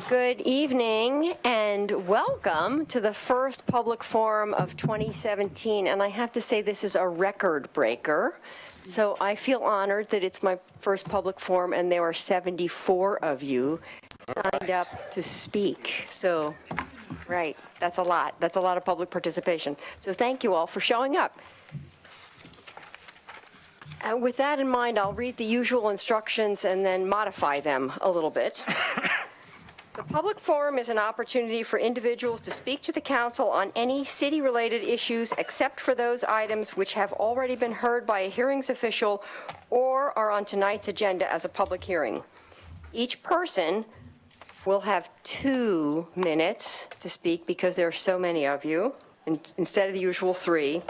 Good evening and welcome to the first public forum of 2017. And I have to say this is a record breaker. So I feel honored that it's my first public forum and there are 74 of you signed up to speak. So, right, that's a lot. That's a lot of public participation. So thank you all for showing up. With that in mind, I'll read the usual instructions and then modify them a little bit. The public forum is an opportunity for individuals to speak to the council on any city-related issues except for those items which have already been heard by a hearings official or are on tonight's agenda as a public hearing. Each person will have 2 minutes to speak because there are so many of you, instead of the usual 3.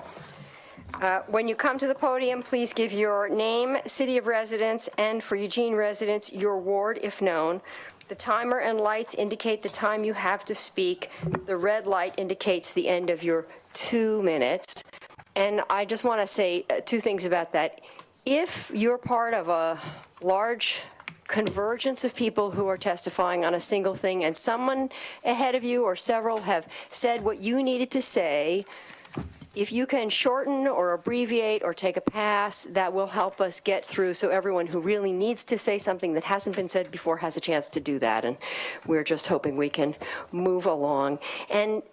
When you come to the podium, please give your name, city of residence, and for Eugene residents, your ward if known. The timer and lights indicate the time you have to speak. The red light indicates the end of your 2 minutes. And I just want to say 2 things about that. If you're part of a large convergence of people who are testifying on a single thing and someone ahead of you or several have said what you needed to say, if you can shorten or abbreviate or take a pass, that will help us get through so everyone who really needs to say something that hasn't been said before has a chance to do that. And we're just hoping we can move along. And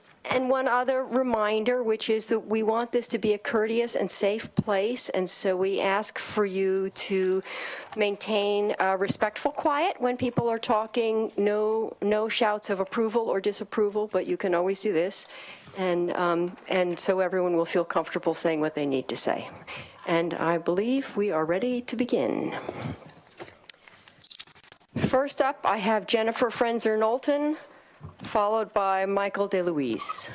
one other reminder, which is that we want this to be a courteous and safe place, and so we ask for you to maintain respectful quiet when people are talking. No shouts of approval or disapproval, but you can always do this. And so everyone will feel comfortable saying what they need to say. And I believe we are ready to begin. First up, I have Jennifer Frenzer-Knowlton, followed by Michael DeLuise.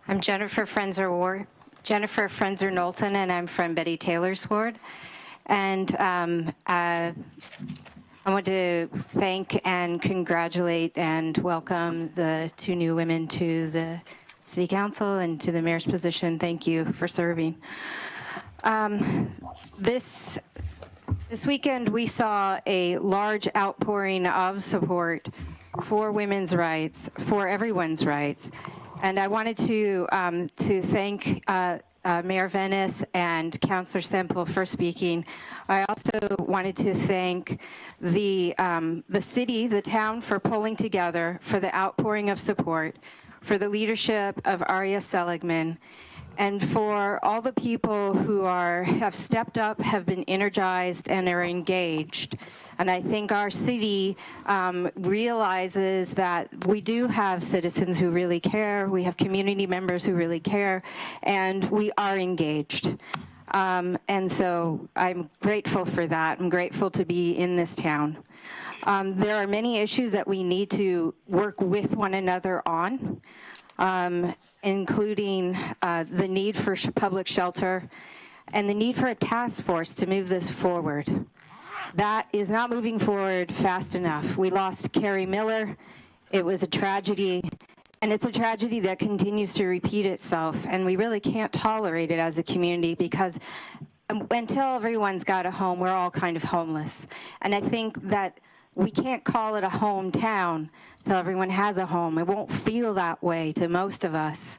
I'm Jennifer Frenzer-Knowlton, and I'm from Betty Taylor's ward. And I want to thank and congratulate and welcome the 2 new women to the City Council and to the mayor's position. Thank you for serving. This weekend we saw a large outpouring of support for women's rights, for everyone's rights, and I wanted to thank Mayor Venice and Councillor Semple for speaking. I also wanted to thank the city, the town, for pulling together, for the outpouring of support, for the leadership of Arya Seligman, and for all the people who have stepped up, have been energized, and are engaged. And I think our city realizes that we do have citizens who really care, we have community members who really care, and we are engaged. And so I'm grateful for that. I'm grateful to be in this town. There are many issues that we need to work with one another on, including the need for public shelter and the need for a task force to move this forward. That is not moving forward fast enough. We lost Carrie Miller. It was a tragedy, and it's a tragedy that continues to repeat itself, and we really can't tolerate it as a community because until everyone's got a home, we're all kind of homeless. And I think that we can't call it a hometown till everyone has a home. It won't feel that way to most of us.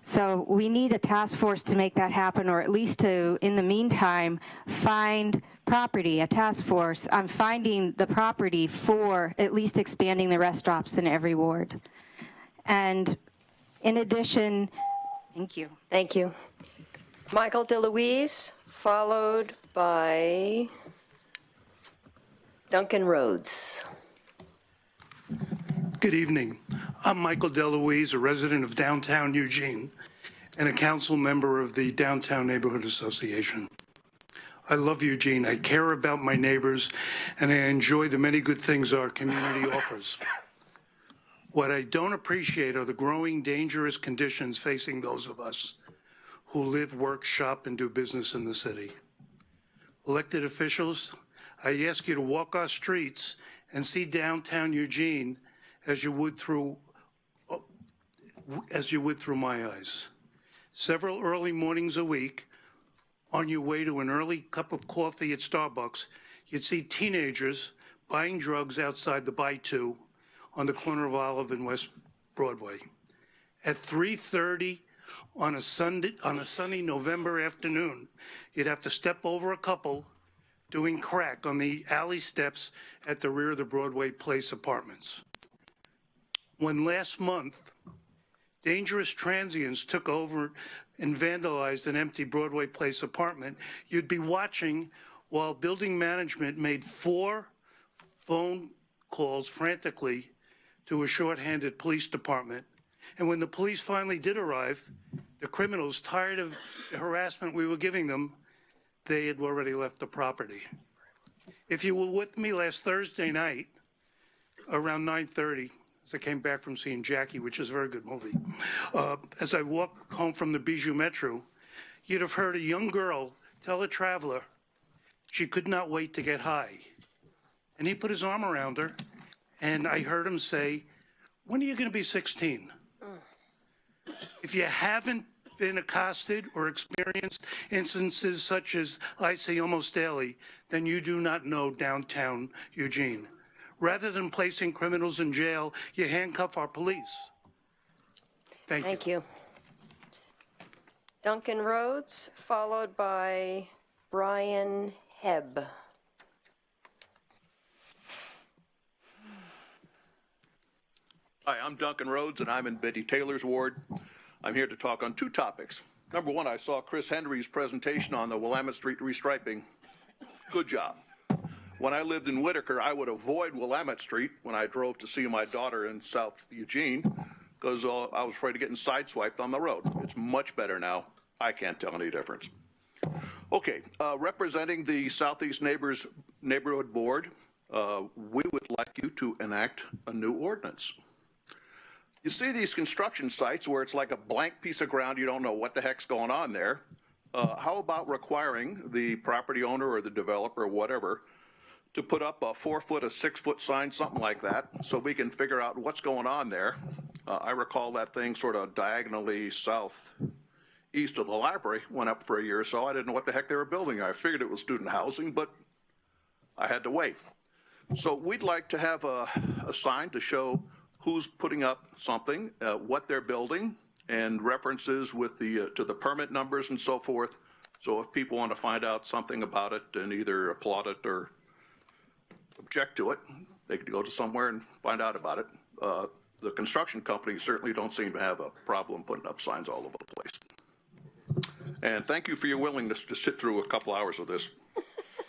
So we need a task force to make that happen, or at least to, in the meantime, find property, a task force on finding the property for at least expanding the rest stops in every ward. And in addition, thank you. Thank you. Michael DeLuise, followed by Duncan Rhodes. Good evening. I'm Michael DeLuise, a resident of downtown Eugene and a council member of the Downtown Neighborhood Association. I love Eugene. I care about my neighbors, and I enjoy the many good things our community offers. What I don't appreciate are the growing dangerous conditions facing those of us who live, work, shop, and do business in the city. Elected officials, I ask you to walk our streets and see downtown Eugene as you would through my eyes. several early mornings a week, on your way to an early cup of coffee at Starbucks, you'd see teenagers buying drugs outside the Buy Two on the corner of Olive and West Broadway. At 3:30 on a sunny November afternoon, you'd have to step over a couple doing crack on the alley steps at the rear of the Broadway Place apartments. When last month, dangerous transients took over and vandalized an empty Broadway Place apartment, you'd be watching while building management made 4 phone calls frantically to a shorthanded police department. And when the police finally did arrive, the criminals, tired of the harassment we were giving them, they had already left the property. If you were with me last Thursday night, around 9:30, as I came back from seeing Jackie, which is a very good movie, as I walked home from the Bijou Metro, you'd have heard a young girl tell a traveler she could not wait to get high. And he put his arm around her, and I heard him say, "When are you going to be 16? If you haven't been accosted or experienced instances such as I see almost daily, then you do not know downtown Eugene. Rather than placing criminals in jail, you handcuff our police." Thank you. Thank you. Duncan Rhodes, followed by Brian Hebb. Hi, I'm Duncan Rhodes, and I'm in Betty Taylor's ward. I'm here to talk on 2 topics. Number 1, I saw Chris Henry's presentation on the Willamette Street restriping. Good job. When I lived in Whitaker, I would avoid Willamette Street when I drove to see my daughter in South Eugene because I was afraid of getting sideswiped on the road. It's much better now. I can't tell any difference. Okay, representing the Southeast Neighborhood Board, we would like you to enact a new ordinance. You see these construction sites where it's like a blank piece of ground, you don't know what the heck's going on there. How about requiring the property owner or the developer or whatever to put up a 4-foot, a 6-foot sign, something like that, so we can figure out what's going on there. I recall that thing sort of diagonally southeast of the library went up for a year or so. I didn't know what the heck they were building. I figured it was student housing, but I had to wait. So we'd like to have a sign to show who's putting up something, what they're building, and references with to the permit numbers and so forth. So if people want to find out something about it and either applaud it or object to it, they could go to somewhere and find out about it. The construction companies certainly don't seem to have a problem putting up signs all over the place. And thank you for your willingness to sit through a couple hours of this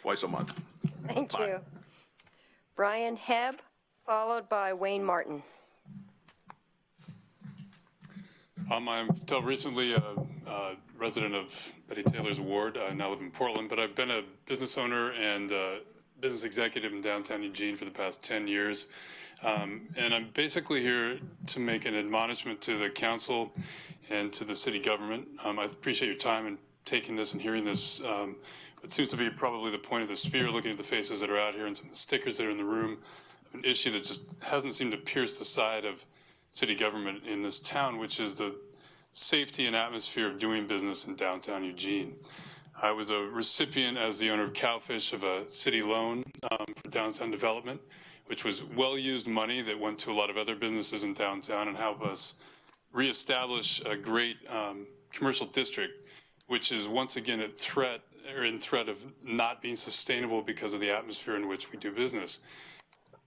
twice a month. Thank Bye. you. Brian Hebb, followed by Wayne Martin. I'm until recently a resident of Betty Taylor's ward. I now live in Portland, but I've been a business owner and business executive in downtown Eugene for the past 10 years. And I'm basically here to make an admonishment to the council and to the city government. I appreciate your time in taking this and hearing this. It seems to be probably the point of the spear, looking at the faces that are out here and some of the stickers that are in the room, an issue that just hasn't seemed to pierce the side of city government in this town, which is the safety and atmosphere of doing business in downtown Eugene. I was a recipient as the owner of Cowfish of a city loan for downtown development, which was well-used money that went to a lot of other businesses in downtown and help us reestablish a great commercial district, which is once again in threat of not being sustainable because of the atmosphere in which we do business.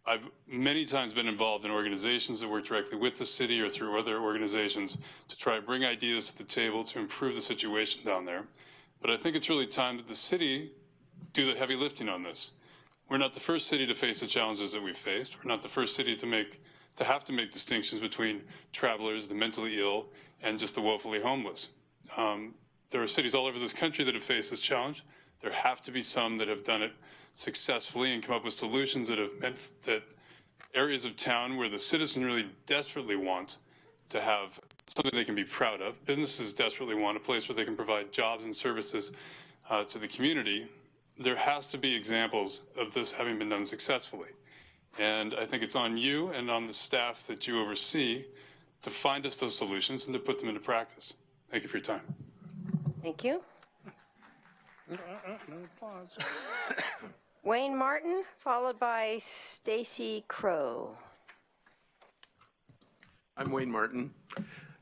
I've many times been involved in organizations that work directly with the city or through other organizations to try to bring ideas to the table to improve the situation down there. But I think it's really time that the city do the heavy lifting on this. We're not the first city to face the challenges that we've faced. We're not the first city to have to make distinctions between travelers, the mentally ill, and just the woefully homeless. There are cities all over this country that have faced this challenge. There have to be some that have done it successfully and come up with solutions that have meant that areas of town where the citizen really desperately want to have something they can be proud of, businesses desperately want a place where they can provide jobs and services to the community. There has to be examples of this having been done successfully. And I think it's on you and on the staff that you oversee to find us those solutions and to put them into practice. Thank you for your time. Thank you. Wayne Martin, followed by Stacy Crow. I'm Wayne Martin.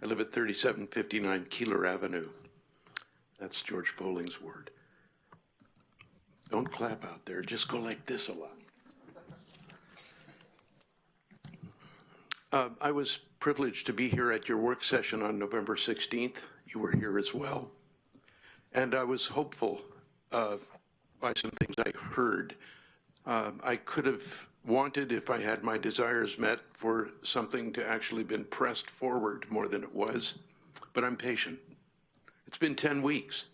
I live at 3759 Keeler Avenue. That's George Bowling's ward. Don't clap out there, just go like this a lot. I was privileged to be here at your work session on November 16th. You were here as well. And I was hopeful by some things I heard. I could have wanted, if I had my desires met, for something to actually been pressed forward more than it was, but I'm patient. It's been 10 weeks.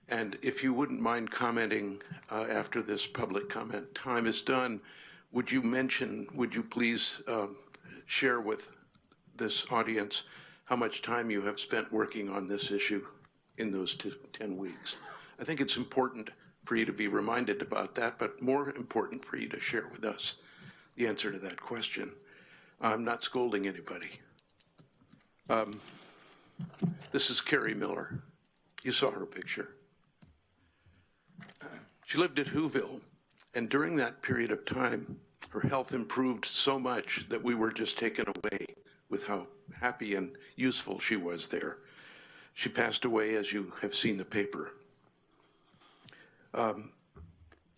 And if you wouldn't mind commenting after this public comment time is done, would you please share with this audience how much time you have spent working on this issue in those 10 weeks? I think it's important for you to be reminded about that, but more important for you to share with us the answer to that question. I'm not scolding anybody. This is Carrie Miller. You saw her picture. She lived at Whoville, and during that period of time, her health improved so much that we were just taken away with how happy and useful she was there. She passed away, as you have seen the paper.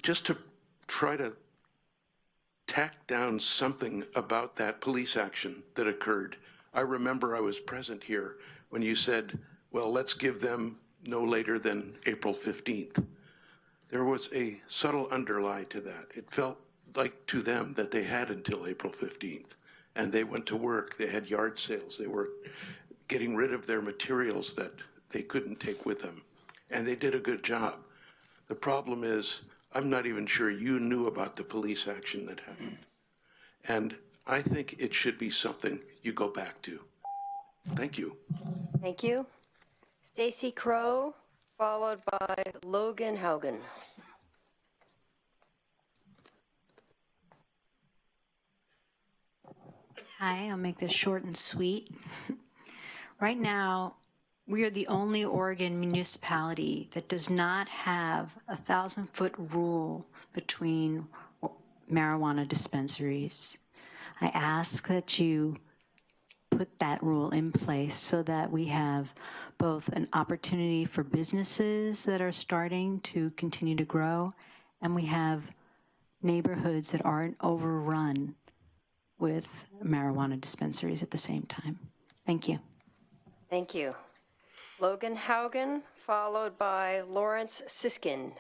Just to try to tack down something about that police action that occurred, I remember I was present here when you said, well, let's give them no later than April 15th. There was a subtle underlie to that. It felt like to them that they had until April 15th, and they went to work. They had yard sales. They were getting rid of their materials that they couldn't take with them, and they did a good job. The problem is, I'm not even sure you knew about the police action that happened. And I think it should be something you go back to. Thank you. Thank you. Stacy Crow, followed by Logan Haugen. Hi, I'll make this short and sweet. Right now, we are the only Oregon municipality that does not have a 1,000-foot rule between marijuana dispensaries. I ask that you put that rule in place so that we have both an opportunity for businesses that are starting to continue to grow, and we have neighborhoods that aren't overrun with marijuana dispensaries at the same time. Thank you. Thank you. Logan Haugen, followed by Lawrence Siskin.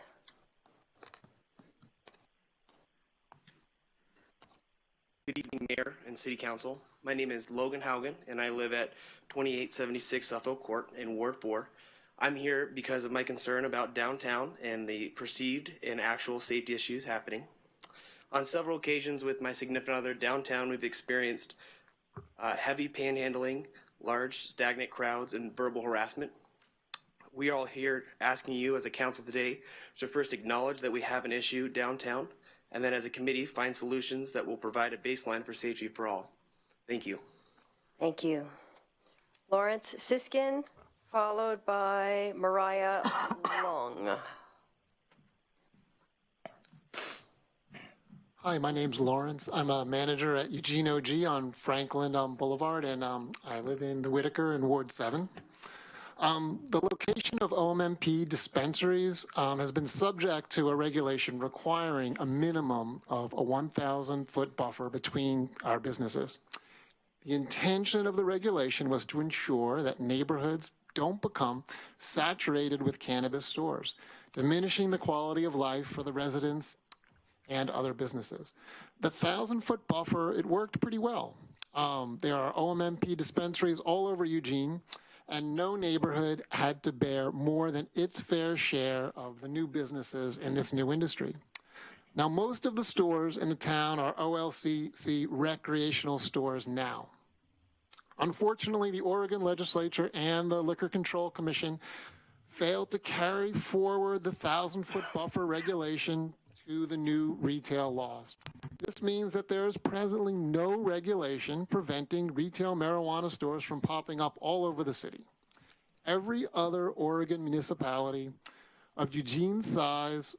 Good evening, Mayor and City Council. My name is Logan Haugen, and I live at 2876 Suffolk Court in Ward 4. I'm here because of my concern about downtown and the perceived and actual safety issues happening. On several occasions with my significant other downtown, we've experienced heavy panhandling, large stagnant crowds, and verbal harassment. We are all here asking you as a council today to first acknowledge that we have an issue downtown, and then as a committee find solutions that will provide a baseline for safety for all. Thank you. Thank you. Lawrence Siskin, followed by Mariah Long. Hi, my name's Lawrence. I'm a manager at Eugene OG on Franklin Boulevard, and I live in the Whitaker in Ward 7. The location of OMMP dispensaries has been subject to a regulation requiring a minimum of a 1,000-foot buffer between our businesses. The intention of the regulation was to ensure that neighborhoods don't become saturated with cannabis stores, diminishing the quality of life for the residents and other businesses. The 1,000-foot buffer, it worked pretty well. There are OMMP dispensaries all over Eugene, and no neighborhood had to bear more than its fair share of the new businesses in this new industry. Now, most of the stores in the town are OLCC recreational stores now. Unfortunately, the Oregon legislature and the Liquor Control Commission failed to carry forward the 1,000-foot buffer regulation to the new retail laws. This means that there is presently no regulation preventing retail marijuana stores from popping up all over the city. every other Oregon municipality of Eugene's size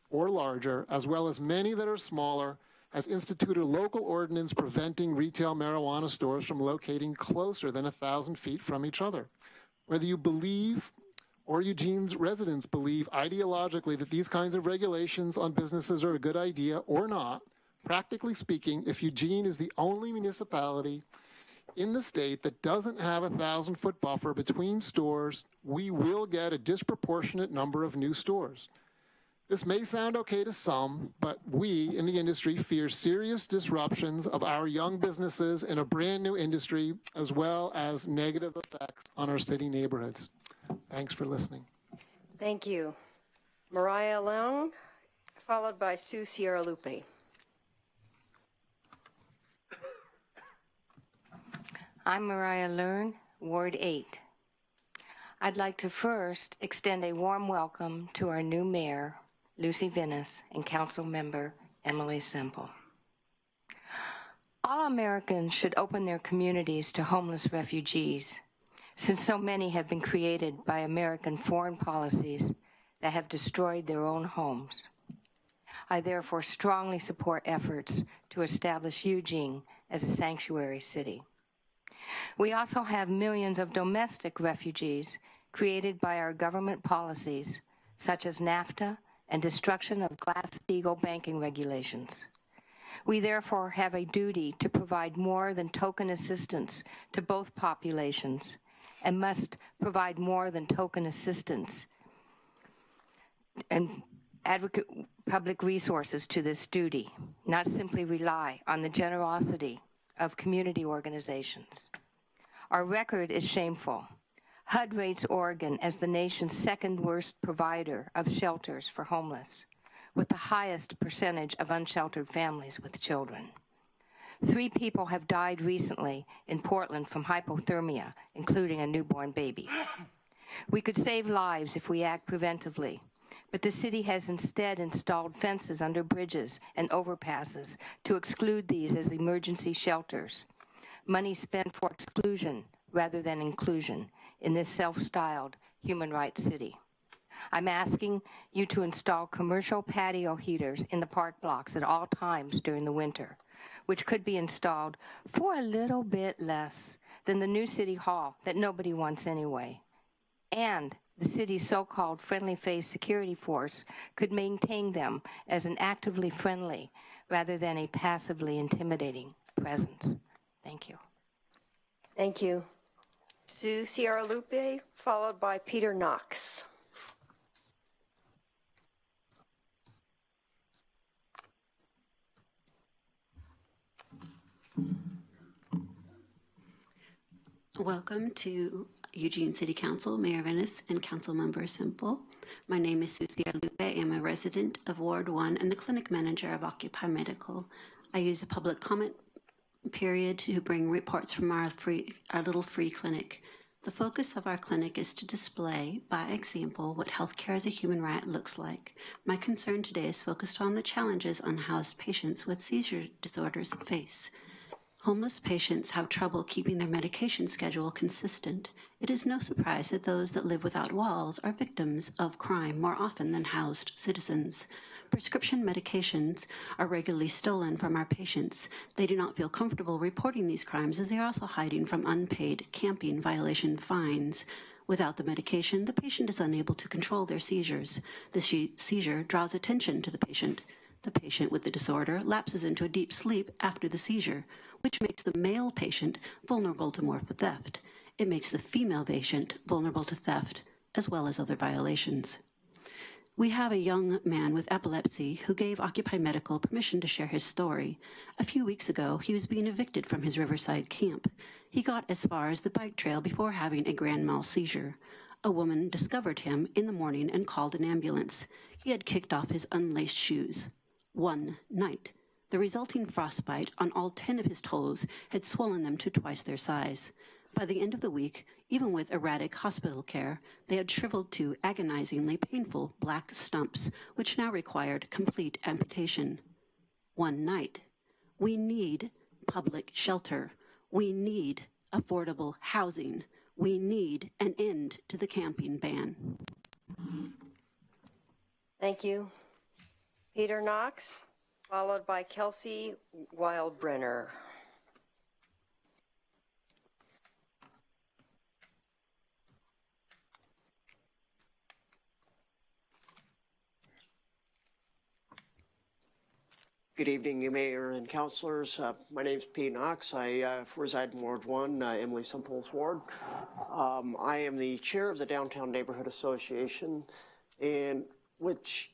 or larger, as well as many that are smaller, has instituted a local ordinance preventing retail marijuana stores from locating closer than 1,000 feet from each other. Whether you believe or Eugene's residents believe ideologically that these kinds of regulations on businesses are a good idea or not, practically speaking, if Eugene is the only municipality in the state that doesn't have a 1,000-foot buffer between stores, we will get a disproportionate number of new stores. This may sound okay to some, but we in the industry fear serious disruptions of our young businesses in a brand new industry, as well as negative effects on our city neighborhoods. Thanks for listening. Thank you. Mariah Leung, followed by Sue Sierra Lupe. I'm Mariah Leung, Ward 8. I'd like to first extend a warm welcome to our new mayor, Lucy Venus, and council member, Emily Semple. All Americans should open their communities to homeless refugees, since so many have been created by American foreign policies that have destroyed their own homes. I therefore strongly support efforts to establish Eugene as a sanctuary city. We also have millions of domestic refugees created by our government policies, such as NAFTA and destruction of Glass-Steagall banking regulations. We therefore have a duty to provide more than token assistance to both populations and must provide more than token assistance and advocate public resources to this duty, not simply rely on the generosity of community organizations. Our record is shameful. HUD rates Oregon as the nation's second worst provider of shelters for homeless, with the highest percentage of unsheltered families with children. 3 people have died recently in Portland from hypothermia, including a newborn baby. We could save lives if we act preventively, but the city has instead installed fences under bridges and overpasses to exclude these as emergency shelters. Money spent for exclusion rather than inclusion in this self-styled human rights city. I'm asking you to install commercial patio heaters in the park blocks at all times during the winter, which could be installed for a little bit less than the new city hall that nobody wants anyway. And the city's so-called friendly face security force could maintain them as an actively friendly rather than a passively intimidating presence. Thank you. Thank you. Sue Sierra Lupe, followed by Peter Knox. Welcome to Eugene City Council, Mayor Venus, and Councilmember Semple. My name is Susie Lupe. I am a resident of Ward 1 and the clinic manager of Occupy Medical. I use a public comment period to bring reports from our little free clinic. The focus of our clinic is to display, by example, what healthcare as a human right looks like. My concern today is focused on the challenges unhoused patients with seizure disorders face. Homeless patients have trouble keeping their medication schedule consistent. It is no surprise that those that live without walls are victims of crime more often than housed citizens. Prescription medications are regularly stolen from our patients. They do not feel comfortable reporting these crimes as they are also hiding from unpaid camping violation fines. Without the medication, the patient is unable to control their seizures. The seizure draws attention to the patient. The patient with the disorder lapses into a deep sleep after the seizure, which makes the male patient vulnerable to more theft. It makes the female patient vulnerable to theft, as well as other violations. We have a young man with epilepsy who gave Occupy Medical permission to share his story. A few weeks ago, he was being evicted from his Riverside camp. He got as far as the bike trail before having a grand mal seizure. A woman discovered him in the morning and called an ambulance. He had kicked off his unlaced shoes. One night. The resulting frostbite on all 10 of his toes had swollen them to twice their size. By the end of the week, even with erratic hospital care, they had shriveled to agonizingly painful black stumps, which now required complete amputation. One night. We need public shelter. We need affordable housing. We need an end to the camping ban. Thank you. Peter Knox, followed by Kelsey Wildbrenner. Good evening, Mayor and councilors. My name is Pete Knox. I reside in Ward 1, Emily Simple's ward. I am the chair of the Downtown Neighborhood Association, and which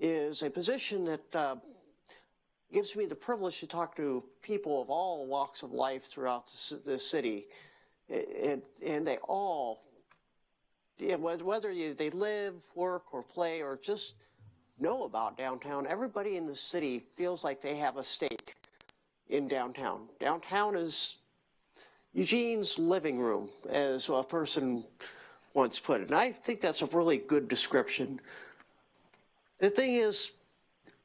is a position that gives me the privilege to talk to people of all walks of life throughout the city. And they all, whether they live, work, or play, or just know about downtown, everybody in the city feels like they have a stake in downtown. Downtown is Eugene's living room, as a person once put it. And I think that's a really good description. The thing is,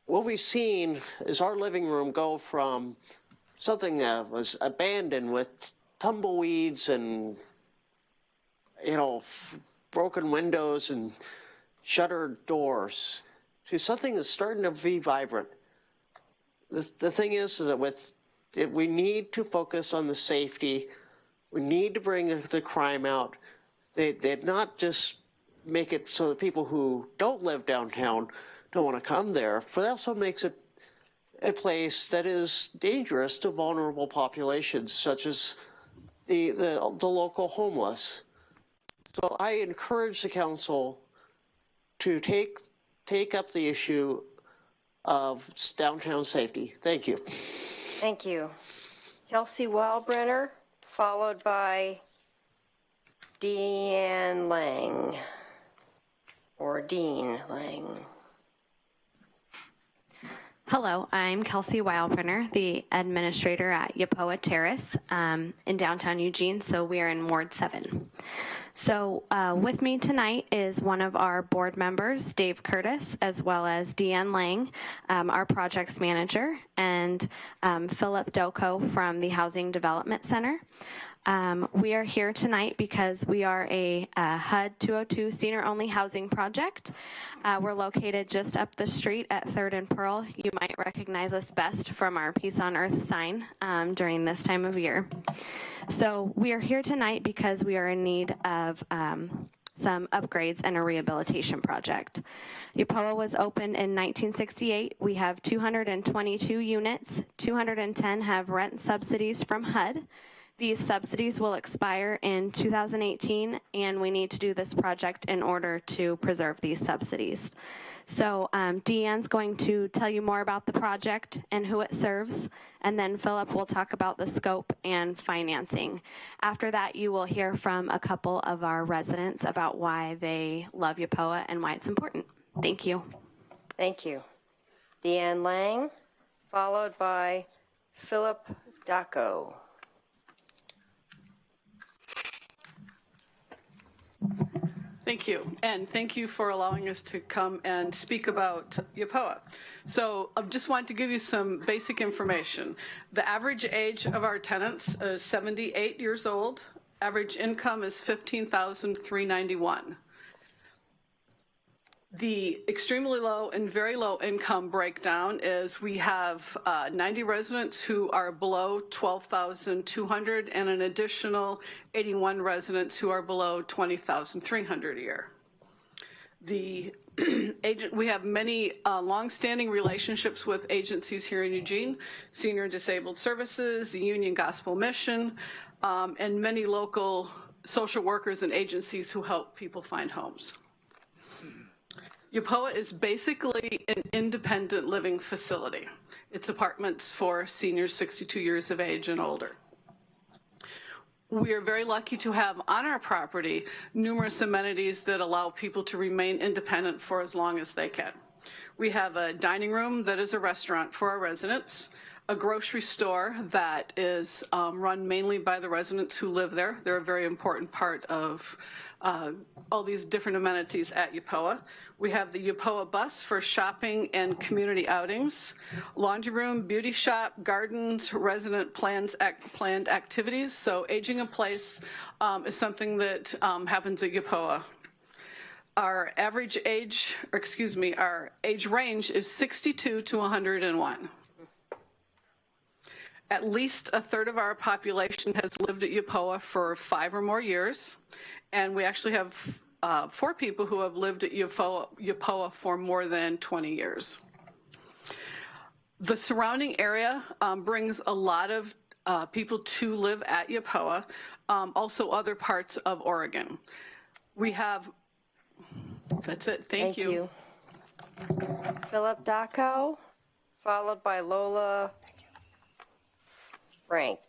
what we've seen is our living room go from something that was abandoned with tumbleweeds and, broken windows and shuttered doors to something that's starting to be vibrant. The thing is that we need to focus on the safety. We need to bring the crime out. They'd not just make it so that people who don't live downtown don't want to come there, but that also makes it a place that is dangerous to vulnerable populations, such as the local homeless. So I encourage the council to take up the issue of downtown safety. Thank you. Thank you. Kelsey Wildbrenner, followed by Deanne Lang, or Dean Lang. Hello, I'm Kelsey Wildbrenner, the administrator at Yapoa Terrace in downtown Eugene, so we are in Ward 7. So with me tonight is one of our board members, Dave Curtis, as well as Deanne Lang, our projects manager, and Philip Doko from the Housing Development Center. We are here tonight because we are a HUD 202 senior-only housing project. We're located just up the street at 3rd and Pearl. You might recognize us best from our Peace on Earth sign during this time of year. So we are here tonight because we are in need of some upgrades and a rehabilitation project. Yapoa was opened in 1968. We have 222 units. 210 have rent subsidies from HUD. These subsidies will expire in 2018, and we need to do this project in order to preserve these subsidies. So Deanne's going to tell you more about the project and who it serves, and then Philip will talk about the scope and financing. After that, you will hear from a couple of our residents about why they love Yapoa and why it's important. Thank you. Thank you. Deanne Lang, followed by Philip Dako. Thank you, and thank you for allowing us to come and speak about Yapoa. So I just want to give you some basic information. The average age of our tenants is 78 years old. Average income is $15,391. The extremely low and very low income breakdown is we have 90 residents who are below $12,200 and an additional 81 residents who are below $20,300 a year. We have many longstanding relationships with agencies here in Eugene, Senior and Disabled Services, the Union Gospel Mission, and many local social workers and agencies who help people find homes. Yapoa is basically an independent living facility. It's apartments for seniors 62 years of age and older. We are very lucky to have on our property numerous amenities that allow people to remain independent for as long as they can. We have a dining room that is a restaurant for our residents. a grocery store that is run mainly by the residents who live there. They're a very important part of all these different amenities at UPOA. We have the UPOA bus for shopping and community outings, laundry room, beauty shop, gardens, resident planned activities. So aging in place is something that happens at UPOA. Our average age, our age range is 62 to 101. At least a third of our population has lived at UPOA for 5 or more years, and we actually have 4 people who have lived at UPOA for more than 20 years. The surrounding area brings a lot of people to live at UPOA, also other parts of Oregon. We have, that's it, thank you. Philip Dacco, followed by Lola Frank.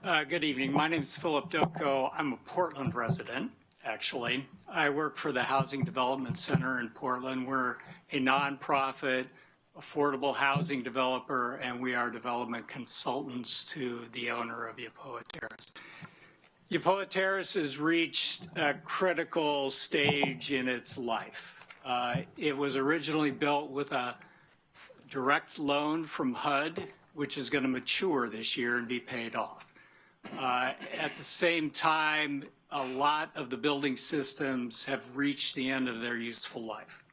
Good evening. My name is Philip Doko. I'm a Portland resident, actually. I work for the Housing Development Center in Portland. We're a nonprofit, affordable housing developer, and we are development consultants to the owner of UPOA Terrace. UPOA Terrace has reached a critical stage in its life. It was originally built with a direct loan from HUD, which is going to mature this year and be paid off. At the same time, a lot of the building systems have reached the end of their useful life.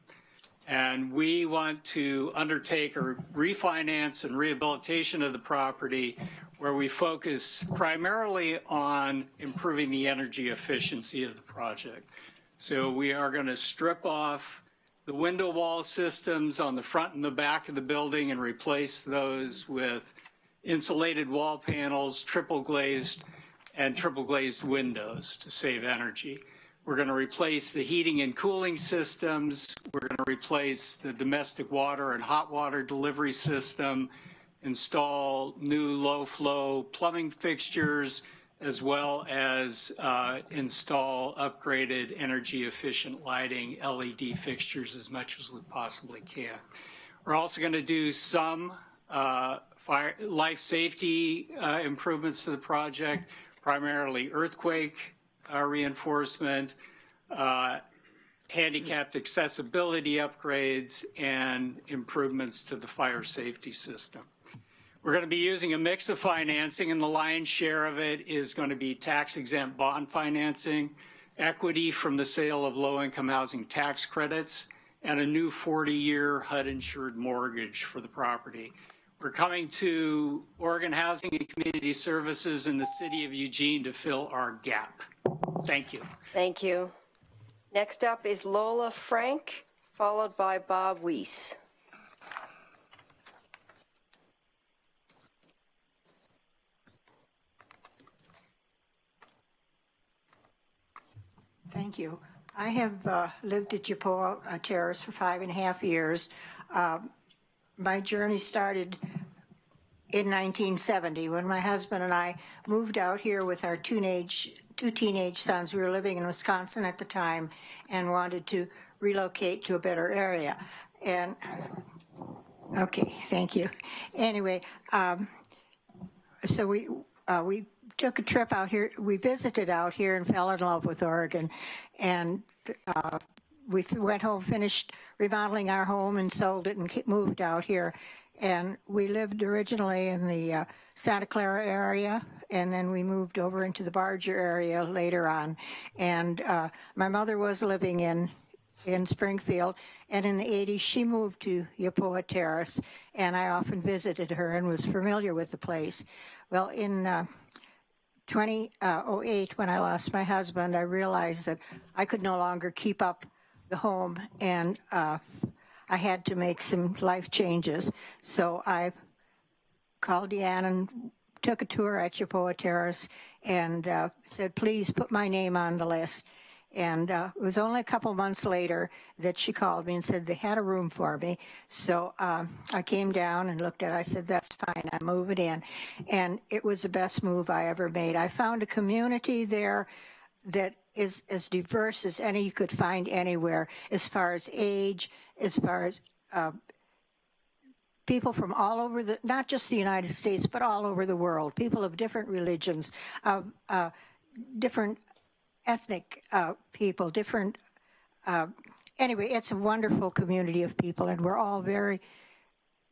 And we want to undertake a refinance and rehabilitation of the property where we focus primarily on improving the energy efficiency of the project. So we are going to strip off the window wall systems on the front and the back of the building and replace those with insulated wall panels, triple glazed windows to save energy. We're going to replace the heating and cooling systems. We're going to replace the domestic water and hot water delivery system, install new low flow plumbing fixtures, as well as install upgraded energy efficient lighting, LED fixtures as much as we possibly can. We're also going to do some life safety improvements to the project, primarily earthquake reinforcement, handicapped accessibility upgrades, and improvements to the fire safety system. We're going to be using a mix of financing, and the lion's share of it is going to be tax-exempt bond financing, equity from the sale of low-income housing tax credits, and a new 40-year HUD-insured mortgage for the property. We're coming to Oregon Housing and Community Services in the city of Eugene to fill our gap. Thank you. Thank you. Next up is Lola Frank, followed by Bob Weiss. Thank you. I have lived at UPOA Terrace for 5.5 years. My journey started in 1970 when my husband and I moved out here with our two teenage sons. We were living in Wisconsin at the time and wanted to relocate to a better area. And okay, thank you. Anyway, so we took a trip out here. We visited out here and fell in love with Oregon. And we went home, finished remodeling our home and sold it and moved out here. And we lived originally in the Santa Clara area, and then we moved over into the Barger area later on. And my mother was living in Springfield, and in the 80s she moved to UPOA Terrace, and I often visited her and was familiar with the place. Well, in 2008, when I lost my husband, I realized that I could no longer keep up the home, and I had to make some life changes. So I called Deanne and took a tour at UPOA Terrace and said, please put my name on the list. And it was only a couple months later that she called me and said they had a room for me. So I came down and looked at it. I said, that's fine, I'm moving in. And it was the best move I ever made. I found a community there that is as diverse as any you could find anywhere, as far as age, as far as people from all over not just the United States, but all over the world, people of different religions, different ethnic people, different, anyway, it's a wonderful community of people, and we're all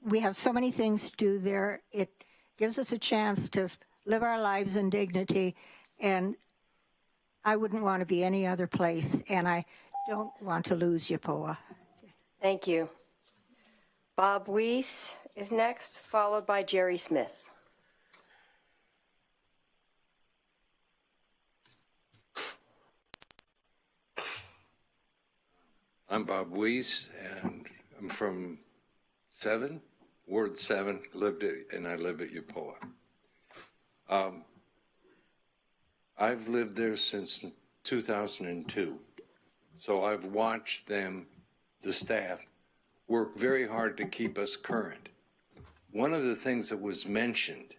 we have so many things to do there. It gives us a chance to live our lives in dignity, and I wouldn't want to be any other place, and I don't want to lose Yappoa. Thank you. Bob Weiss is next, followed by Jerry Smith. I'm Bob Weiss, and I'm from Ward 7, and I live at Yappoa. I've lived there since 2002, so I've watched them, the staff, work very hard to keep us current. One of the things that was mentioned,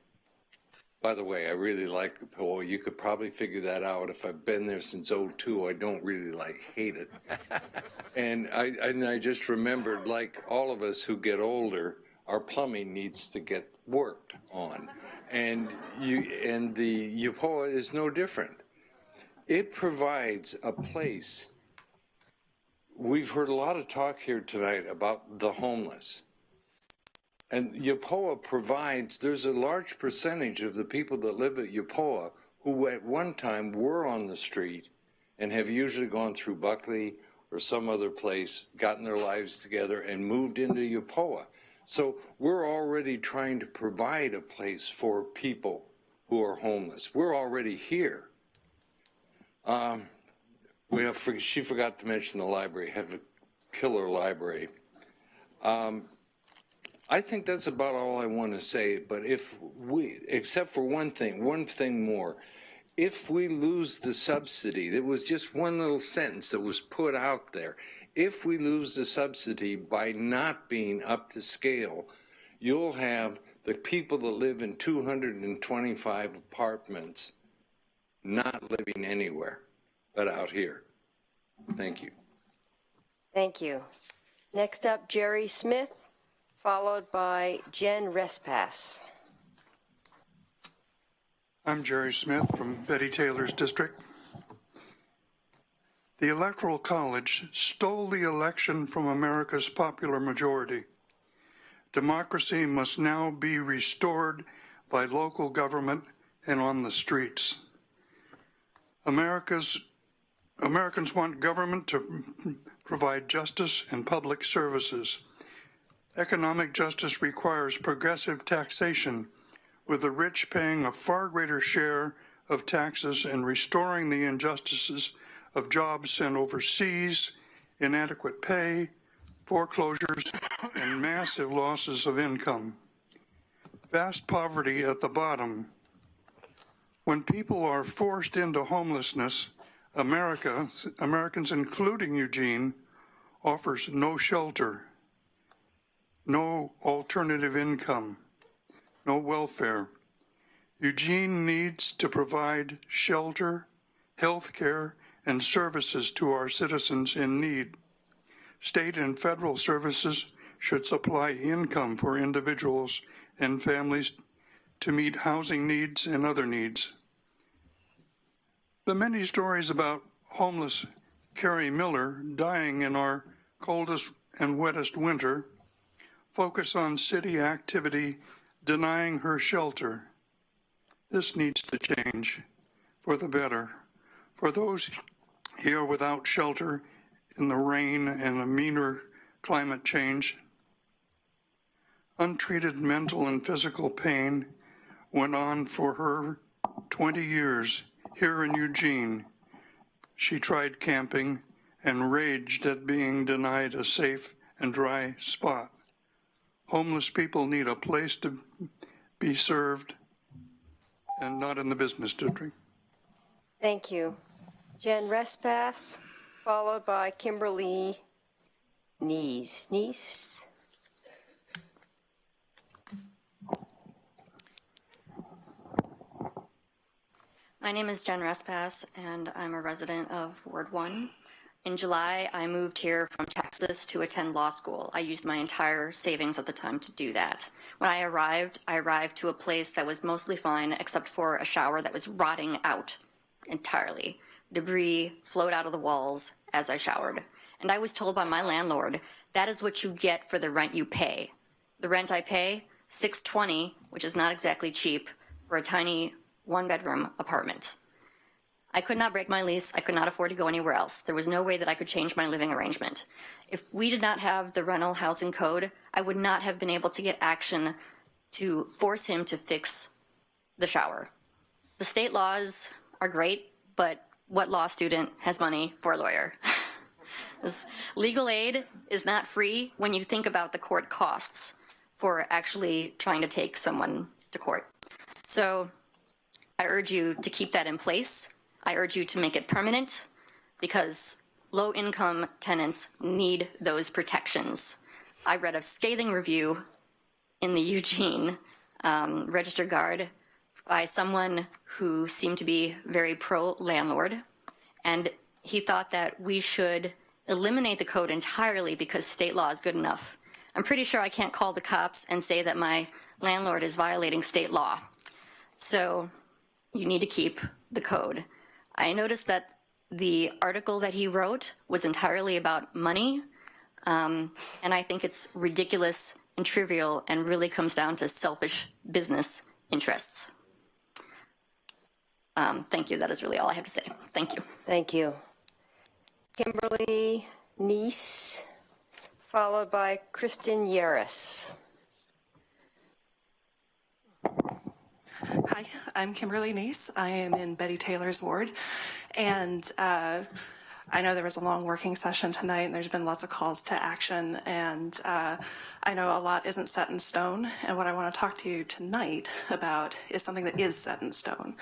by the way, I really like Yappoa. You could probably figure that out. If I've been there since '02, I don't really hate it. And I just remembered, like all of us who get older, our plumbing needs to get worked on. And the Yappoa is no different. It provides a place. We've heard a lot of talk here tonight about the homeless. And Yappoa provides, there's a large percentage of the people that live at Yappoa who at one time were on the street and have usually gone through Buckley or some other place, gotten their lives together and moved into Yappoa. So we're already trying to provide a place for people who are homeless. We're already here. She forgot to mention the library, have a killer library. I think that's about all I want to say, but except for one thing more. If we lose the subsidy, there was just one little sentence that was put out there. If we lose the subsidy by not being up to scale, you'll have the people that live in 225 apartments not living anywhere but out here. Thank you. Thank you. Next up, Jerry Smith, followed by Jen Respass. I'm Jerry Smith from Betty Taylor's district. The Electoral College stole the election from America's popular majority. Democracy must now be restored by local government and on the streets. Americans want government to provide justice and public services. Economic justice requires progressive taxation, with the rich paying a far greater share of taxes and restoring the injustices of jobs sent overseas, inadequate pay, foreclosures, and massive losses of income. Vast poverty at the bottom. When people are forced into homelessness, Americans, including Eugene, offers no shelter, no alternative income, no welfare. Eugene needs to provide shelter, health care, and services to our citizens in need. State and federal services should supply income for individuals and families to meet housing needs and other needs. The many stories about homeless Carrie Miller dying in our coldest and wettest winter focus on city activity denying her shelter. This needs to change for the better. For those here without shelter in the rain and a meaner climate change, untreated mental and physical pain went on for her 20 years here in Eugene. She tried camping and raged at being denied a safe and dry spot. Homeless people need a place to be served and not in the business district. Thank you. Jen Respass, followed by Kimberly Neese. My name is Jen Respass, and I'm a resident of Ward 1. In July, I moved here from Texas to attend law school. I used my entire savings at the time to do that. When I arrived to a place that was mostly fine, except for a shower that was rotting out entirely. Debris flowed out of the walls as I showered. And I was told by my landlord, that is what you get for the rent you pay. The rent I pay, $620, which is not exactly cheap, for a tiny one-bedroom apartment. I could not break my lease. I could not afford to go anywhere else. There was no way that I could change my living arrangement. If we did not have the rental housing code, I would not have been able to get action to force him to fix the shower. The state laws are great, but what law student has money for a lawyer? Legal aid is not free when you think about the court costs for actually trying to take someone to court. So I urge you to keep that in place. I urge you to make it permanent because low-income tenants need those protections. I read a scathing review in the Eugene Register Guard by someone who seemed to be very pro-landlord, and he thought that we should eliminate the code entirely because state law is good enough. I'm pretty sure I can't call the cops and say that my landlord is violating state law. So you need to keep the code. I noticed that the article that he wrote was entirely about money, and I think it's ridiculous and trivial and really comes down to selfish business interests. Thank you. That is really all I have to say. Thank you. Thank you. Kimberly Neese, followed by Kristen Yaris. Hi, I'm Kimberly Neese. I am in Betty Taylor's ward, and I know there was a long working session tonight, and there's been lots of calls to action, and I know a lot isn't set in stone, and what I want to talk to you tonight about is something that is set in stone.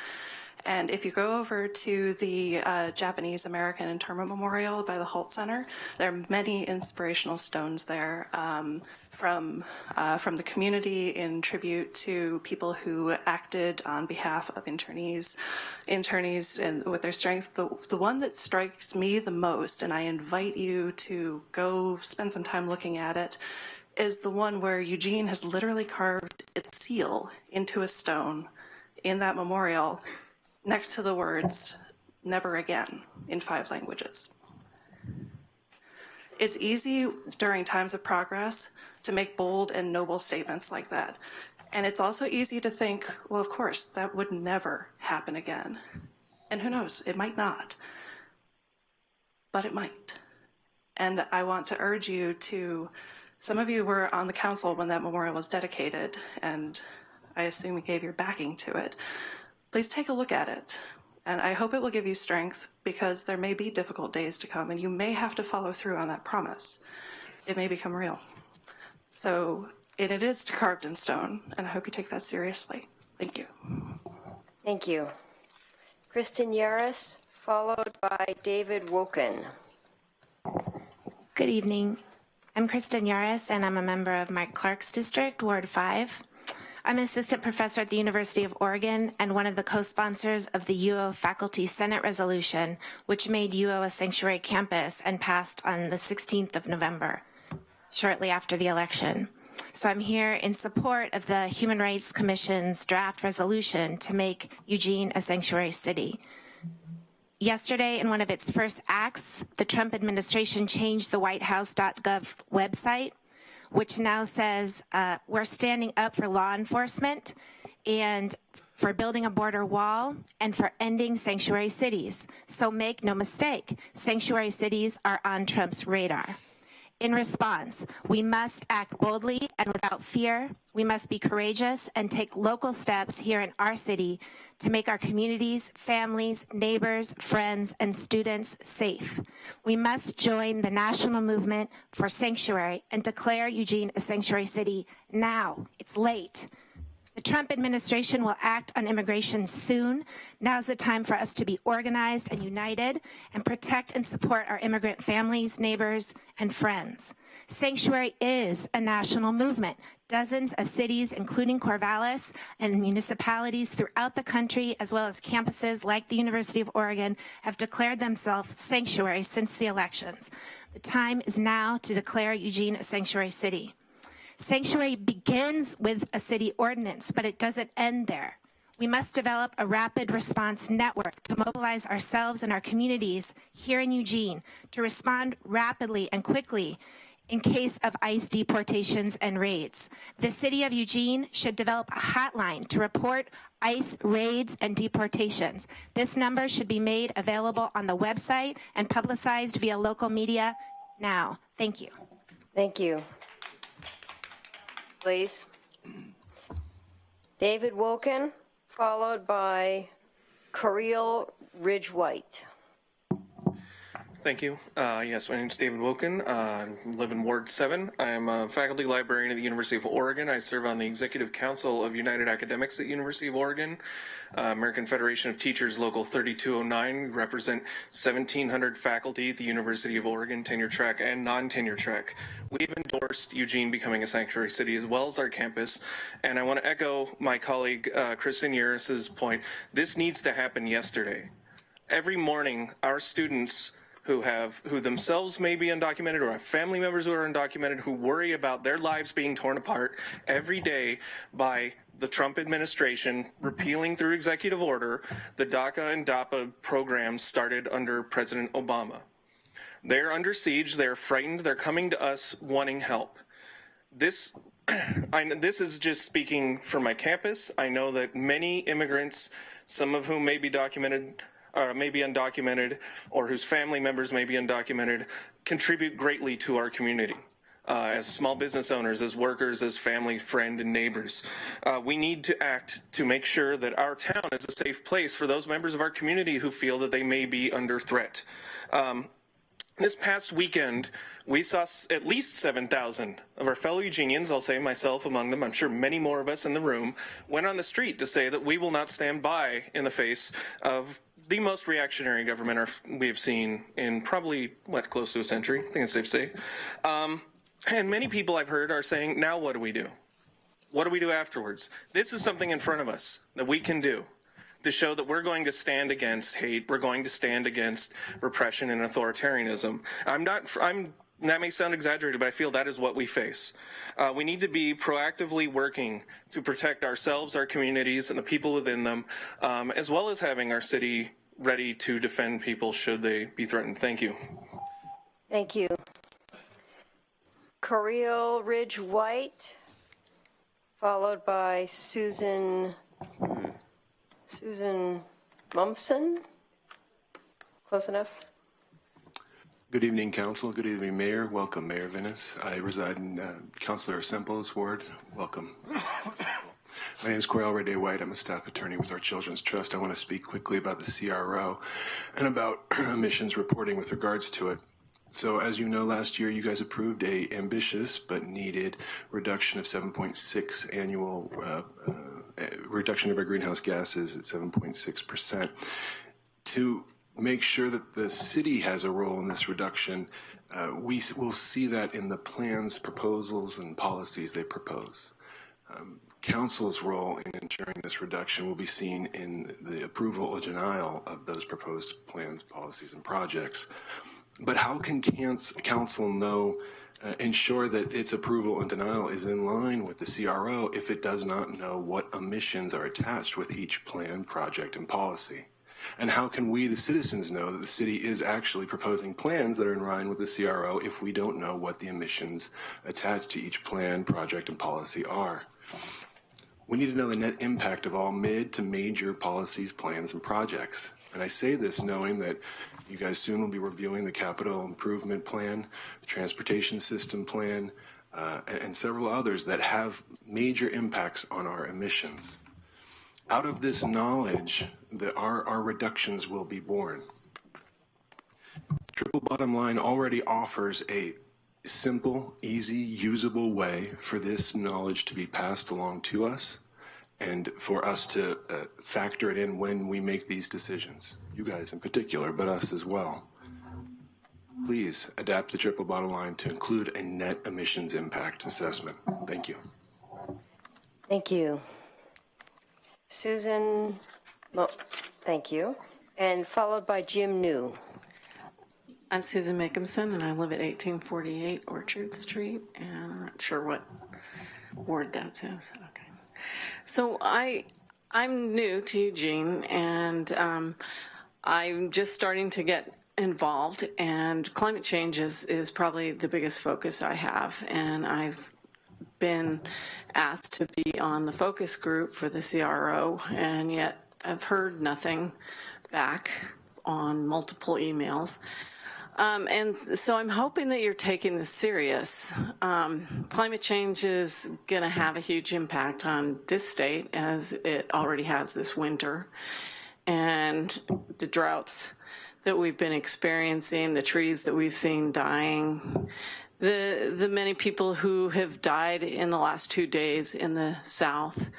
And if you go over to the Japanese American Internment Memorial by the Holt Center, there are many inspirational stones there from the community in tribute to people who acted on behalf of internees and with their strength. But the one that strikes me the most, and I invite you to go spend some time looking at it, is the one where Eugene has literally carved its seal into a stone in that memorial, next to the words, "Never again," in 5 languages. It's easy during times of progress to make bold and noble statements like that. And it's also easy to think, well, of course, that would never happen again. And who knows, it might not. But it might. And I want to urge you to, some of you were on the council when that memorial was dedicated, and I assume you gave your backing to it. Please take a look at it, and I hope it will give you strength because there may be difficult days to come and you may have to follow through on that promise. It may become real. So it is carved in stone, and I hope you take that seriously. Thank you. Thank you. Kristen Yaris, followed by David Woken. Good evening. I'm Kristen Yaris, and I'm a member of Mike Clark's district, Ward 5. I'm an assistant professor at the University of Oregon and one of the co-sponsors of the UO Faculty Senate resolution, which made UO a sanctuary campus and passed on the 16th of November, shortly after the election. So I'm here in support of the Human Rights Commission's draft resolution to make Eugene a sanctuary city. Yesterday, in one of its first acts, the Trump administration changed the whitehouse.gov website, which now says we're standing up for law enforcement and for building a border wall and for ending sanctuary cities. So make no mistake, sanctuary cities are on Trump's radar. In response, we must act boldly and without fear. We must be courageous and take local steps here in our city to make our communities, families, neighbors, friends, and students safe. We must join the national movement for sanctuary and declare Eugene a sanctuary city now. It's late. The Trump administration will act on immigration soon. Now's the time for us to be organized and united and protect and support our immigrant families, neighbors, and friends. Sanctuary is a national movement. Dozens of cities, including Corvallis, and municipalities throughout the country, as well as campuses like the University of Oregon, have declared themselves sanctuary since the elections. The time is now to declare Eugene a sanctuary city. Sanctuary begins with a city ordinance, but it doesn't end there. We must develop a rapid response network to mobilize ourselves and our communities here in Eugene to respond rapidly and quickly in case of ICE deportations and raids. The city of Eugene should develop a hotline to report ICE raids and deportations. This number should be made available on the website and publicized via local media now. Thank you. Thank you. Please. David Woken, followed by Kirill Ridge-White. Thank you. Yes, my name is David Woken. I live in Ward 7. I am a faculty librarian at the University of Oregon. I serve on the Executive Council of United Academics at University of Oregon, American Federation of Teachers Local 3209. We represent 1,700 faculty at the University of Oregon, tenure track and non-tenure track. We've endorsed Eugene becoming a sanctuary city as well as our campus, and I want to echo my colleague Kristen Yaris's point. This needs to happen yesterday. Every morning, our students who themselves may be undocumented or have family members who are undocumented who worry about their lives being torn apart every day by the Trump administration repealing through executive order the DACA and DAPA programs started under President Obama. They're under siege, they're frightened, they're coming to us wanting help. This is just speaking for my campus. I know that many immigrants, some of whom may be documented, may be undocumented, or whose family members may be undocumented, contribute greatly to our community. As small business owners, as workers, as family, friend, and neighbors. We need to act to make sure that our town is a safe place for those members of our community who feel that they may be under threat. This past weekend, we saw at least 7,000 of our fellow Eugenians, I'll say myself among them, I'm sure many more of us in the room, went on the street to say that we will not stand by in the face of the most reactionary government we have seen in probably, close to a century, I think it's safe to say. And many people I've heard are saying, now what do we do? What do we do afterwards? This is something in front of us that we can do to show that we're going to stand against hate, we're going to stand against repression and authoritarianism. That may sound exaggerated, but I feel that is what we face. We need to be proactively working to protect ourselves, our communities, and the people within them, as well as having our city ready to defend people should they be threatened. Thank you. Thank you. Kirill Ridge-White, followed by Susan Mumson. Close enough? Good evening, Council. Good evening, Mayor. Welcome, Mayor Venice. I reside in Councilor Semple's ward. Welcome. My name is Coriel Ridge-White. I'm a staff attorney with our Children's Trust. I want to speak quickly about the CRO and about emissions reporting with regards to it. So as you know, last year you guys approved a ambitious but needed reduction of 7.6 annual reduction of our greenhouse gases at 7.6%. To make sure that the city has a role in this reduction, we will see that in the plans, proposals, and policies they propose. Council's role in ensuring this reduction will be seen in the approval or denial of those proposed plans, policies, and projects. But how can Council ensure that its approval and denial is in line with the CRO if it does not know what emissions are attached with each plan, project, and policy? And how can we, the citizens, know that the city is actually proposing plans that are in line with the CRO if we don't know what the emissions attached to each plan, project, and policy are? We need to know the net impact of all mid to major policies, plans, and projects. And I say this knowing that you guys soon will be reviewing the capital improvement plan, the transportation system plan, and several others that have major impacts on our emissions. Out of this knowledge, our reductions will be born. Triple Bottom Line already offers a simple, easy, usable way for this knowledge to be passed along to us and for us to factor it in when we make these decisions. You guys in particular, but us as well. Please adapt the triple bottom line to include a net emissions impact assessment. Thank you. Thank you. Susan, thank you. And followed by Jim New. I'm Susan Mickelson, and I live at 1848 Orchard Street, and I'm not sure what ward that says. Okay. So I'm new to Eugene, and I'm just starting to get involved, and climate change is probably the biggest focus I have, and I've been asked to be on the focus group for the CRO, and yet I've heard nothing back on multiple emails. And so I'm hoping that you're taking this serious. Climate change is going to have a huge impact on this state, as it already has this winter. And the droughts that we've been experiencing, the trees that we've seen dying, the many people who have died in the last 2 days in the South.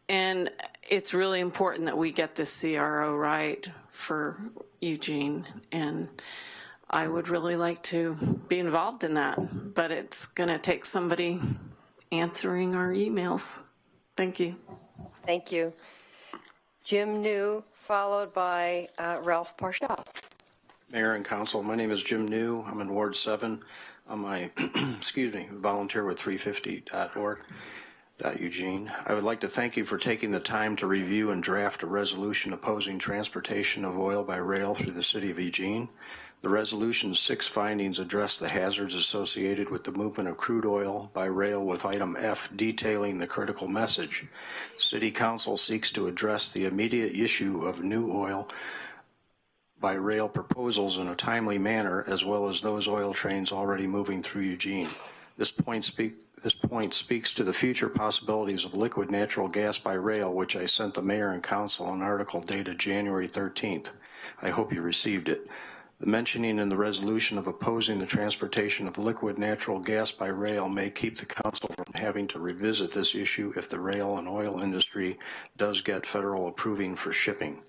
And it's really important that we get this CRO right for Eugene, and I would really like to be involved in that, but it's going to take somebody answering our emails. Thank you. Thank you. Jim New, followed by Ralph Parshall. Mayor and Council, my name is Jim New. I'm in Ward 7. I'm a volunteer with 350.org. Eugene. I would like to thank you for taking the time to review and draft a resolution opposing transportation of oil by rail through the city of Eugene. The resolution's 6 findings address the hazards associated with the movement of crude oil by rail, with item F detailing the critical message. City Council seeks to address the immediate issue of new oil by rail proposals in a timely manner, as well as those oil trains already moving through Eugene. This point speaks to the future possibilities of liquid natural gas by rail, which I sent the mayor and council an article dated January 13th. I hope you received it. The mentioning in the resolution of opposing the transportation of liquid natural gas by rail may keep the council from having to revisit this issue if the rail and oil industry does get federal approving for shipping.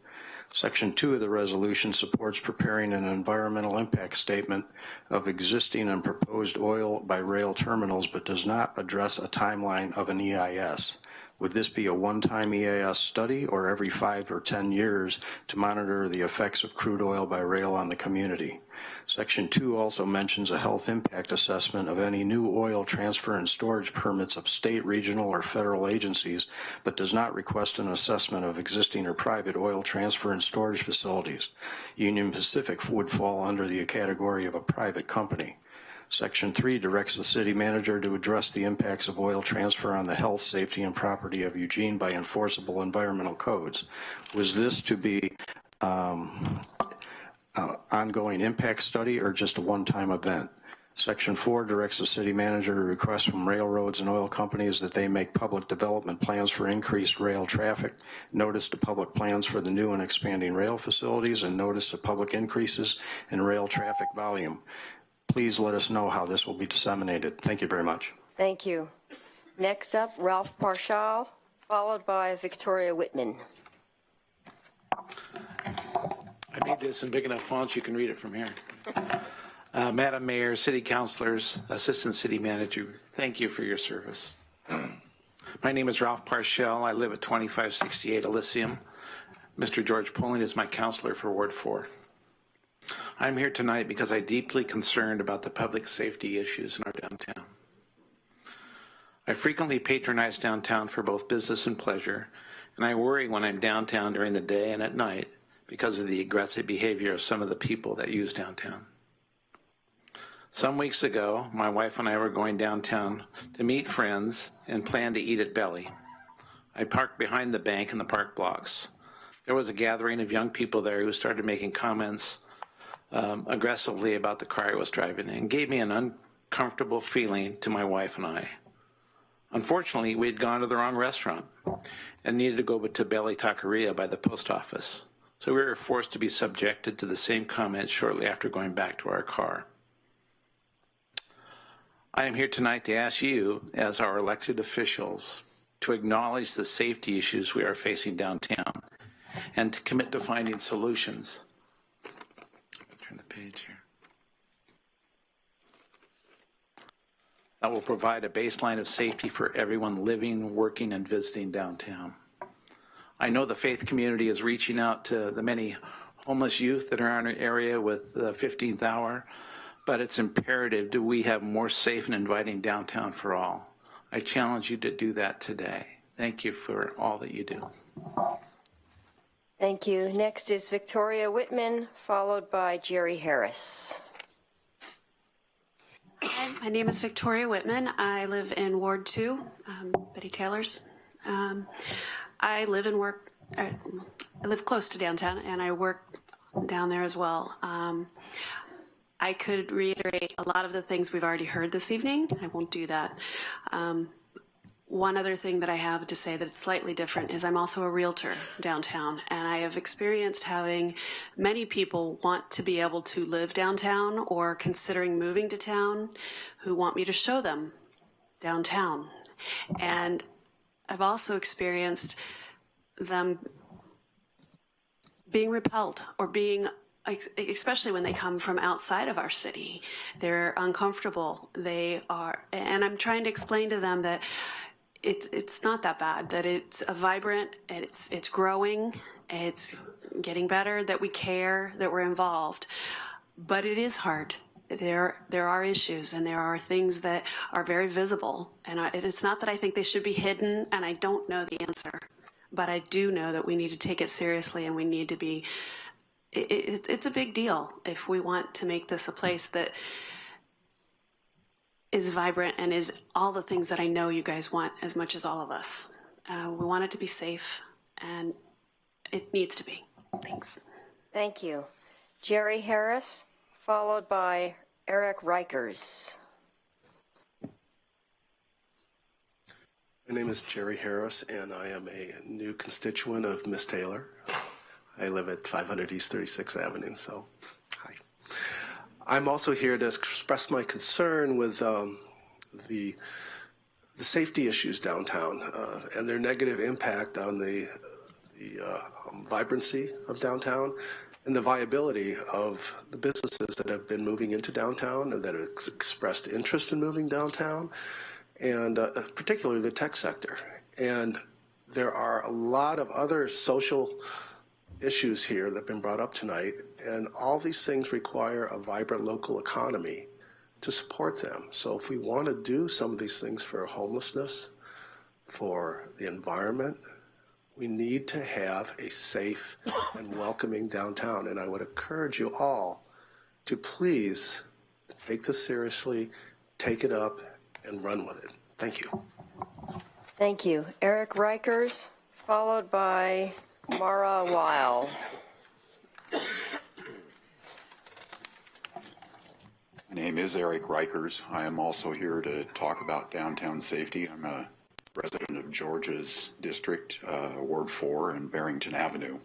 Section 2 of the resolution supports preparing an environmental impact statement of existing and proposed oil by rail terminals, but does not address a timeline of an EIS. Would this be a one-time EIS study, or every 5 or 10 years to monitor the effects of crude oil by rail on the community? Section 2 also mentions a health impact assessment of any new oil transfer and storage permits of state, regional, or federal agencies, but does not request an assessment of existing or private oil transfer and storage facilities. Union Pacific would fall under the category of a private company. Section 3 directs the city manager to address the impacts of oil transfer on the health, safety, and property of Eugene by enforceable environmental codes. Was this to be ongoing impact study or just a one-time event? Section 4 directs the city manager to request from railroads and oil companies that they make public development plans for increased rail traffic, notice to public plans for the new and expanding rail facilities, and notice to public increases in rail traffic volume. Please let us know how this will be disseminated. Thank you very much. Thank you. Next up, Ralph Parshall, followed by Victoria Whitman. I made this in big enough fonts you can read it from here. Madam Mayor, City Councilors, Assistant City Manager, thank you for your service. My name is Ralph Parshall. I live at 2568 Elysium. Mr. George Poling is my counselor for Ward 4. I'm here tonight because I'm deeply concerned about the public safety issues in our downtown. I frequently patronize downtown for both business and pleasure, and I worry when I'm downtown during the day and at night because of the aggressive behavior of some of the people that use downtown. Some weeks ago, my wife and I were going downtown to meet friends and plan to eat at Belly. I parked behind the bank in the park blocks. There was a gathering of young people there who started making comments aggressively about the car I was driving and gave me an uncomfortable feeling to my wife and I. Unfortunately, we had gone to the wrong restaurant and needed to go to Belly Taqueria by the post office. So we were forced to be subjected to the same comments shortly after going back to our car. I am here tonight to ask you, as our elected officials, to acknowledge the safety issues we are facing downtown and to commit to finding solutions. Turn the page here. That will provide a baseline of safety for everyone living, working, and visiting downtown. I know the faith community is reaching out to the many homeless youth that are in our area with the 15th hour, but it's imperative that we have more safe and inviting downtown for all. I challenge you to do that today. Thank you for all that you do. Thank you. Next is Victoria Whitman, followed by Jerry Harris. Hi, my name is Victoria Whitman. I live in Ward 2, Betty Taylor's. I live and work, I live close to downtown, and I work down there as well. I could reiterate a lot of the things we've already heard this evening. I won't do that. One other thing that I have to say that's slightly different is I'm also a realtor downtown, and I have experienced having many people want to be able to live downtown or considering moving to town who want me to show them downtown. And I've also experienced them being repelled or being, especially when they come from outside of our city. They're uncomfortable. They are, and I'm trying to explain to them that it's not that bad, that it's a vibrant, it's growing, it's getting better, that we care, that we're involved. But it is hard. There are issues, and there are things that are very visible. And it's not that I think they should be hidden, and I don't know the answer. But I do know that we need to take it seriously, and we need to be, it's a big deal if we want to make this a place that is vibrant and is all the things that I know you guys want as much as all of us. We want it to be safe, and it needs to be. Thanks. Thank you. Jerry Harris, followed by Eric Rikers. My name is Jerry Harris, and I am a new constituent of Miss Taylor. I live at 500 East 36th Avenue, so hi. I'm also here to express my concern with the safety issues downtown and their negative impact on the vibrancy of downtown and the viability of the businesses that have been moving into downtown and that have expressed interest in moving downtown, and particularly the tech sector. And there are a lot of other social issues here that have been brought up tonight, and all these things require a vibrant local economy to support them. So if we want to do some of these things for homelessness, for the environment, we need to have a safe and welcoming downtown. And I would encourage you all to please take this seriously, take it up, and run with it. Thank you. Thank you. Eric Rikers, followed by Mara Weil. My name is Eric Rikers. I am also here to talk about downtown safety. I'm a resident of Georgia's district, Ward 4 in Barrington Avenue.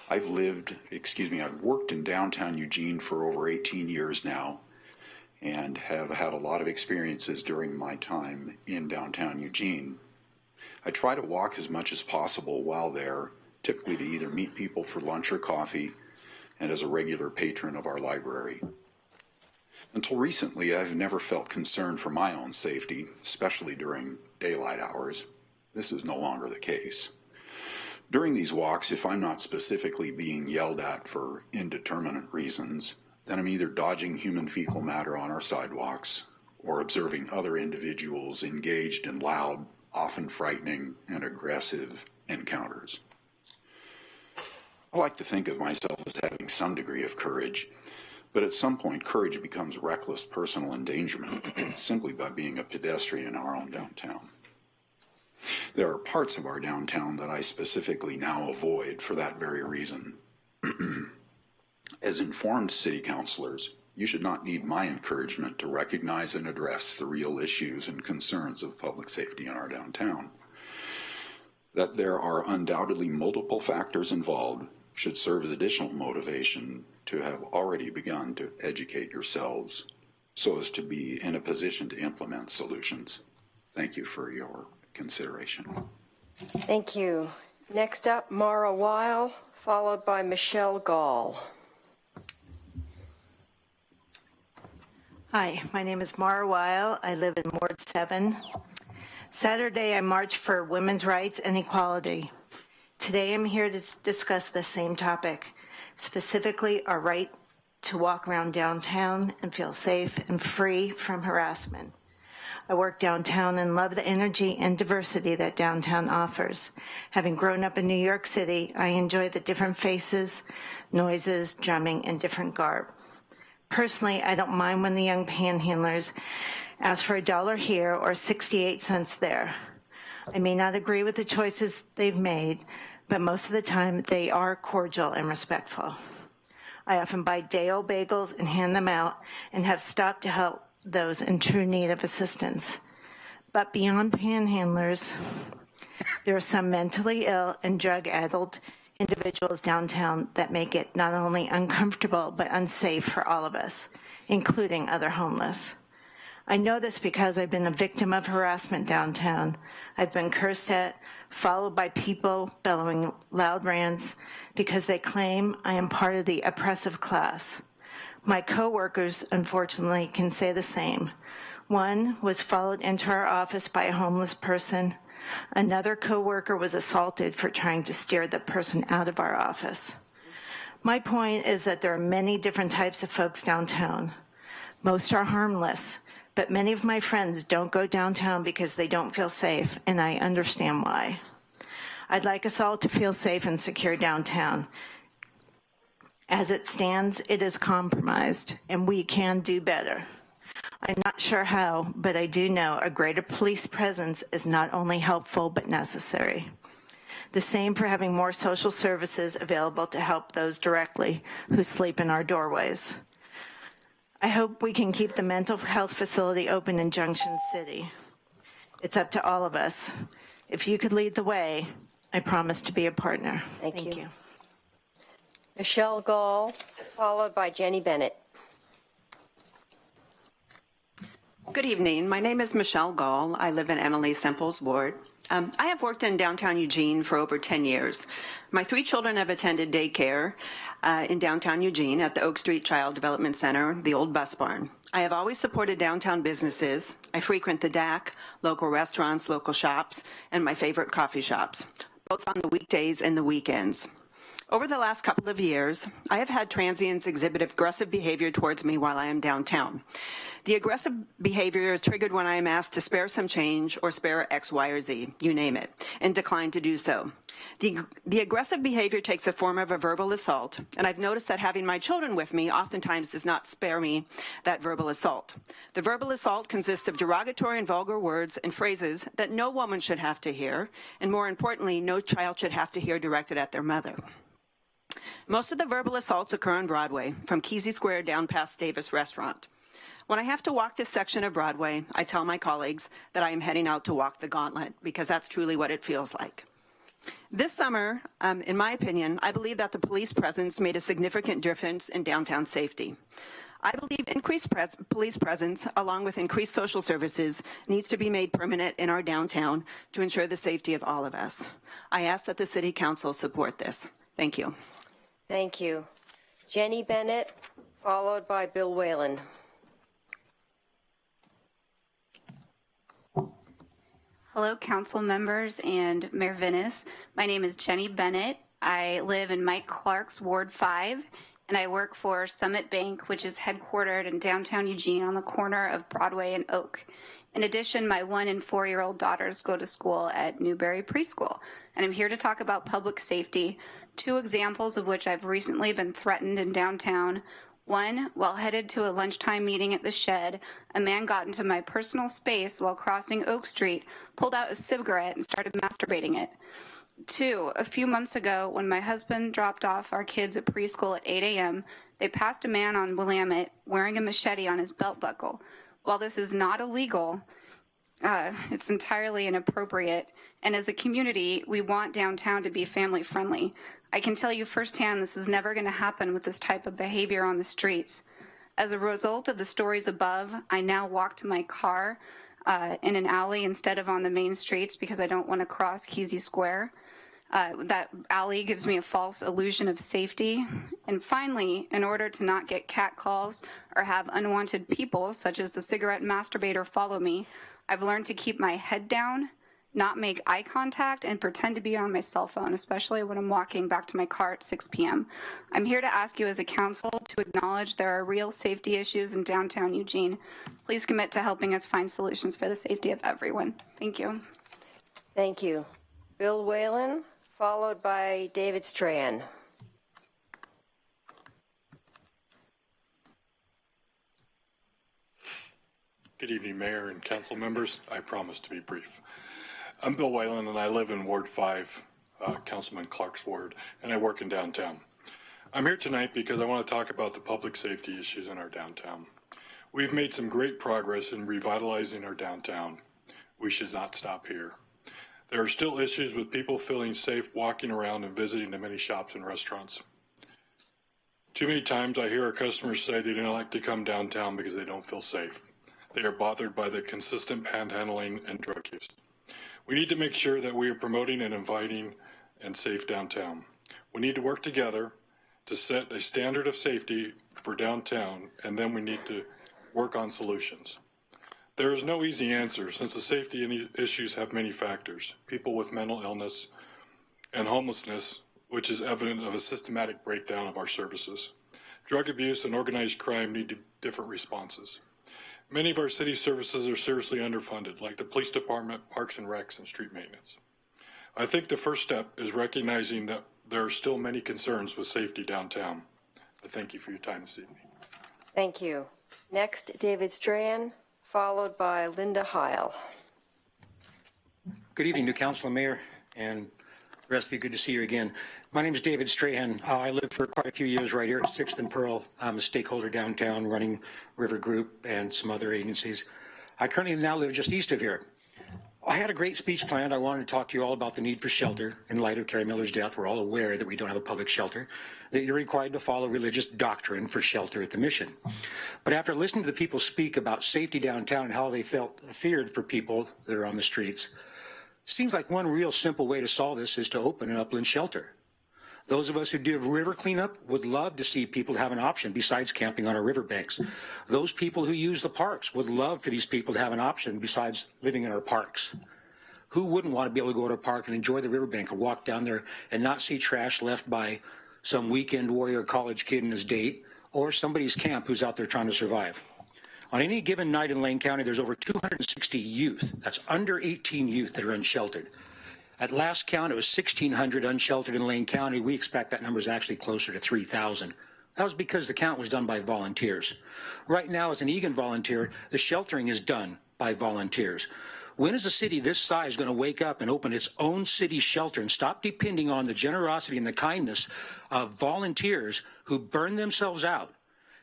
I've worked in downtown Eugene for over 18 years now and have had a lot of experiences during my time in downtown Eugene. I try to walk as much as possible while there, typically to either meet people for lunch or coffee, and as a regular patron of our library. Until recently, I've never felt concern for my own safety, especially during daylight hours. This is no longer the case. During these walks, if I'm not specifically being yelled at for indeterminate reasons, then I'm either dodging human fecal matter on our sidewalks or observing other individuals engaged in loud, often frightening and aggressive encounters. I like to think of myself as having some degree of courage, but at some point courage becomes reckless personal endangerment simply by being a pedestrian in our own downtown. There are parts of our downtown that I specifically now avoid for that very reason. As informed city councilors, you should not need my encouragement to recognize and address the real issues and concerns of public safety in our downtown. That there are undoubtedly multiple factors involved should serve as additional motivation to have already begun to educate yourselves so as to be in a position to implement solutions. Thank you for your consideration. Thank you. Next up, Mara Weil, followed by Michelle Gall. Hi, my name is Mara Weil. I live in Ward 7. Saturday, I marched for women's rights and equality. Today, I'm here to discuss the same topic, specifically our right to walk around downtown and feel safe and free from harassment. I work downtown and love the energy and diversity that downtown offers. Having grown up in New York City, I enjoy the different faces, noises, drumming, and different garb. Personally, I don't mind when the young panhandlers ask for $1 here or 68 cents there. I may not agree with the choices they've made, but most of the time they are cordial and respectful. I often buy day-old bagels and hand them out and have stopped to help those in true need of assistance. But beyond panhandlers, there are some mentally ill and drug-addled individuals downtown that make it not only uncomfortable but unsafe for all of us, including other homeless. I know this because I've been a victim of harassment downtown. I've been cursed at, followed by people bellowing loud rants because they claim I am part of the oppressive class. My coworkers, unfortunately, can say the same. One was followed into our office by a homeless person. Another coworker was assaulted for trying to steer the person out of our office. My point is that there are many different types of folks downtown. Most are harmless, but many of my friends don't go downtown because they don't feel safe, and I understand why. I'd like us all to feel safe and secure downtown. As it stands, it is compromised, and we can do better. I'm not sure how, but I do know a greater police presence is not only helpful but necessary. The same for having more social services available to help those directly who sleep in our doorways. I hope we can keep the mental health facility open in Junction City. It's up to all of us. If you could lead the way, I promise to be a partner. Thank you. Michelle Gall, followed by Jenny Bennett. Good evening. My name is Michelle Gall. I live in Emily Semple's ward. I have worked in downtown Eugene for over 10 years. My 3 children have attended daycare in downtown Eugene at the Oak Street Child Development Center, the old bus barn. I have always supported downtown businesses. I frequent the DAC, local restaurants, local shops, and my favorite coffee shops, both on the weekdays and the weekends. Over the last couple of years, I have had transients exhibit aggressive behavior towards me while I am downtown. The aggressive behavior is triggered when I am asked to spare some change or spare X, Y, or Z, you name it, and decline to do so. The aggressive behavior takes the form of a verbal assault, and I've noticed that having my children with me oftentimes does not spare me that verbal assault. The verbal assault consists of derogatory and vulgar words and phrases that no woman should have to hear, and more importantly, no child should have to hear directed at their mother. Most of the verbal assaults occur on Broadway, from Kesey Square down past Davis Restaurant. When I have to walk this section of Broadway, I tell my colleagues that I am heading out to walk the gauntlet, because that's truly what it feels like. This summer, in my opinion, I believe that the police presence made a significant difference in downtown safety. I believe increased police presence, along with increased social services, needs to be made permanent in our downtown to ensure the safety of all of us. I ask that the City Council support this. Thank you. Thank you. Jenny Bennett, followed by Bill Whalen. Hello, council members and Mayor Venus. My name is Jenny Bennett. I live in Mike Clark's Ward 5, and I work for Summit Bank, which is headquartered in downtown Eugene on the corner of Broadway and Oak. In addition, my 1- and 4-year-old daughters go to school at Newberry Preschool, and I'm here to talk about public safety, 2 examples of which I've recently been threatened in downtown. One, while headed to a lunchtime meeting at the Shed, a man got into my personal space while crossing Oak Street, pulled out a cigarette, and started masturbating it. 2, a few months ago, when my husband dropped off our kids at preschool at 8 a.m., they passed a man on Willamette wearing a machete on his belt buckle. While this is not illegal, it's entirely inappropriate, and as a community, we want downtown to be family friendly. I can tell you firsthand this is never going to happen with this type of behavior on the streets. As a result of the stories above, I now walk to my car. in an alley instead of on the main streets because I don't want to cross Kesey Square. That alley gives me a false illusion of safety. And finally, in order to not get catcalls or have unwanted people, such as the cigarette masturbator, follow me, I've learned to keep my head down, not make eye contact, and pretend to be on my cell phone, especially when I'm walking back to my car at 6 p.m. I'm here to ask you as a council to acknowledge there are real safety issues in downtown Eugene. Please commit to helping us find solutions for the safety of everyone. Thank you. Thank you. Bill Whalen, followed by David Strahan. Good evening, Mayor and council members. I promise to be brief. I'm Bill Whalen, and I live in Ward 5, Councilman Clark's ward, and I work in downtown. I'm here tonight because I want to talk about the public safety issues in our downtown. We've made some great progress in revitalizing our downtown. We should not stop here. There are still issues with people feeling safe walking around and visiting the many shops and restaurants. Too many times I hear our customers say they don't like to come downtown because they don't feel safe. They are bothered by the consistent panhandling and drug use. We need to make sure that we are promoting and inviting and safe downtown. We need to work together to set a standard of safety for downtown, and then we need to work on solutions. There is no easy answer since the safety issues have many factors. People with mental illness and homelessness, which is evident of a systematic breakdown of our services. Drug abuse and organized crime need different responses. Many of our city services are seriously underfunded, like the police department, parks and recs, and street maintenance. I think the first step is recognizing that there are still many concerns with safety downtown. I thank you for your time this evening. Thank you. Next, David Strahan, followed by Linda Heil. Good evening, new council and mayor, and the rest of you. Good to see you again. My name is David Strahan. I lived for quite a few years right here at 6th and Pearl. I'm a stakeholder downtown running River Group and some other agencies. I currently now live just east of here. I had a great speech planned. I wanted to talk to you all about the need for shelter in light of Carrie Miller's death. We're all aware that we don't have a public shelter, that you're required to follow religious doctrine for shelter at the mission. But after listening to the people speak about safety downtown and how they feared for people that are on the streets, seems like one real simple way to solve this is to open an upland shelter. Those of us who do river cleanup would love to see people have an option besides camping on our riverbanks. Those people who use the parks would love for these people to have an option besides living in our parks. Who wouldn't want to be able to go to a park and enjoy the riverbank or walk down there and not see trash left by some weekend warrior college kid and his date or somebody's camp who's out there trying to survive? On any given night in Lane County, there's over 260 youth, that's under 18 youth, that are unsheltered. At last count, it was 1,600 unsheltered in Lane County. We expect that number is actually closer to 3,000. That was because the count was done by volunteers. Right now, as an Egan volunteer, the sheltering is done by volunteers. When is a city this size going to wake up and open its own city shelter and stop depending on the generosity and the kindness of volunteers who burn themselves out?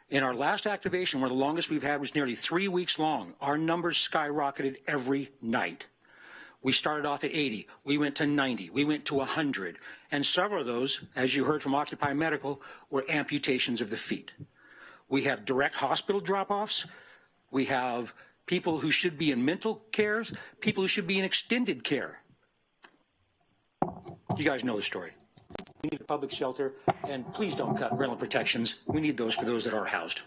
In our last activation, one of the longest we've had was nearly 3 weeks long. Our numbers skyrocketed every night. We started off at 80, we went to 90, we went to 100, and several of those, as you heard from Occupy Medical, were amputations of the feet. We have direct hospital drop-offs, we have people who should be in mental cares, people who should be in extended care. You guys know the story. We need a public shelter, and please don't cut rental protections. We need those for those that are housed.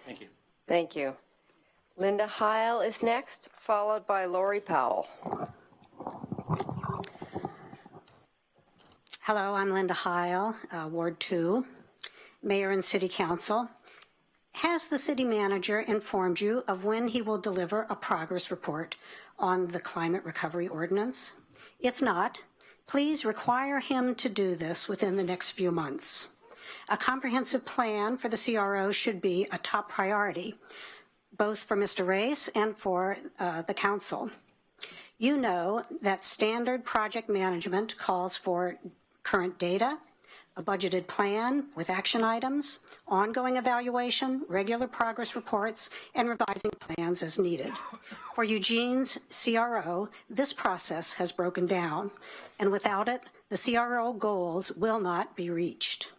Thank you. Thank you. Linda Heil is next, followed by Lori Powell. Hello, I'm Linda Heil, Ward 2, Mayor and City Council. Has the city manager informed you of when he will deliver a progress report on the climate recovery ordinance? If not, please require him to do this within the next few months. A comprehensive plan for the CRO should be a top priority, both for Mr. Race and for the council. You know that standard project management calls for current data, a budgeted plan with action items, ongoing evaluation, regular progress reports, and revising plans as needed. For Eugene's CRO, this process has broken down, and without it, the CRO goals will not be reached.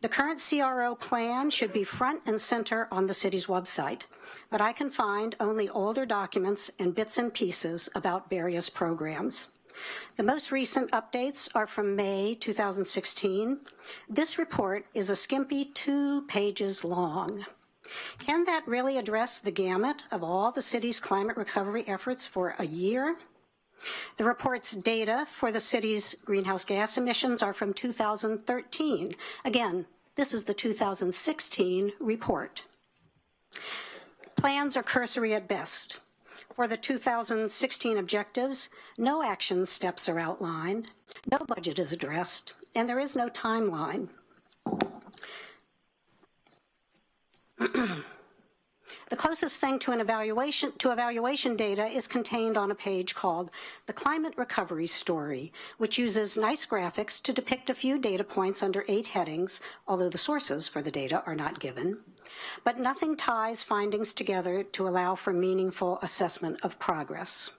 The current CRO plan should be front and center on the city's website, but I can find only older documents and bits and pieces about various programs. The most recent updates are from May 2016. This report is a skimpy 2 pages long. Can that really address the gamut of all the city's climate recovery efforts for a year? The report's data for the city's greenhouse gas emissions are from 2013. Again, this is the 2016 report. Plans are cursory at best. For the 2016 objectives, no action steps are outlined, no budget is addressed, and there is no timeline. The closest thing to evaluation data is contained on a page called The Climate Recovery Story, which uses nice graphics to depict a few data points under 8 headings, although the sources for the data are not given. But nothing ties findings together to allow for meaningful assessment of progress.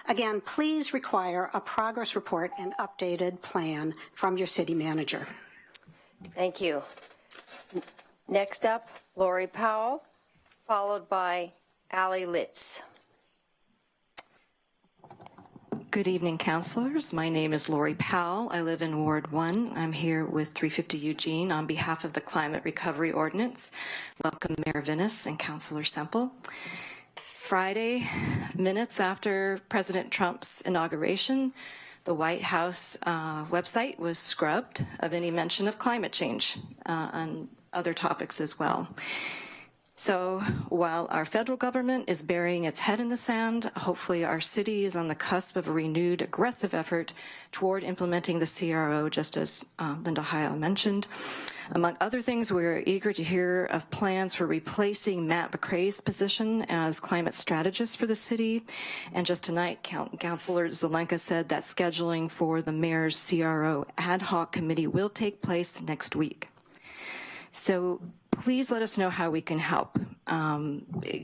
Again, please require a progress report and updated plan from your city manager. Thank you. Next up, Lori Powell, followed by Allie Litz. Good evening, councilors. My name is Lori Powell. I live in Ward 1. I'm here with 350 Eugene on behalf of the Climate Recovery Ordinance. Welcome, Mayor Vinnis and Councilor Semple. Friday, minutes after President Trump's inauguration, the White House website was scrubbed of any mention of climate change and other topics as well. So while our federal government is burying its head in the sand, hopefully our city is on the cusp of a renewed aggressive effort toward implementing the CRO, just as Linda Heil mentioned. Among other things, we're eager to hear of plans for replacing Matt McCrae's position as climate strategist for the city. And just tonight, Councilor Zelenka said that scheduling for the mayor's CRO ad hoc committee will take place next week. So please let us know how we can help.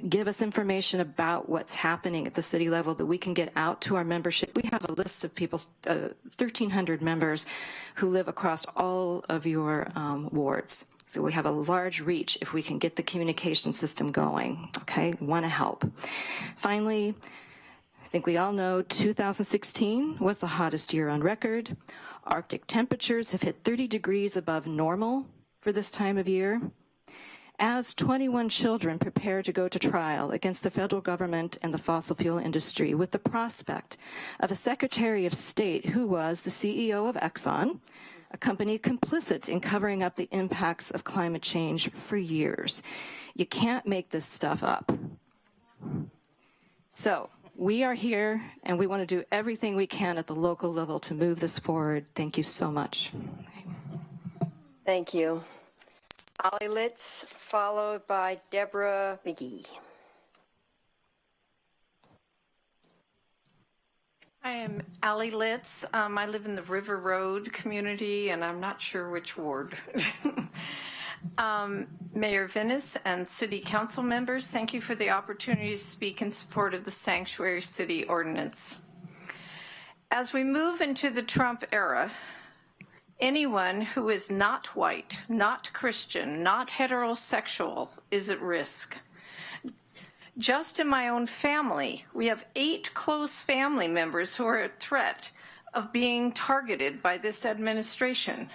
Give us information about what's happening at the city level that we can get out to our membership. We have a list of people, 1,300 members who live across all of your wards. So we have a large reach if we can get the communication system going, okay? Want to help. Finally, I think we all know 2016 was the hottest year on record. Arctic temperatures have hit 30 degrees above normal for this time of year. As 21 children prepare to go to trial against the federal government and the fossil fuel industry with the prospect of a Secretary of State who was the CEO of Exxon, a company complicit in covering up the impacts of climate change for years. You can't make this stuff up. So we are here and we want to do everything we can at the local level to move this forward. Thank you so much. Thank you. Allie Litz, followed by Deborah McGee. I am Allie Litz. I live in the River Road community, and I'm not sure which ward. Mayor Vinnis and City Council members, thank you for the opportunity to speak in support of the Sanctuary City Ordinance. As we move into the Trump era, anyone who is not white, not Christian, not heterosexual is at risk. Just in my own family, we have 8 close family members who are at threat of being targeted by this administration.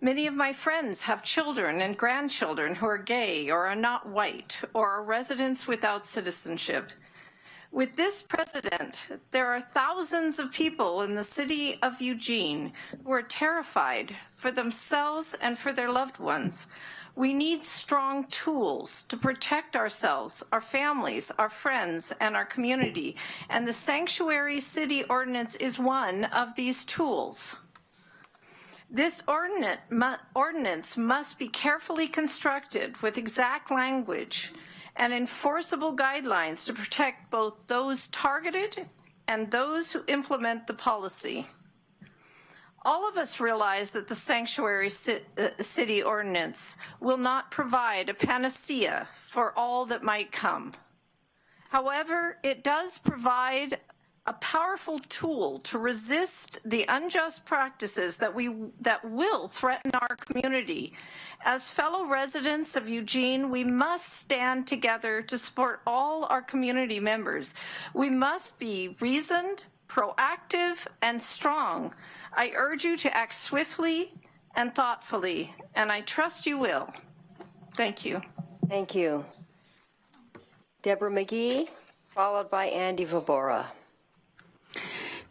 Many of my friends have children and grandchildren who are gay or are not white or are residents without citizenship. With this president, there are thousands of people in the city of Eugene who are terrified for themselves and for their loved ones. We need strong tools to protect ourselves, our families, our friends, and our community. And the Sanctuary City Ordinance is one of these tools. This ordinance must be carefully constructed with exact language and enforceable guidelines to protect both those targeted and those who implement the policy. All of us realize that the Sanctuary City Ordinance will not provide a panacea for all that might come. However, it does provide a powerful tool to resist the unjust practices that will threaten our community. As fellow residents of Eugene, we must stand together to support all our community members. We must be reasoned, proactive, and strong. I urge you to act swiftly and thoughtfully, and I trust you will. Thank you. Thank you. Deborah McGee, followed by Andy Vobora.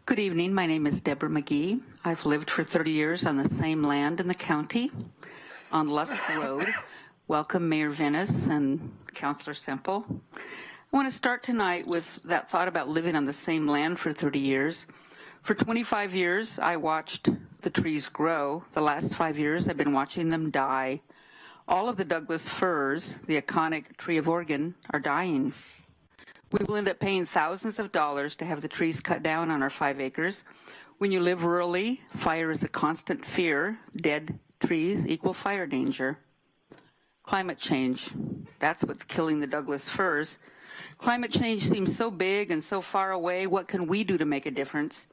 Good evening. My name is Deborah McGee. I've lived for 30 years on the same land in the county on Lusk Road. Welcome, Mayor Venice and Councilor Semple. I want to start tonight with that thought about living on the same land for 30 years. For 25 years, I watched the trees grow. The last 5 years, I've been watching them die. All of the Douglas firs, the iconic tree of Oregon, are dying. We will end up paying thousands of dollars to have the trees cut down on our 5 acres. When you live rurally, fire is a constant fear. Dead trees equal fire danger. Climate change, that's what's killing the Douglas firs. Climate change seems so big and so far away. What can we do to make a difference?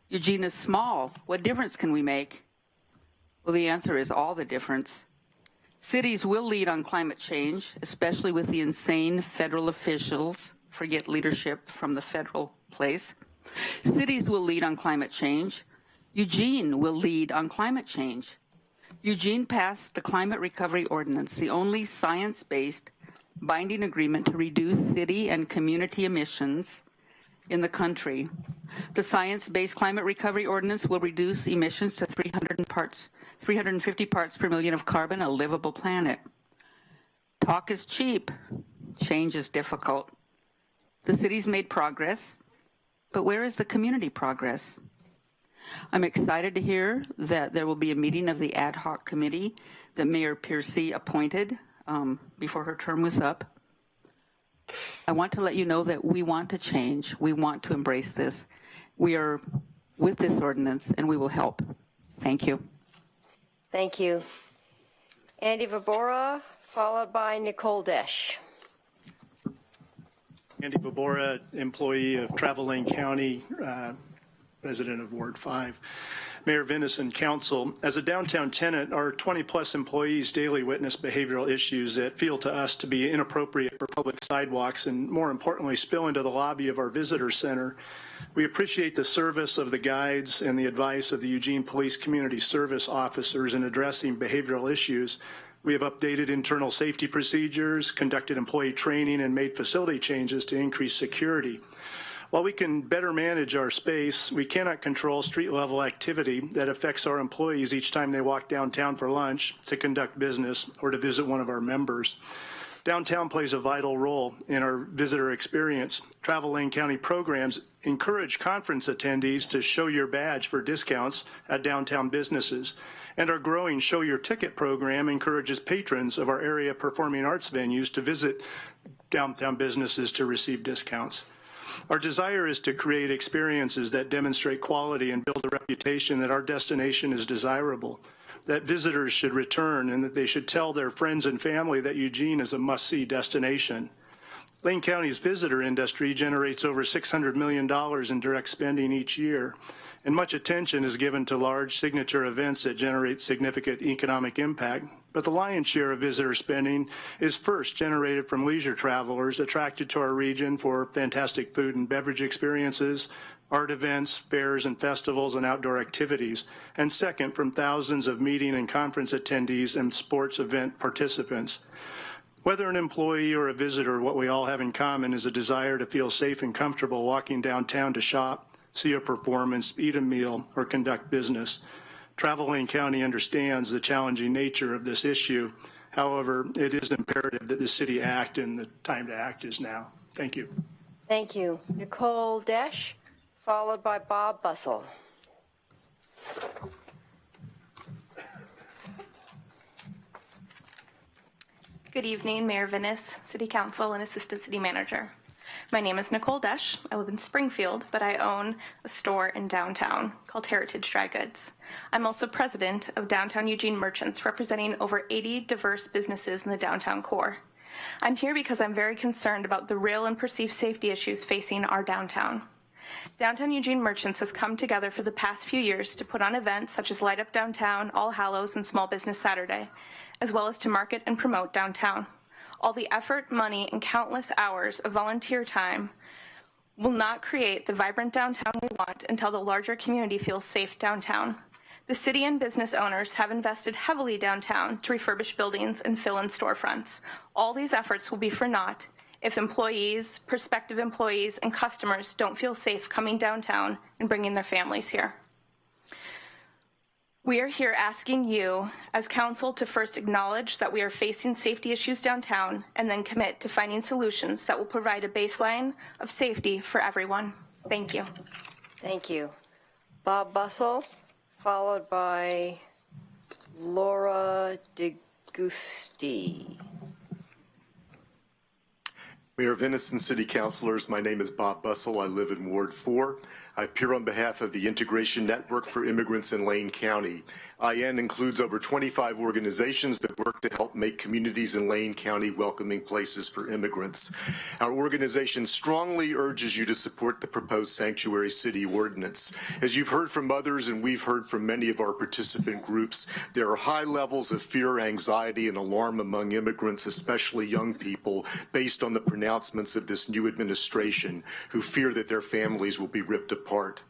Eugene is small. What difference can we make? Well, the answer is all the difference. Cities will lead on climate change, especially with the insane federal officials. Forget leadership from the federal place. Cities will lead on climate change. Eugene will lead on climate change. Eugene passed the Climate Recovery Ordinance, the only science-based binding agreement to reduce city and community emissions in the country. The science-based Climate Recovery Ordinance will reduce emissions to 350 parts per million of carbon, a livable planet. Talk is cheap. Change is difficult. The city's made progress, but where is the community progress? I'm excited to hear that there will be a meeting of the ad hoc committee that Mayor Piercy appointed before her term was up. I want to let you know that we want to change. We want to embrace this. We are with this ordinance, and we will help. Thank you. Thank you. Andy Vobora, followed by Nicole Desch. Andy Vobora, employee of Travel Lane County, resident of Ward 5. Mayor Venice and Council, as a downtown tenant, our 20-plus employees daily witness behavioral issues that feel to us to be inappropriate for public sidewalks and, more importantly, spill into the lobby of our visitor center. We appreciate the service of the guides and the advice of the Eugene Police Community Service officers in addressing behavioral issues. We have updated internal safety procedures, conducted employee training, and made facility changes to increase security. While we can better manage our space, we cannot control street-level activity that affects our employees each time they walk downtown for lunch, to conduct business, or to visit one of our members. Downtown plays a vital role in our visitor experience. Travel Lane County programs encourage conference attendees to show your badge for discounts at downtown businesses. And our growing Show Your Ticket program encourages patrons of our area performing arts venues to visit downtown businesses to receive discounts. Our desire is to create experiences that demonstrate quality and build a reputation that our destination is desirable, that visitors should return, and that they should tell their friends and family that Eugene is a must-see destination. Lane County's visitor industry generates over $600 million in direct spending each year, and much attention is given to large signature events that generate significant economic impact. But the lion's share of visitor spending is first generated from leisure travelers attracted to our region for fantastic food and beverage experiences, art events, fairs and festivals, and outdoor activities, and second from thousands of meeting and conference attendees and sports event participants. Whether an employee or a visitor, what we all have in common is a desire to feel safe and comfortable walking downtown to shop, see a performance, eat a meal, or conduct business. Travel Lane County understands the challenging nature of this issue. However, it is imperative that the city act, and the time to act is now. Thank you. Thank you. Nicole Desch, followed by Bob Bussell. Good evening, Mayor Venice, City Council, and Assistant City Manager. My name is Nicole Desch. I live in Springfield, but I own a store in downtown called Heritage Dry Goods. I'm also president of Downtown Eugene Merchants, representing over 80 diverse businesses in the downtown core. I'm here because I'm very concerned about the real and perceived safety issues facing our downtown. Downtown Eugene Merchants has come together for the past few years to put on events such as Light Up Downtown, All Hallows, and Small Business Saturday, as well as to market and promote downtown. All the effort, money, and countless hours of volunteer time will not create the vibrant downtown we want until the larger community feels safe downtown. The city and business owners have invested heavily downtown to refurbish buildings and fill in storefronts. All these efforts will be for naught if employees, prospective employees, and customers don't feel safe coming downtown and bringing their families here. We are here asking you, as council, to first acknowledge that we are facing safety issues downtown and then commit to finding solutions that will provide a baseline of safety for everyone. Thank you. Thank you. Bob Bussell, followed by Laura DeGusti. Mayor Venison, City Councilors, my name is Bob Bussell. I live in Ward 4. I appear on behalf of the Integration Network for Immigrants in Lane County. IN includes over 25 organizations that work to help make communities in Lane County welcoming places for immigrants. Our organization strongly urges you to support the proposed sanctuary city ordinance. As you've heard from others and we've heard from many of our participant groups, there are high levels of fear, anxiety, and alarm among immigrants, especially young people, based on the pronouncements of this new administration, who fear that their families will be ripped apart.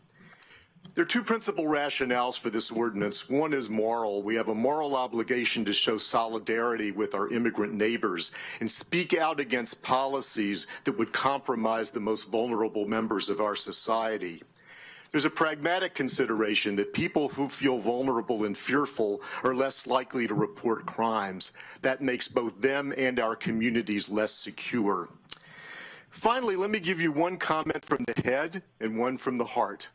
There are two principal rationales for this ordinance. One is moral. We have a moral obligation to show solidarity with our immigrant neighbors and speak out against policies that would compromise the most vulnerable members of our society. There's a pragmatic consideration that people who feel vulnerable and fearful are less likely to report crimes. That makes both them and our communities less secure. Finally, let me give you one comment from the head and one from the heart.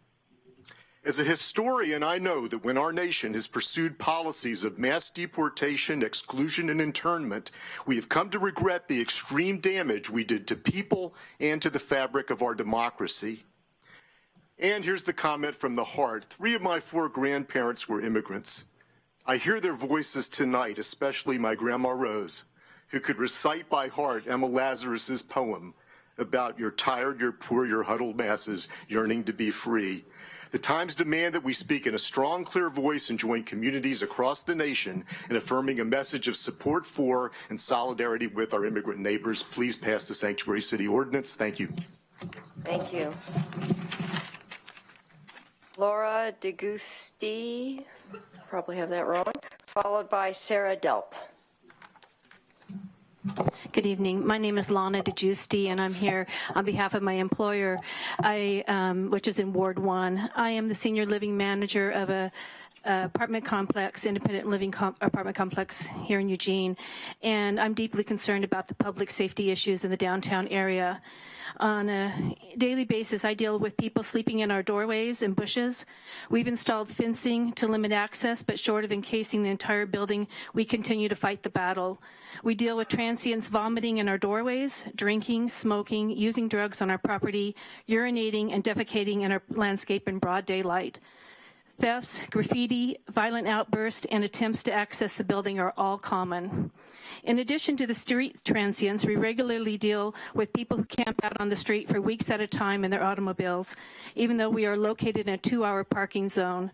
As a historian, I know that when our nation has pursued policies of mass deportation, exclusion, and internment, we have come to regret the extreme damage we did to people and to the fabric of our democracy. And here's the comment from the heart. 3 of my 4 grandparents were immigrants. I hear their voices tonight, especially my Grandma Rose, who could recite by heart Emma Lazarus's poem about you're tired, you're poor, you're huddled masses yearning to be free. The times demand that we speak in a strong, clear voice and join communities across the nation in affirming a message of support for and solidarity with our immigrant neighbors. Please pass the Sanctuary City Ordinance. Thank you. Thank you. Laura DeGusti, probably have that wrong, followed by Sarah Delp. Good evening. My name is Lana DeGiusti, and I'm here on behalf of my employer, which is in Ward 1. I am the senior living manager of a apartment complex, independent living apartment complex here in Eugene, and I'm deeply concerned about the public safety issues in the downtown area. On a daily basis, I deal with people sleeping in our doorways and bushes. We've installed fencing to limit access, but short of encasing the entire building, we continue to fight the battle. We deal with transients vomiting in our doorways, drinking, smoking, using drugs on our property, urinating, and defecating in our landscape in broad daylight. Thefts, graffiti, violent outbursts, and attempts to access the building are all common. In addition to the street transients, we regularly deal with people who camp out on the street for weeks at a time in their automobiles, even though we are located in a 2-hour parking zone.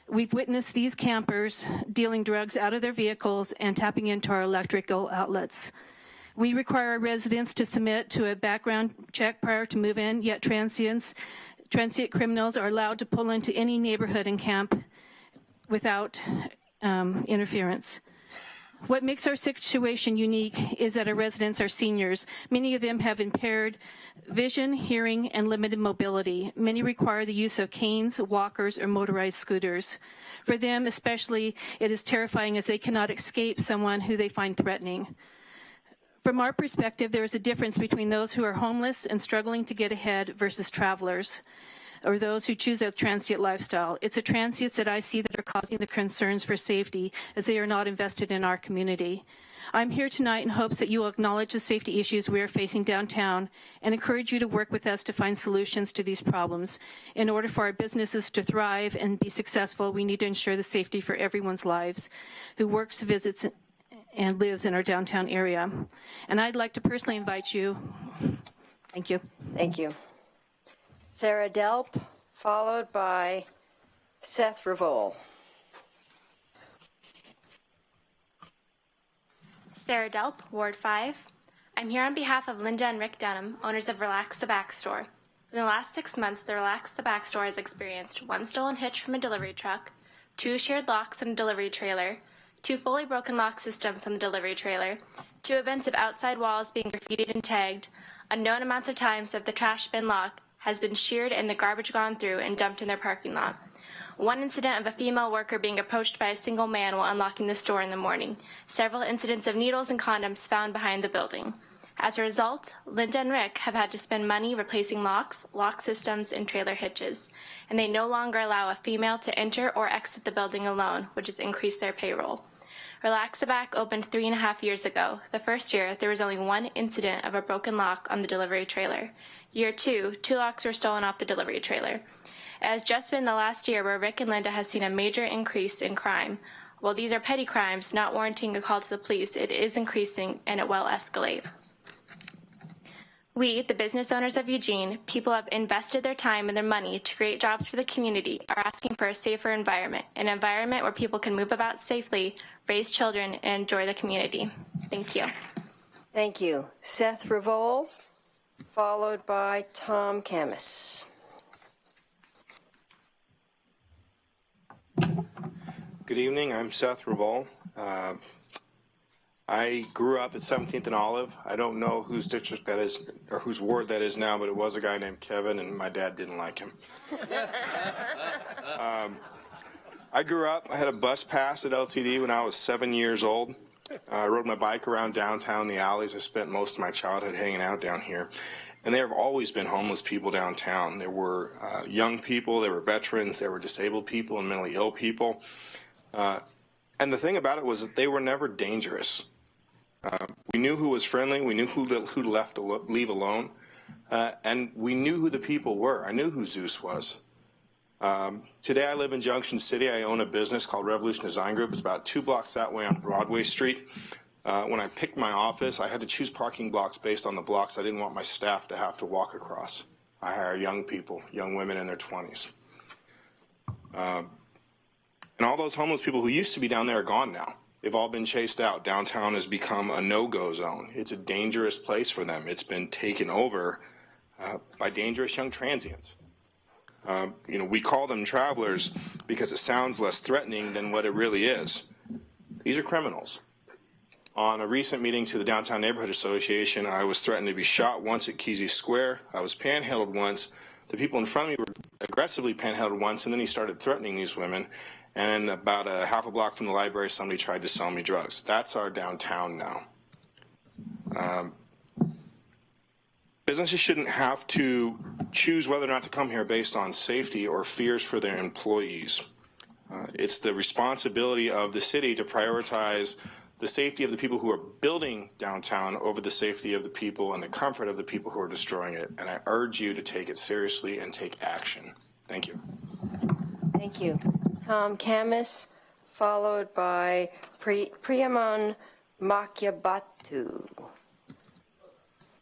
We've witnessed these campers dealing drugs out of their vehicles and tapping into our electrical outlets. We require our residents to submit to a background check prior to move-in, yet transient criminals are allowed to pull into any neighborhood and camp without interference. What makes our situation unique is that our residents are seniors. Many of them have impaired vision, hearing, and limited mobility. Many require the use of canes, walkers, or motorized scooters. For them especially, it is terrifying as they cannot escape someone who they find threatening. From our perspective, there is a difference between those who are homeless and struggling to get ahead versus travelers, or those who choose a transient lifestyle. It's the transients that I see that are causing the concerns for safety, as they are not invested in our community. I'm here tonight in hopes that you will acknowledge the safety issues we are facing downtown and encourage you to work with us to find solutions to these problems. In order for our businesses to thrive and be successful, we need to ensure the safety for everyone's lives who works, visits, and lives in our downtown area. And I'd like to personally invite you. Thank you. Thank you. Sarah Delp, followed by Seth Revol. Sarah Delp, Ward 5. I'm here on behalf of Linda and Rick Denham, owners of Relax the Back Store. In the last 6 months, the Relax the Back Store has experienced 1 stolen hitch from a delivery truck, 2 shared locks in a delivery trailer, 2 fully broken lock systems on the delivery trailer, 2 events of outside walls being graffitied and tagged, unknown amounts of times that the trash bin lock has been sheared and the garbage gone through and dumped in their parking lot. 1 incident of a female worker being approached by a single man while unlocking the store in the morning. Several incidents of needles and condoms found behind the building. As a result, Linda and Rick have had to spend money replacing locks, lock systems, and trailer hitches, and they no longer allow a female to enter or exit the building alone, which has increased their payroll. Relax the Back opened 3.5 years ago. The first year, there was only 1 incident of a broken lock on the delivery trailer. Year 2, 2 locks were stolen off the delivery trailer. It has just been the last year where Rick and Linda has seen a major increase in crime. While these are petty crimes, not warranting a call to the police, it is increasing and it will escalate. We, the business owners of Eugene, people who have invested their time and their money to create jobs for the community, are asking for a safer environment, an environment where people can move about safely, raise children, and enjoy the community. Thank you. Thank you. Seth Revol, followed by Tom Camus. Good evening. I'm Seth Revol. I grew up at 17th and Olive. I don't know whose district that is or whose ward that is now, but it was a guy named Kevin, and my dad didn't like him. I grew up, I had a bus pass at LTD when I was 7 years old. I rode my bike around downtown, the alleys. I spent most of my childhood hanging out down here. And there have always been homeless people downtown. There were young people, there were veterans, there were disabled people and mentally ill people. And the thing about it was that they were never dangerous. We knew who was friendly, we knew who to leave alone, and we knew who the people were. I knew who Zeus was. Today I live in Junction City. I own a business called Revolution Design Group. It's about 2 blocks that way on Broadway Street. When I picked my office, I had to choose parking blocks based on the blocks I didn't want my staff to have to walk across. I hire young people, young women in their 20s. And all those homeless people who used to be down there are gone now. They've all been chased out. Downtown has become a no-go zone. It's a dangerous place for them. It's been taken over by dangerous young transients. We call them travelers because it sounds less threatening than what it really is. These are criminals. On a recent meeting to the Downtown Neighborhood Association, I was threatened to be shot once at Kesey Square. I was panhandled once. The people in front of me were aggressively panhandled once, and then he started threatening these women. And about a half a block from the library, somebody tried to sell me drugs. That's our downtown now. Businesses shouldn't have to choose whether or not to come here based on safety or fears for their employees. It's the responsibility of the city to prioritize the safety of the people who are building downtown over the safety of the people and the comfort of the people who are destroying it. And I urge you to take it seriously and take action. Thank you. Thank you. Tom Camus, followed by Priyaman Makyabatu.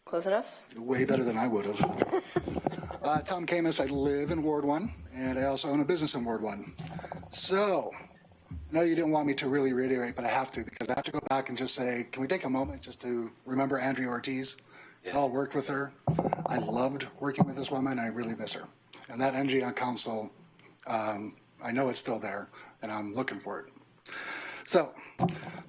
Close enough? Way better than I would have. Tom Camus, I live in Ward 1, and I also own a business in Ward 1. So, no, you didn't want me to really reiterate, but I have to, because I have to go back and just say, can we take a moment just to remember Andrea Ortiz? Yeah. I worked with her. I loved working with this woman. I really miss her. And that energy on council, I know it's still there, and I'm looking for it. So,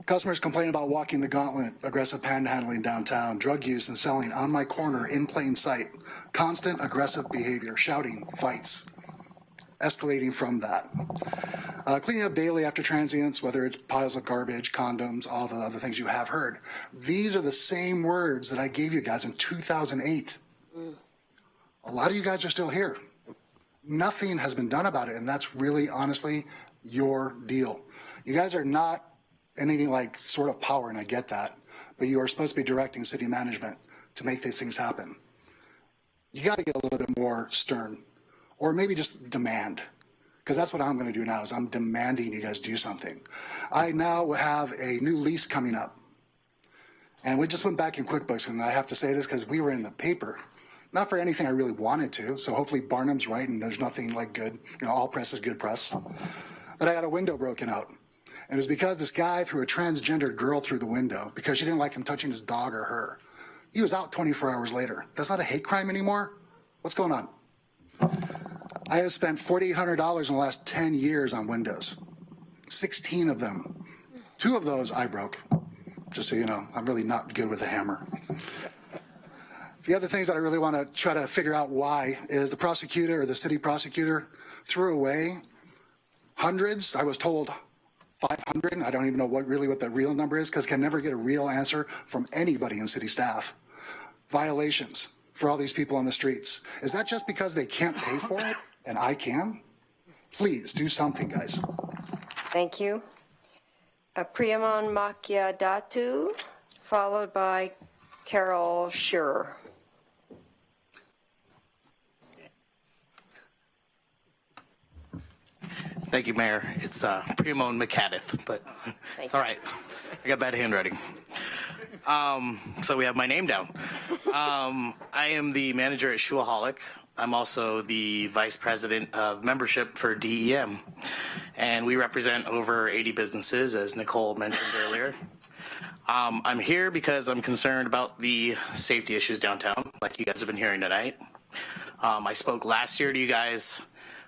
customers complain about walking the gauntlet, aggressive panhandling downtown, drug use and selling on my corner in plain sight, constant aggressive behavior, shouting, fights, escalating from that. Cleaning up daily after transients, whether it's piles of garbage, condoms, all the other things you have heard. These are the same words that I gave you guys in 2008. A lot of you guys are still here. Nothing has been done about it, and that's really, honestly, your deal. You guys are not in any sort of power, and I get that, but you are supposed to be directing city management to make these things happen. You got to get a little bit more stern, or maybe just demand, because that's what I'm going to do now is I'm demanding you guys do something. I now have a new lease coming up, and we just went back in QuickBooks, and I have to say this because we were in the paper Not for anything I really wanted to, so hopefully Barnum's right and there's nothing like good, all press is good press. But I got a window broken out. And it was because this guy threw a transgendered girl through the window because she didn't like him touching his dog or her. He was out 24 hours later. That's not a hate crime anymore? What's going on? I have spent $4,800 in the last 10 years on windows. 16 of them. 2 of those I broke. Just so you know, I'm really not good with a hammer. The other things that I really want to try to figure out why is the prosecutor or the city prosecutor threw away hundreds, I was told 500, I don't even know what the real number is because I can never get a real answer from anybody in city staff. Violations for all these people on the streets. Is that just because they can't pay for it and I can? Please do something, guys. Thank you. Priyamon Macchiadatu, followed by Carol Scherer. Thank you, Mayor. It's Priyamon McCadith, but it's all right. I got bad handwriting. So we have my name down. I am the manager at Shuaholic. I'm also the vice president of membership for DEM, and we represent over 80 businesses, as Nicole mentioned earlier. I'm here because I'm concerned about the safety issues downtown, like you guys have been hearing tonight. I spoke last year to you guys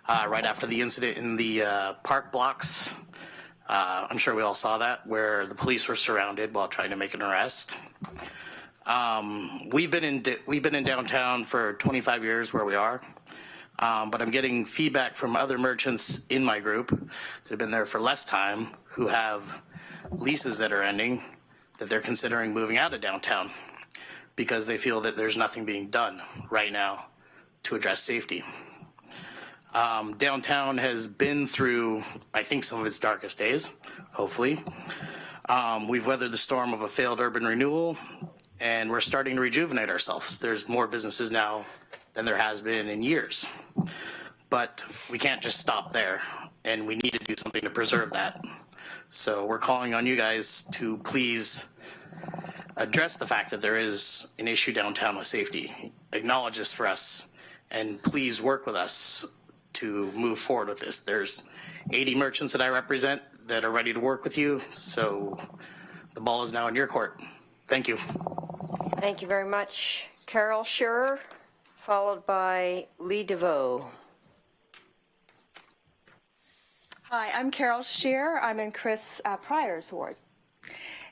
right after the incident in the park blocks. I'm sure we all saw that, where the police were surrounded while trying to make an arrest. We've been in downtown for 25 years where we are, but I'm getting feedback from other merchants in my group that have been there for less time, who have leases that are ending, that they're considering moving out of downtown because they feel that there's nothing being done right now to address safety. Downtown has been through, I think, some of its darkest days, hopefully. We've weathered the storm of a failed urban renewal, and we're starting to rejuvenate ourselves. There's more businesses now than there has been in years. But we can't just stop there, and we need to do something to preserve that. So we're calling on you guys to please address the fact that there is an issue downtown with safety. Acknowledge this for us, and please work with us to move forward with this. There's 80 merchants that I represent that are ready to work with you, so the ball is now in your court. Thank you. Thank you very much. Carol Scherer, followed by Lee DeVoe. Hi, I'm Carol Scheer. I'm in Chris Pryor's ward.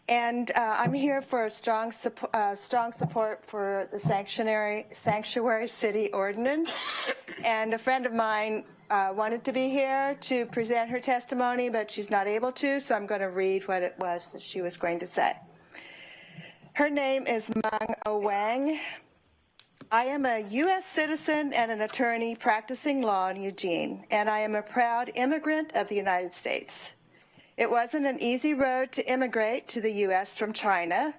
And I'm here for strong support for the sanctuary city ordinance. And a friend of mine wanted to be here to present her testimony, but she's not able to, so I'm going to read what it was that she was going to say. Her name is Mung O Wang. I am a U.S. citizen and an attorney practicing law in Eugene, and I am a proud immigrant of the United States. It wasn't an easy road to immigrate to the U.S. from China.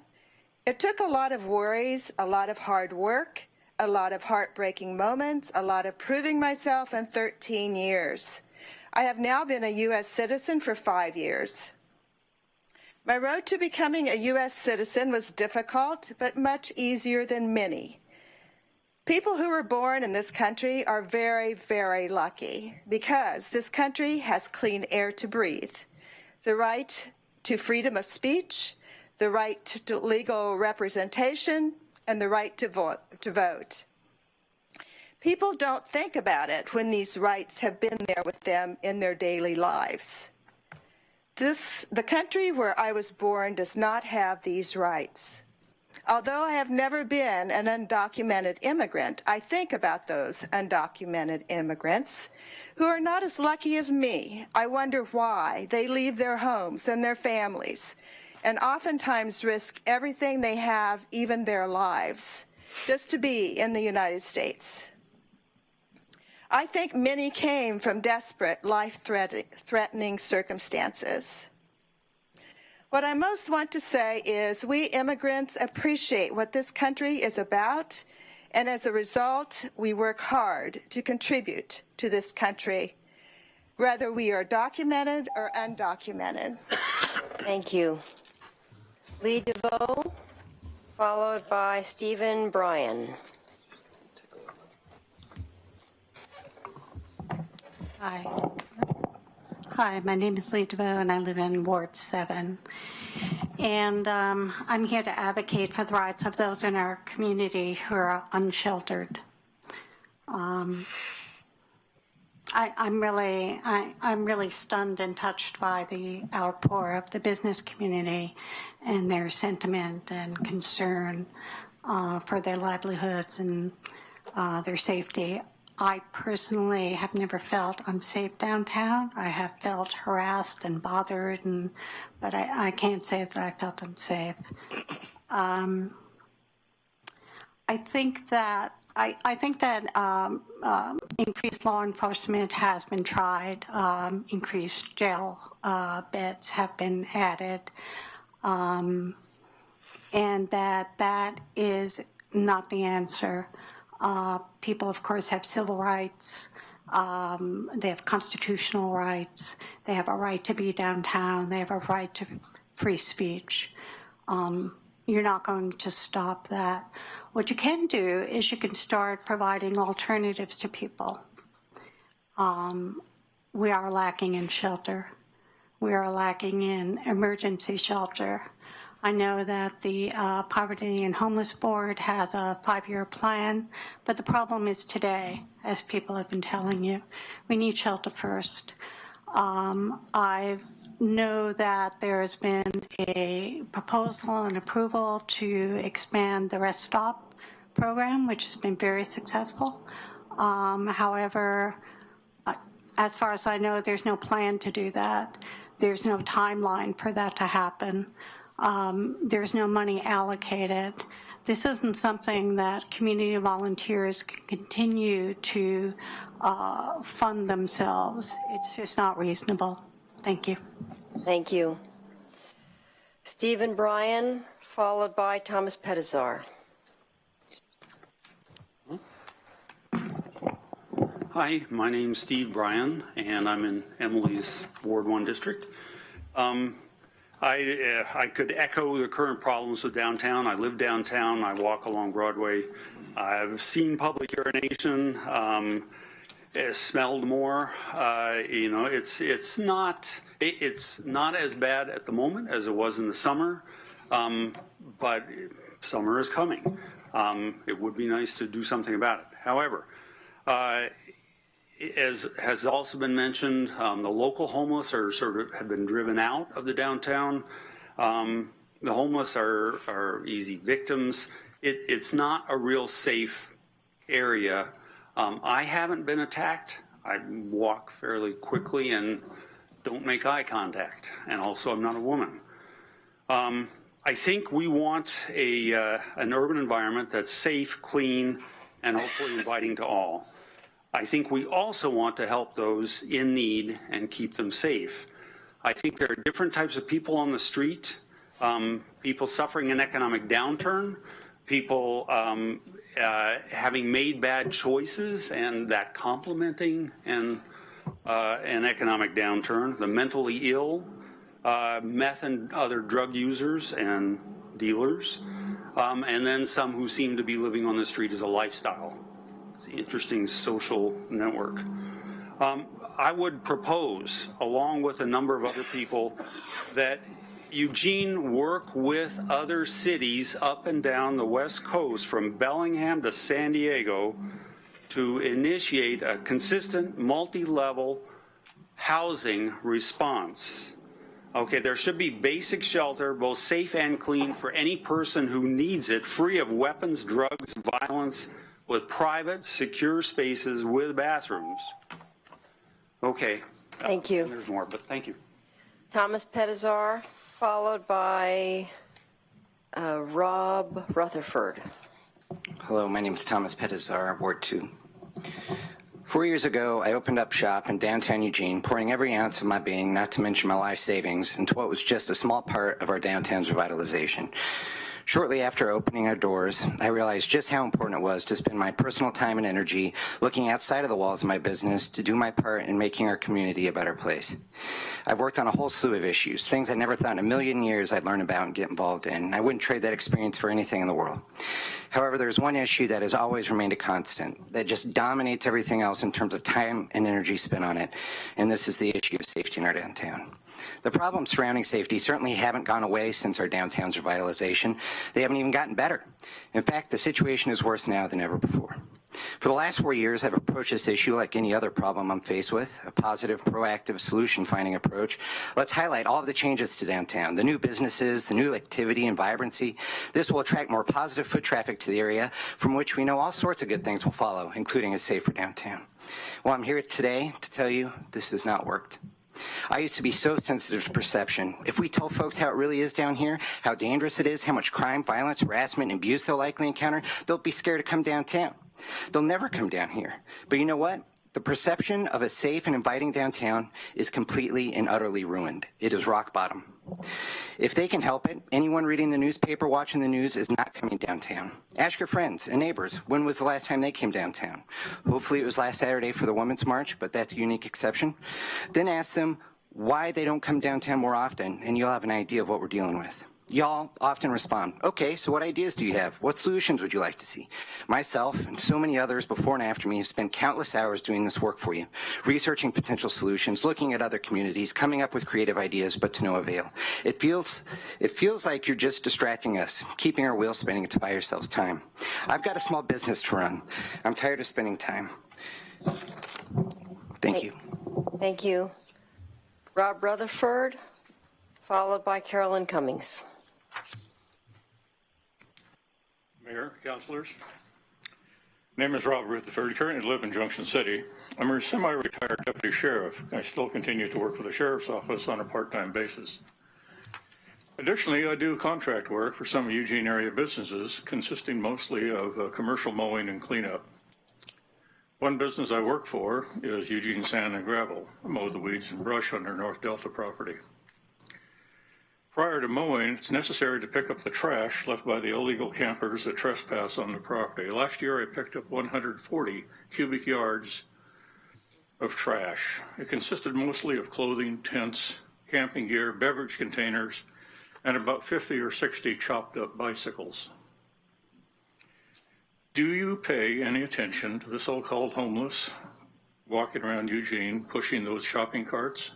It took a lot of worries, a lot of hard work, a lot of heartbreaking moments, a lot of proving myself in 13 years. I have now been a U.S. citizen for 5 years. My road to becoming a U.S. citizen was difficult, but much easier than many. People who were born in this country are very, very lucky because this country has clean air to breathe, the right to freedom of speech, the right to legal representation, and the right to vote. People don't think about it when these rights have been there with them in their daily lives. The country where I was born does not have these rights. Although I have never been an undocumented immigrant, I think about those undocumented immigrants who are not as lucky as me. I wonder why they leave their homes and their families and oftentimes risk everything they have, even their lives, just to be in the United States. I think many came from desperate, life-threatening circumstances. What I most want to say is we immigrants appreciate what this country is about, and as a result, we work hard to contribute to this country, whether we are documented or undocumented. Thank you. Lee DeVoe, followed by Stephen Bryan. Hi. Hi, my name is Lee DeVoe, and I live in Ward 7. And I'm here to advocate for the rights of those in our community who are unsheltered. I'm really stunned and touched by the outpour of the business community and their sentiment and concern for their livelihoods and their safety. I personally have never felt unsafe downtown. I have felt harassed and bothered, but I can't say that I felt unsafe. I think that increased law enforcement has been tried. Increased jail beds have been added, and that is not the answer. People, of course, have civil rights. They have constitutional rights. They have a right to be downtown. They have a right to free speech. You're not going to stop that. What you can do is you can start providing alternatives to people. We are lacking in shelter. We are lacking in emergency shelter. I know that the Poverty and Homeless Board has a 5-year plan, but the problem is today, as people have been telling you, we need shelter first. I know that there has been a proposal and approval to expand the Rest Stop program, which has been very successful. However, as far as I know, there's no plan to do that. There's no timeline for that to happen. There's no money allocated. This isn't something that community volunteers can continue to fund themselves. It's just not reasonable. Thank you. Thank you. Stephen Bryan, followed by Thomas Petizar. Hi, my name's Steve Bryan, and I'm in Emily's Ward 1 district. I could echo the current problems with downtown. I live downtown. I walk along Broadway. I've seen public urination. Smelled more. It's not as bad at the moment as it was in the summer, but summer is coming. It would be nice to do something about it. However, as has also been mentioned, the local homeless have been driven out of the downtown. The homeless are easy victims. It's not a real safe area. I haven't been attacked. I walk fairly quickly and don't make eye contact. And also, I'm not a woman. I think we want an urban environment that's safe, clean, and hopefully inviting to all. I think we also want to help those in need and keep them safe. I think there are different types of people on the street, people suffering an economic downturn, people having made bad choices and that complementing an economic downturn, the mentally ill, meth and other drug users and dealers, and then some who seem to be living on the street as a lifestyle. It's an interesting social network. I would propose, along with a number of other people, that Eugene work with other cities up and down the West Coast, from Bellingham to San Diego, to initiate a consistent multi-level housing response. Okay, there should be basic shelter, both safe and clean, for any person who needs it, free of weapons, drugs, violence, with private, secure spaces with bathrooms. Okay. Thank you. There's more, but thank you. Thomas Petizar, followed by Rob Rutherford. Hello, my name is Thomas Petizar, Ward 2. 4 years ago, I opened up shop in downtown Eugene, pouring every ounce of my being, not to mention my life savings, into what was just a small part of our downtown's revitalization. Shortly after opening our doors, I realized just how important it was to spend my personal time and energy looking outside of the walls of my business to do my part in making our community a better place. I've worked on a whole slew of issues, things I never thought in a million years I'd learn about and get involved in. I wouldn't trade that experience for anything in the world. However, there's one issue that has always remained a constant, that just dominates everything else in terms of time and energy spent on it, and this is the issue of safety in our downtown. The problems surrounding safety certainly haven't gone away since our downtown's revitalization. They haven't even gotten better. In fact, the situation is worse now than ever before. For the last 4 years, I've approached this issue like any other problem I'm faced with, a positive, proactive, solution-finding approach. Let's highlight all of the changes to downtown, the new businesses, the new activity and vibrancy. This will attract more positive foot traffic to the area, from which we know all sorts of good things will follow, including a safer downtown. Well, I'm here today to tell you this has not worked. I used to be so sensitive to perception. If we tell folks how it really is down here, how dangerous it is, how much crime, violence, harassment, and abuse they'll likely encounter, they'll be scared to come downtown. They'll never come down here. But you know what? The perception of a safe and inviting downtown is completely and utterly ruined. It is rock bottom. If they can help it, anyone reading the newspaper, watching the news is not coming downtown. Ask your friends and neighbors, when was the last time they came downtown? Hopefully it was last Saturday for the Women's March, but that's a unique exception. Then ask them why they don't come downtown more often, and you'll have an idea of what we're dealing with. Y'all often respond, okay, so what ideas do you have? What solutions would you like to see? Myself and so many others before and after me have spent countless hours doing this work for you, researching potential solutions, looking at other communities, coming up with creative ideas, but to no avail. It feels like you're just distracting us, keeping our wheels spinning to buy yourselves time. I've got a small business to run. I'm tired of spending time. Thank you. Thank you. Rob Rutherford, followed by Carolyn Cummings. Mayor, councilors. Name is Rob Rutherford. Currently live in Junction City. I'm a semi-retired deputy sheriff. I still continue to work for the sheriff's office on a part-time basis. Additionally, I do contract work for some Eugene area businesses, consisting mostly of commercial mowing and cleanup. One business I work for is Eugene Sand and Gravel. I mow the weeds and brush on their North Delta property. Prior to mowing, it's necessary to pick up the trash left by the illegal campers that trespass on the property. Last year, I picked up 140 cubic yards of trash. It consisted mostly of clothing, tents, camping gear, beverage containers, and about 50 or 60 chopped up bicycles. Do you pay any attention to the so-called homeless walking around Eugene pushing those shopping carts?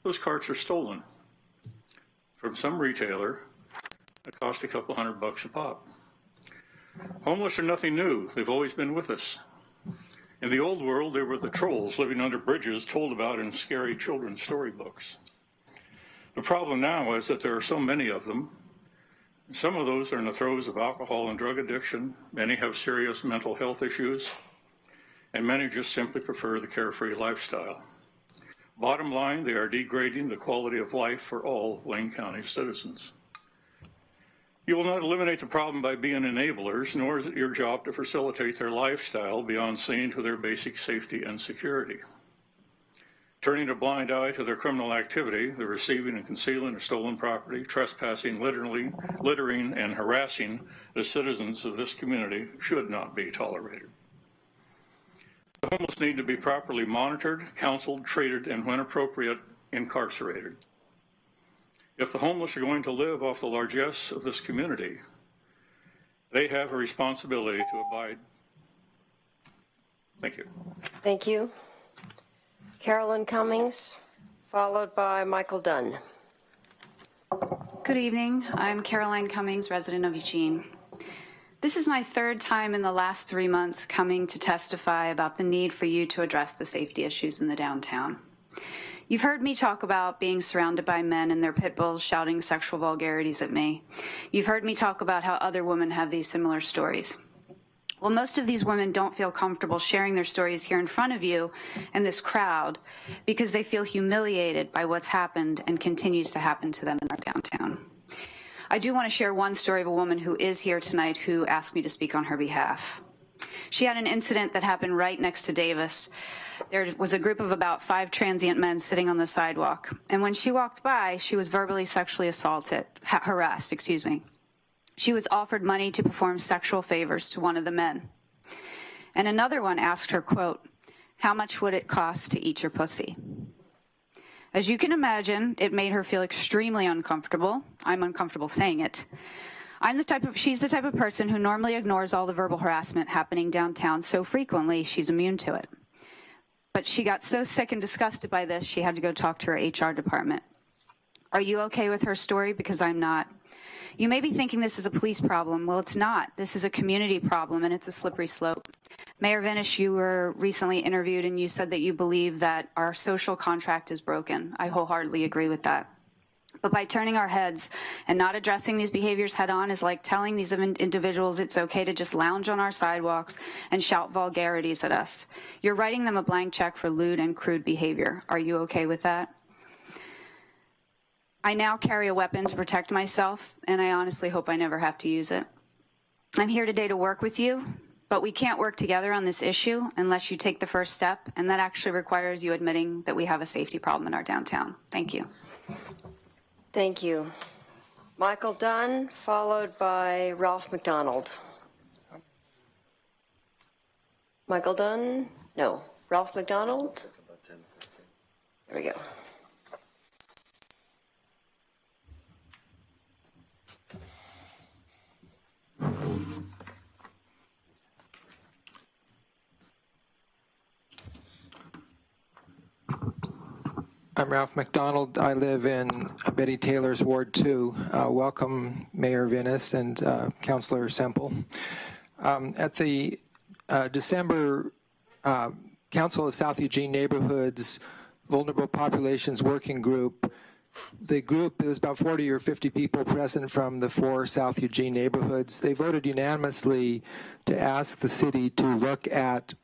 Those carts are stolen from some retailer that cost a couple $100 a pop. Homeless are nothing new. They've always been with us. In the old world, they were the trolls living under bridges told about in scary children's storybooks. The problem now is that there are so many of them. Some of those are in the throes of alcohol and drug addiction. Many have serious mental health issues, and many just simply prefer the carefree lifestyle. Bottom line, they are degrading the quality of life for all Lane County citizens. You will not eliminate the problem by being enablers, nor is it your job to facilitate their lifestyle beyond seeing to their basic safety and security. Turning a blind eye to their criminal activity, the receiving and concealing of stolen property, trespassing, littering, and harassing the citizens of this community should not be tolerated. The homeless need to be properly monitored, counseled, treated, and when appropriate, incarcerated. If the homeless are going to live off the largesse of this community, they have a responsibility to abide. Thank you. Thank you. Carolyn Cummings, followed by Michael Dunn. Good evening. I'm Caroline Cummings, resident of Eugene. This is my third time in the last 3 months coming to testify about the need for you to address the safety issues in the downtown. You've heard me talk about being surrounded by men and their pit bulls shouting sexual vulgarities at me. You've heard me talk about how other women have these similar stories. Well, most of these women don't feel comfortable sharing their stories here in front of you and this crowd because they feel humiliated by what's happened and continues to happen to them in our downtown. I do want to share one story of a woman who is here tonight who asked me to speak on her behalf. She had an incident that happened right next to Davis. There was a group of about 5 transient men sitting on the sidewalk, and when she walked by, she was verbally sexually harassed. She was offered money to perform sexual favors to one of the men. And another one asked her, quote, "How much would it cost to eat your pussy?" As you can imagine, it made her feel extremely uncomfortable. I'm uncomfortable saying it. She's the type of person who normally ignores all the verbal harassment happening downtown so frequently she's immune to it. But she got so sick and disgusted by this, she had to go talk to her HR department. Are you okay with her story? Because I'm not. You may be thinking this is a police problem. Well, it's not. This is a community problem, and it's a slippery slope. Mayor Vinish, you were recently interviewed, and you said that you believe that our social contract is broken. I wholeheartedly agree with that. But by turning our heads and not addressing these behaviors head on is like telling these individuals it's okay to just lounge on our sidewalks and shout vulgarities at us. You're writing them a blank check for lewd and crude behavior. Are you okay with that? I now carry a weapon to protect myself, and I honestly hope I never have to use it. I'm here today to work with you, but we can't work together on this issue unless you take the first step, and that actually requires you admitting that we have a safety problem in our downtown. Thank you. Thank you. Michael Dunn, followed by Ralph McDonald. Michael Dunn? No. Ralph McDonald? There we go. I'm Ralph McDonald. I live in Betty Taylor's Ward 2. Welcome, Mayor Vinish and Councilor Semple. At the December Council of South Eugene Neighborhoods Vulnerable Populations Working Group, it was about 40 or 50 people present from the 4 South Eugene neighborhoods. They voted unanimously to ask the city to look at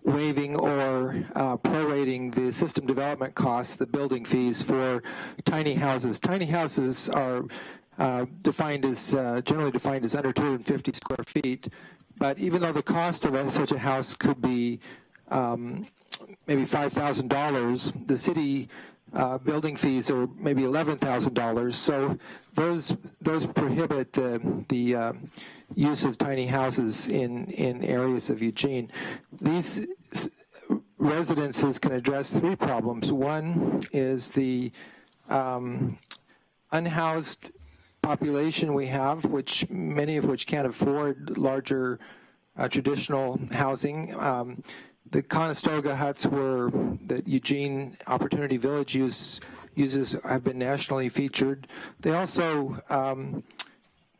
waiving or prorating the system development costs, the building fees for tiny houses. Tiny houses are generally defined as under 250 square feet, but even though the cost of such a house could be maybe $5,000, the city building fees are maybe $11,000. So those prohibit the use of tiny houses in areas of Eugene. These residences can address 3 problems. One is the unhoused population we have, many of which can't afford larger traditional housing. The Conestoga huts that Eugene Opportunity Village uses have been nationally featured. They also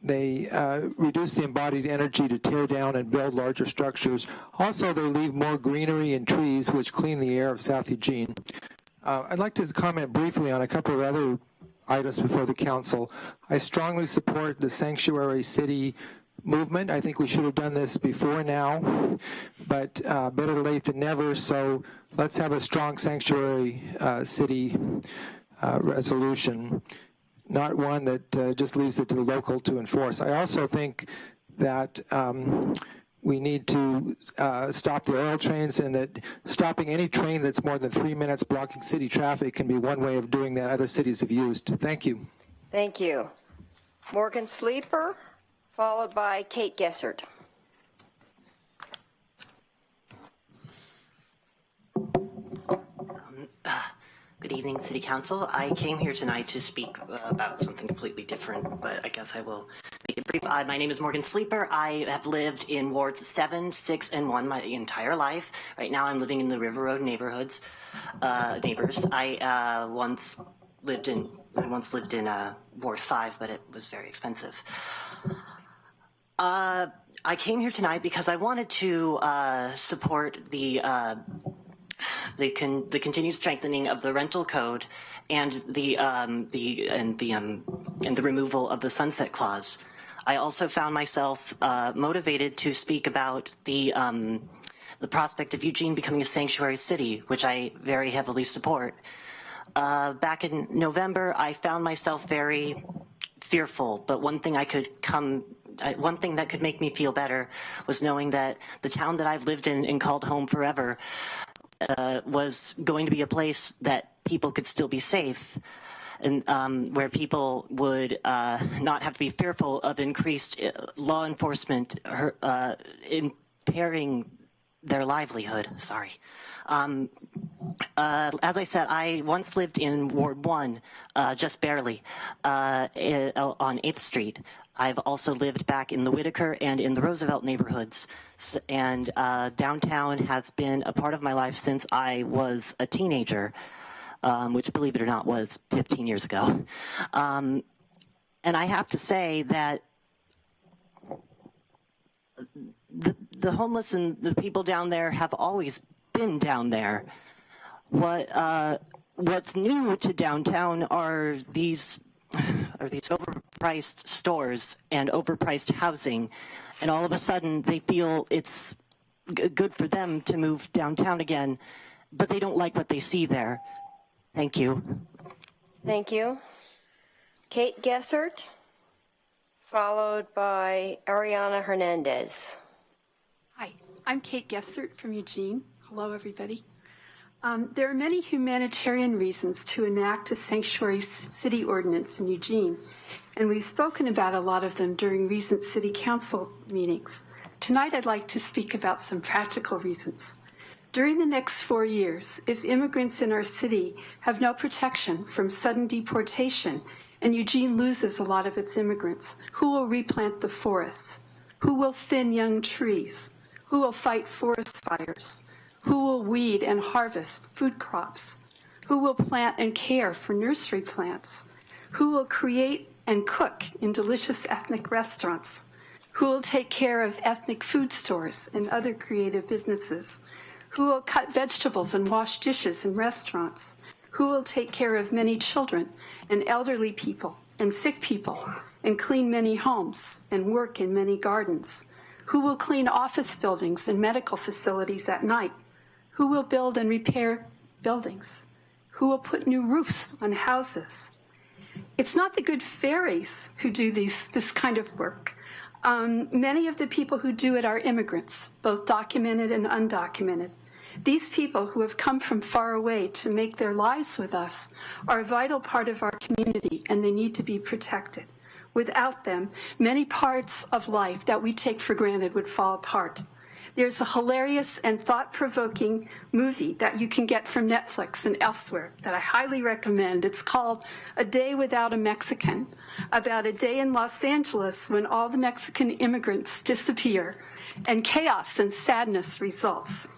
reduce the embodied energy to tear down and build larger structures. Also, they leave more greenery and trees, which clean the air of South Eugene. I'd like to comment briefly on a couple of other items before the council. I strongly support the sanctuary city movement. I think we should have done this before now, but better late than never. So let's have a strong sanctuary city resolution, not one that just leaves it to the local to enforce. I also think that we need to stop the oil trains, and that stopping any train that's more than 3 minutes blocking city traffic can be one way of doing that other cities have used. Thank you. Thank you. Morgan Sleeper, followed by Kate Gessert. Good evening, City Council. I came here tonight to speak about something completely different, but I guess I will make it brief. My name is Morgan Sleeper. I have lived in Wards 7, 6, and 1 my entire life. Right now I'm living in the River Road neighbors. I once lived in Ward 5, but it was very expensive. I came here tonight because I wanted to support the continued strengthening of the rental code and the removal of the sunset clause. I also found myself motivated to speak about the prospect of Eugene becoming a sanctuary city, which I very heavily support. Back in November, I found myself very fearful, but one thing that could make me feel better was knowing that the town that I've lived in and called home forever was going to be a place that people could still be safe. and where people would not have to be fearful of increased law enforcement impairing their livelihood. Sorry. As I said, I once lived in Ward 1, just barely, on 8th Street. I've also lived back in the Whitaker and in the Roosevelt neighborhoods. And downtown has been a part of my life since I was a teenager, which, believe it or not, was 15 years ago. And I have to say that the homeless and the people down there have always been down there. What's new to downtown are these overpriced stores and overpriced housing, and all of a sudden they feel it's good for them to move downtown again, but they don't like what they see there. Thank you. Thank you. Kate Gessert, followed by Ariana Hernandez. Hi, I'm Kate Gessert from Eugene. Hello, everybody. There are many humanitarian reasons to enact a sanctuary city ordinance in Eugene, and we've spoken about a lot of them during recent city council meetings. Tonight, I'd like to speak about some practical reasons. During the next 4 years, if immigrants in our city have no protection from sudden deportation and Eugene loses a lot of its immigrants, who will replant the forests? Who will thin young trees? Who will fight forest fires? Who will weed and harvest food crops? Who will plant and care for nursery plants? Who will create and cook in delicious ethnic restaurants? Who will take care of ethnic food stores and other creative businesses? Who will cut vegetables and wash dishes in restaurants? Who will take care of many children and elderly people and sick people and clean many homes and work in many gardens? Who will clean office buildings and medical facilities at night? Who will build and repair buildings? Who will put new roofs on houses? It's not the good fairies who do this kind of work. Many of the people who do it are immigrants, both documented and undocumented. These people who have come from far away to make their lives with us are a vital part of our community, and they need to be protected. Without them, many parts of life that we take for granted would fall apart. There's a hilarious and thought-provoking movie that you can get from Netflix and elsewhere that I highly recommend. It's called A Day Without a Mexican, about a day in Los Angeles when all the Mexican immigrants disappear and chaos and sadness results.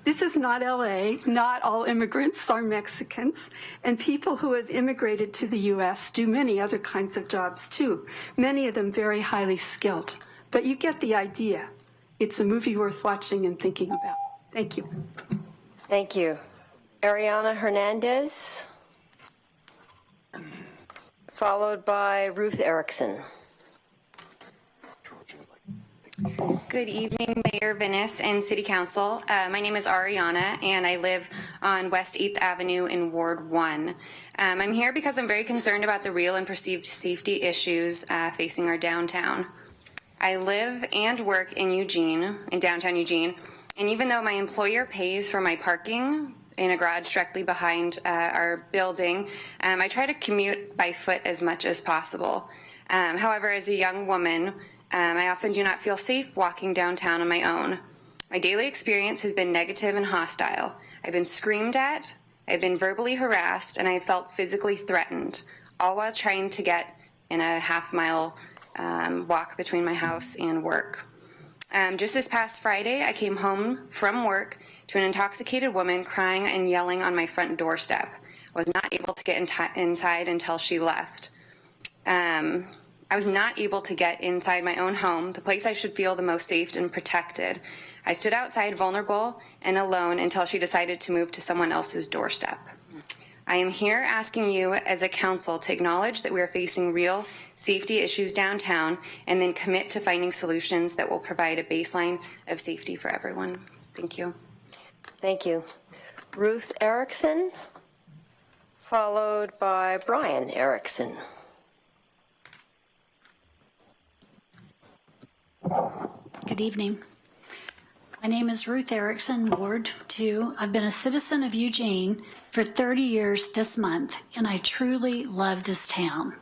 This is not LA. Not all immigrants are Mexicans, and people who have immigrated to the US do many other kinds of jobs too, many of them very highly skilled. But you get the idea. It's a movie worth watching and thinking about. Thank you. Thank you. Ariana Hernandez, followed by Ruth Erickson. Good evening, Mayor Venice and City Council. My name is Ariana, and I live on West 8th Avenue in Ward 1. I'm here because I'm very concerned about the real and perceived safety issues facing our downtown. I live and work in Eugene, in downtown Eugene, and even though my employer pays for my parking in a garage directly behind our building, I try to commute by foot as much as possible. However, as a young woman, I often do not feel safe walking downtown on my own. My daily experience has been negative and hostile. I've been screamed at, I've been verbally harassed, and I felt physically threatened, all while trying to get in a half-mile walk between my house and work. Just this past Friday, I came home from work to an intoxicated woman crying and yelling on my front doorstep. I was not able to get inside until she left. I was not able to get inside my own home, the place I should feel the most safe and protected. I stood outside vulnerable and alone until she decided to move to someone else's doorstep. I am here asking you as a council to acknowledge that we are facing real safety issues downtown and then commit to finding solutions that will provide a baseline of safety for everyone. Thank you. Thank you. Ruth Erickson, followed by Brian Erickson. Good evening. My name is Ruth Erickson, Ward 2. I've been a citizen of Eugene for 30 years this month, and I truly love this town.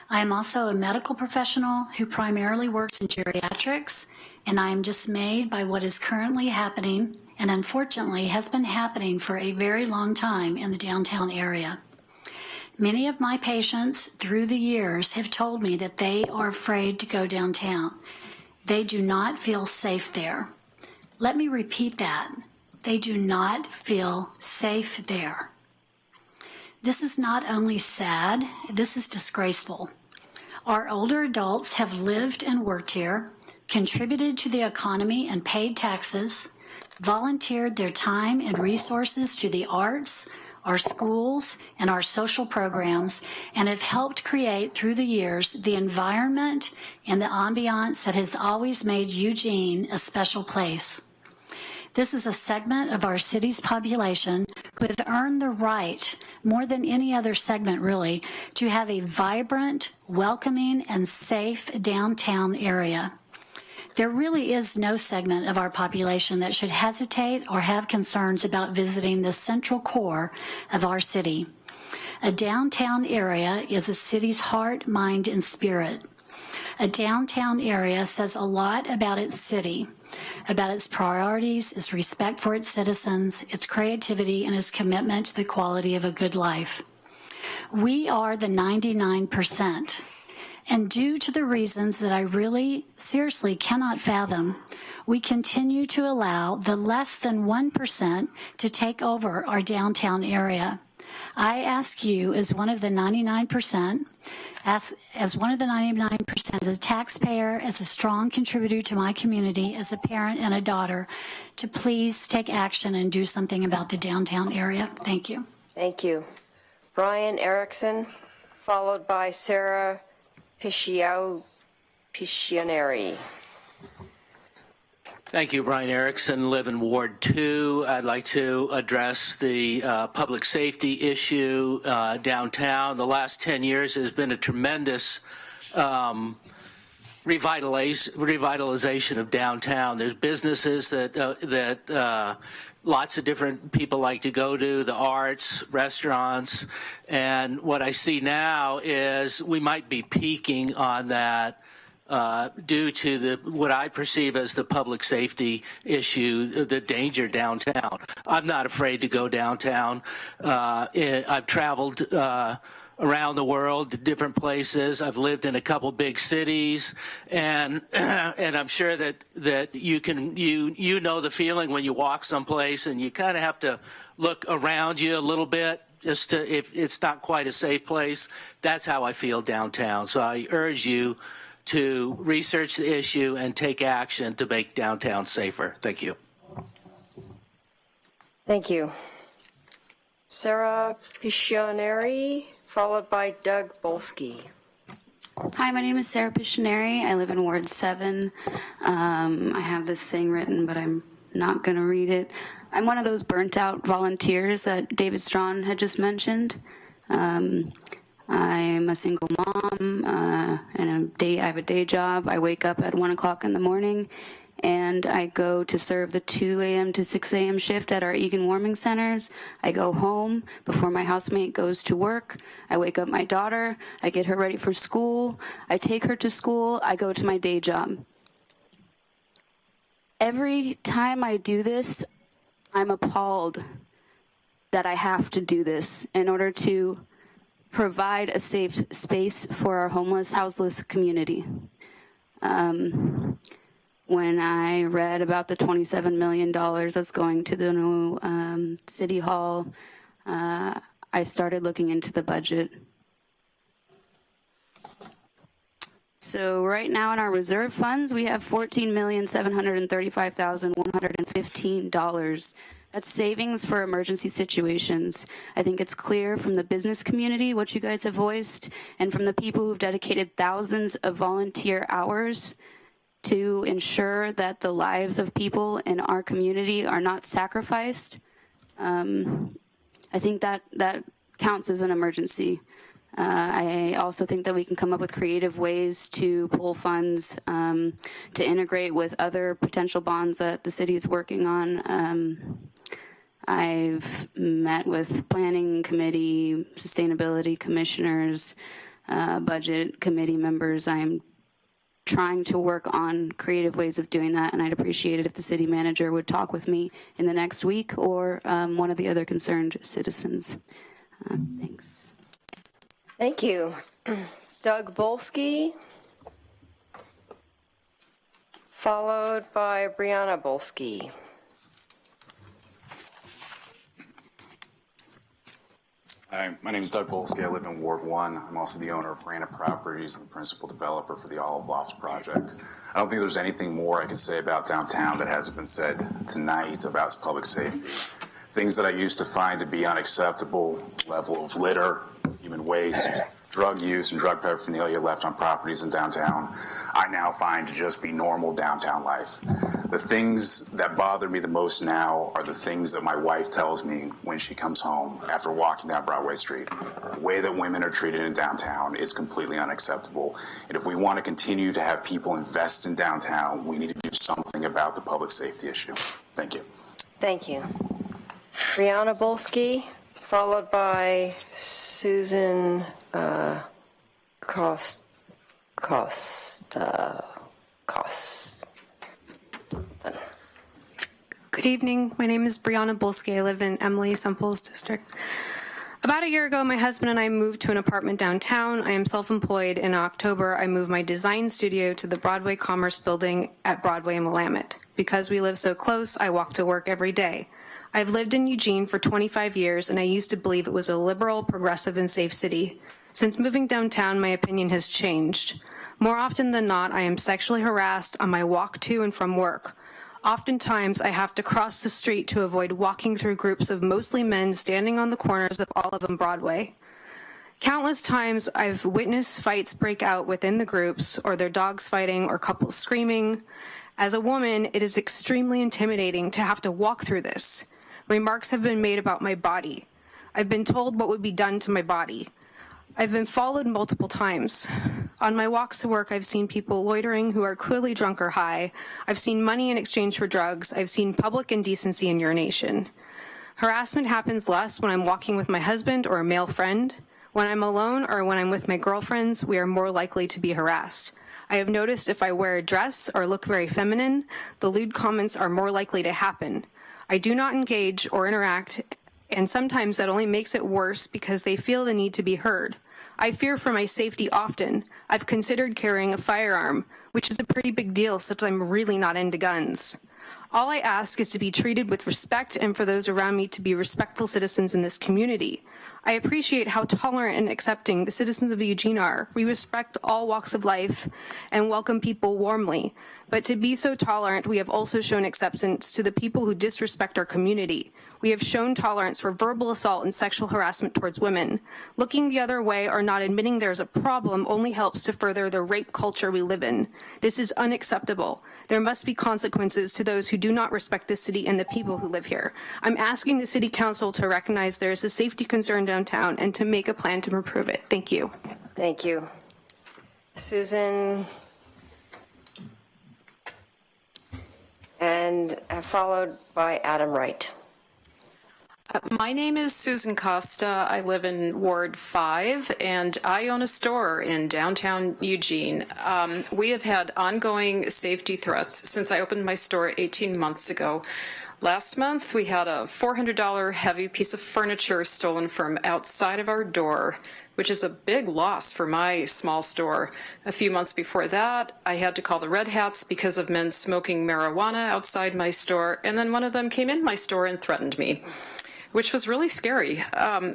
I am also a medical professional who primarily works in geriatrics, and I am dismayed by what is currently happening and unfortunately has been happening for a very long time in the downtown area. Many of my patients through the years have told me that they are afraid to go downtown. They do not feel safe there. Let me repeat that. They do not feel safe there. This is not only sad, this is disgraceful. Our older adults have lived and worked here, contributed to the economy and paid taxes, volunteered their time and resources to the arts, our schools, and our social programs, and have helped create through the years the environment and the ambiance that has always made Eugene a special place. This is a segment of our city's population who have earned the right, more than any other segment really, to have a vibrant, welcoming, and safe downtown area. There really is no segment of our population that should hesitate or have concerns about visiting the central core of our city. A downtown area is a city's heart, mind, and spirit. A downtown area says a lot about its city, about its priorities, its respect for its citizens, its creativity, and its commitment to the quality of a good life. We are the 99%. And due to the reasons that I really seriously cannot fathom, we continue to allow the less than 1% to take over our downtown area. I ask you, as one of the 99%, as one of the 99%, as a taxpayer, as a strong contributor to my community, as a parent and a daughter, to please take action and do something about the downtown area. Thank you. Thank you. Brian Erickson, followed by Sarah Piccioneri. Thank you, Brian Erickson, live in Ward 2. I'd like to address the public safety issue downtown. The last 10 years has been a tremendous revitalization of downtown. There's businesses that lots of different people like to go to, the arts, restaurants, and what I see now is we might be peaking on that due to what I perceive as the public safety issue, the danger downtown. I'm not afraid to go downtown. I've traveled around the world to different places. I've lived in a couple big cities, and I'm sure that you know the feeling when you walk someplace and you kind of have to look around you a little bit just to, if it's not quite a safe place. That's how I feel downtown. So I urge you to research the issue and take action to make downtown safer. Thank you. Thank you. Sarah Piccioneri, followed by Doug Bolsky. Hi, my name is Sarah Piccioneri. I live in Ward 7. I have this thing written, but I'm not going to read it. I'm one of those burnt-out volunteers that David Strawn had just mentioned. I'm a single mom, and I have a day job. I wake up at 1 o'clock in the morning, and I go to serve the 2 a.m. to 6 a.m. shift at our Eugene warming centers. I go home before my housemate goes to work. I wake up my daughter. I get her ready for school. I take her to school. I go to my day job. Every time I do this, I'm appalled that I have to do this in order to provide a safe space for our homeless, houseless community. When I read about the $27 million that's going to the new City Hall, I started looking into the budget. So right now in our reserve funds, we have $14,735,115. That's savings for emergency situations. I think it's clear from the business community what you guys have voiced and from the people who've dedicated thousands of volunteer hours to ensure that the lives of people in our community are not sacrificed. I think that counts as an emergency. I also think that we can come up with creative ways to pull funds to integrate with other potential bonds that the city is working on. I've met with planning committee, sustainability commissioners, budget committee members. I'm trying to work on creative ways of doing that, and I'd appreciate it if the city manager would talk with me in the next week or one of the other concerned citizens. Thanks. Thank you. Doug Bolsky, followed by Brianna Bolsky. Hi, my name is Doug Bolsky. I live in Ward 1. I'm also the owner of Granite Properties and the principal developer for the Olive Lofts project. I don't think there's anything more I can say about downtown that hasn't been said tonight about public safety. Things that I used to find to be unacceptable, level of litter, human waste, drug use, and drug paraphernalia left on properties in downtown, I now find to just be normal downtown life. The things that bother me the most now are the things that my wife tells me when she comes home after walking down Broadway Street. The way that women are treated in downtown is completely unacceptable. And if we want to continue to have people invest in downtown, we need to do something about the public safety issue. Thank you. Thank you. Brianna Bolsky, followed by Susan Costa. Good evening. My name is Brianna Bolsky. I live in Emily Semple's district. About a year ago, my husband and I moved to an apartment downtown. I am self-employed. In October, I moved my design studio to the Broadway Commerce Building at Broadway and Willamette. Because we live so close, I walk to work every day. I've lived in Eugene for 25 years, and I used to believe it was a liberal, progressive, and safe city. Since moving downtown, my opinion has changed. More often than not, I am sexually harassed on my walk to and from work. Oftentimes, I have to cross the street to avoid walking through groups of mostly men standing on the corners of Olive and Broadway. Countless times, I've witnessed fights break out within the groups, or their dogs fighting, or couples screaming. As a woman, it is extremely intimidating to have to walk through this. Remarks have been made about my body. I've been told what would be done to my body. I've been followed multiple times. On my walks to work, I've seen people loitering who are clearly drunk or high. I've seen money in exchange for drugs. I've seen public indecency and urination. Harassment happens less when I'm walking with my husband or a male friend. When I'm alone or when I'm with my girlfriends, we are more likely to be harassed. I have noticed if I wear a dress or look very feminine, the lewd comments are more likely to happen. I do not engage or interact, and sometimes that only makes it worse because they feel the need to be heard. I fear for my safety often. I've considered carrying a firearm, which is a pretty big deal since I'm really not into guns. All I ask is to be treated with respect and for those around me to be respectful citizens in this community. I appreciate how tolerant and accepting the citizens of Eugene are. We respect all walks of life and welcome people warmly. But to be so tolerant, we have also shown acceptance to the people who disrespect our community. We have shown tolerance for verbal assault and sexual harassment towards women. Looking the other way or not admitting there's a problem only helps to further the rape culture we live in. This is unacceptable. There must be consequences to those who do not respect this city and the people who live here. I'm asking the City Council to recognize there is a safety concern downtown and to make a plan to improve it. Thank you. Thank you. Susan, and followed by Adam Wright. My name is Susan Costa. I live in Ward 5, and I own a store in downtown Eugene. We have had ongoing safety threats since I opened my store 18 months ago. Last month, we had a $400 heavy piece of furniture stolen from outside of our door, which is a big loss for my small store. A few months before that, I had to call the Red Hats because of men smoking marijuana outside my store, and then one of them came in my store and threatened me, which was really scary.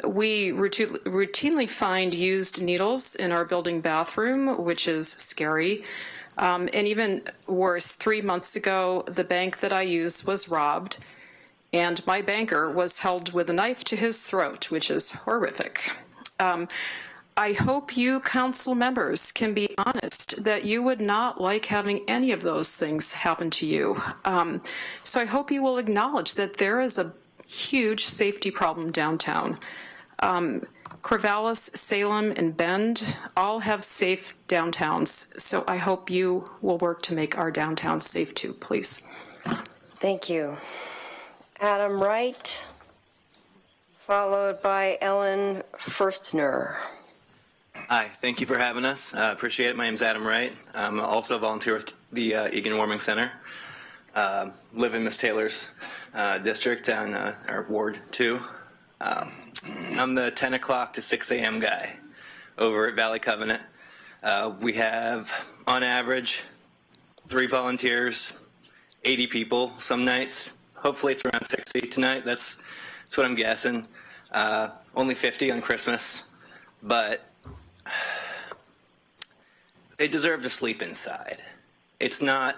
We routinely find used needles in our building bathroom, which is scary. And even worse, 3 months ago, the bank that I use was robbed, and my banker was held with a knife to his throat, which is horrific. I hope you council members can be honest that you would not like having any of those things happen to you. So I hope you will acknowledge that there is a huge safety problem downtown. Corvallis, Salem, and Bend all have safe downtowns, so I hope you will work to make our downtown safe too, please. Thank you. Adam Wright, followed by Ellen Firstner. Hi, thank you for having us. Appreciate it. My name's Adam Wright. I'm also a volunteer with the Eugene Warming Center. Live in Miss Taylor's district on our Ward 2. I'm the 10 o'clock to 6 a.m. guy over at Valley Covenant. We have, on average, 3 volunteers, 80 people some nights. Hopefully it's around 60 tonight. That's what I'm guessing. Only 50 on Christmas, but they deserve to sleep inside. It's not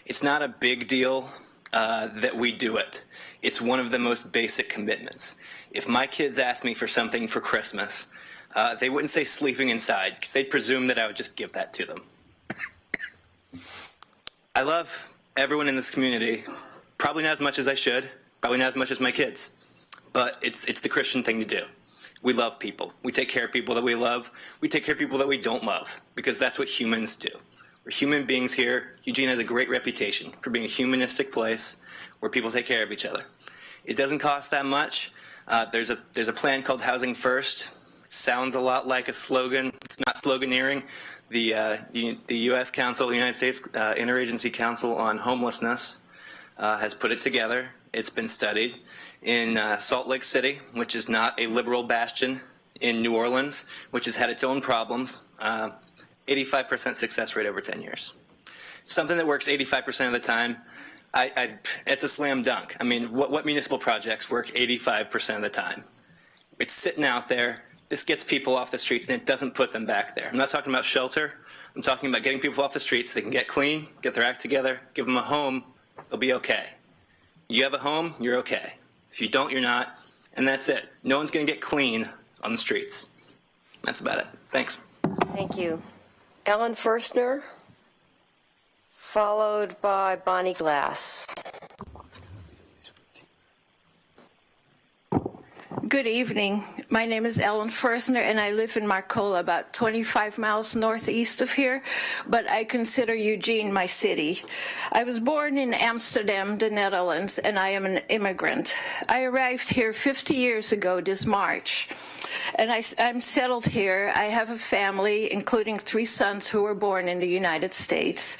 a big deal that we do it. It's one of the most basic commitments. If my kids asked me for something for Christmas, they wouldn't say sleeping inside because they'd presume that I would just give that to them. I love everyone in this community, probably not as much as I should, probably not as much as my kids, but it's the Christian thing to do. We love people. We take care of people that we love. We take care of people that we don't love because that's what humans do. We're human beings here. Eugene has a great reputation for being a humanistic place where people take care of each other. It doesn't cost that much. There's a plan called Housing First. It sounds a lot like a slogan. It's not sloganeering. The U.S. Council, the United States Interagency Council on Homelessness has put it together. It's been studied in Salt Lake City, which is not a liberal bastion, in New Orleans, which has had its own problems. 85% success rate over 10 years. Something that works 85% of the time, it's a slam dunk. I mean, what municipal projects work 85% of the time? It's sitting out there. This gets people off the streets, and it doesn't put them back there. I'm not talking about shelter. I'm talking about getting people off the streets so they can get clean, get their act together, give them a home. They'll be okay. You have a home, you're okay. If you don't, you're not, and that's it. No one's going to get clean on the streets. That's about it. Thanks. Thank you. Ellen Firstner, followed by Bonnie Glass. Good evening. My name is Ellen Firstner, and I live in Marcola, about 25 miles northeast of here, but I consider Eugene my city. I was born in Amsterdam, the Netherlands, and I am an immigrant. I arrived here 50 years ago this March, and I'm settled here. I have a family, including 3 sons who were born in the United States.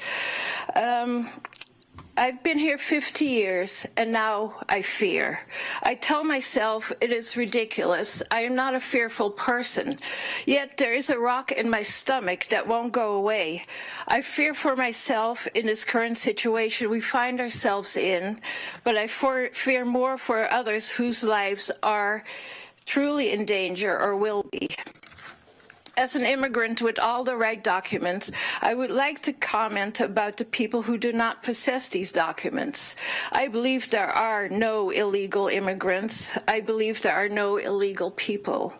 I've been here 50 years, and now I fear. I tell myself it is ridiculous. I am not a fearful person. Yet there is a rock in my stomach that won't go away. I fear for myself in this current situation we find ourselves in, but I fear more for others whose lives are truly in danger or will be. As an immigrant with all the right documents, I would like to comment about the people who do not possess these documents. I believe there are no illegal immigrants. I believe there are no illegal people.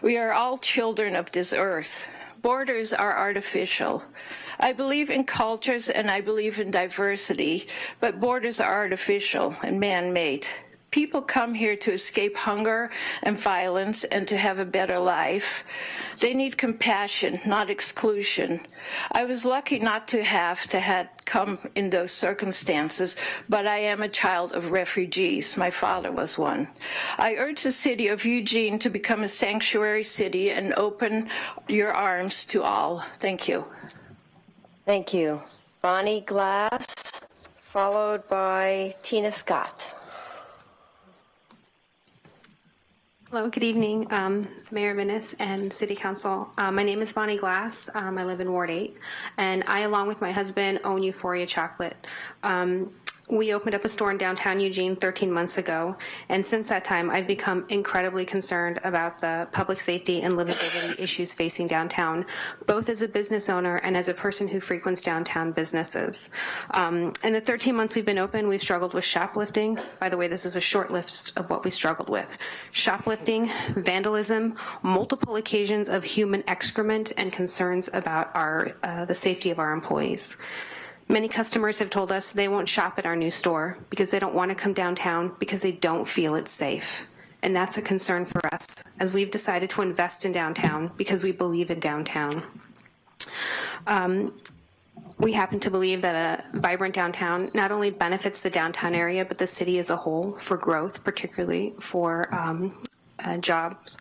We are all children of this earth. Borders are artificial. I believe in cultures and I believe in diversity, but borders are artificial and man-made. People come here to escape hunger and violence and to have a better life. They need compassion, not exclusion. I was lucky not to have come in those circumstances, but I am a child of refugees. My father was one. I urge the city of Eugene to become a sanctuary city and open your arms to all. Thank you. Thank you. Bonnie Glass, followed by Tina Scott. Hello, good evening, Mayor Minnis and City Council. My name is Bonnie Glass. I live in Ward 8, and I, along with my husband, own Euphoria Chocolate. We opened up a store in downtown Eugene 13 months ago, and since that time, I've become incredibly concerned about the public safety and livability issues facing downtown, both as a business owner and as a person who frequents downtown businesses. In the 13 months we've been open, we've struggled with shoplifting. By the way, this is a short list of what we struggled with. Shoplifting, vandalism, multiple occasions of human excrement, and concerns about the safety of our employees. Many customers have told us they won't shop at our new store because they don't want to come downtown because they don't feel it's safe. and that's a concern for us as we've decided to invest in downtown because we believe in downtown. We happen to believe that a vibrant downtown not only benefits the downtown area, but the city as a whole for growth, particularly for jobs.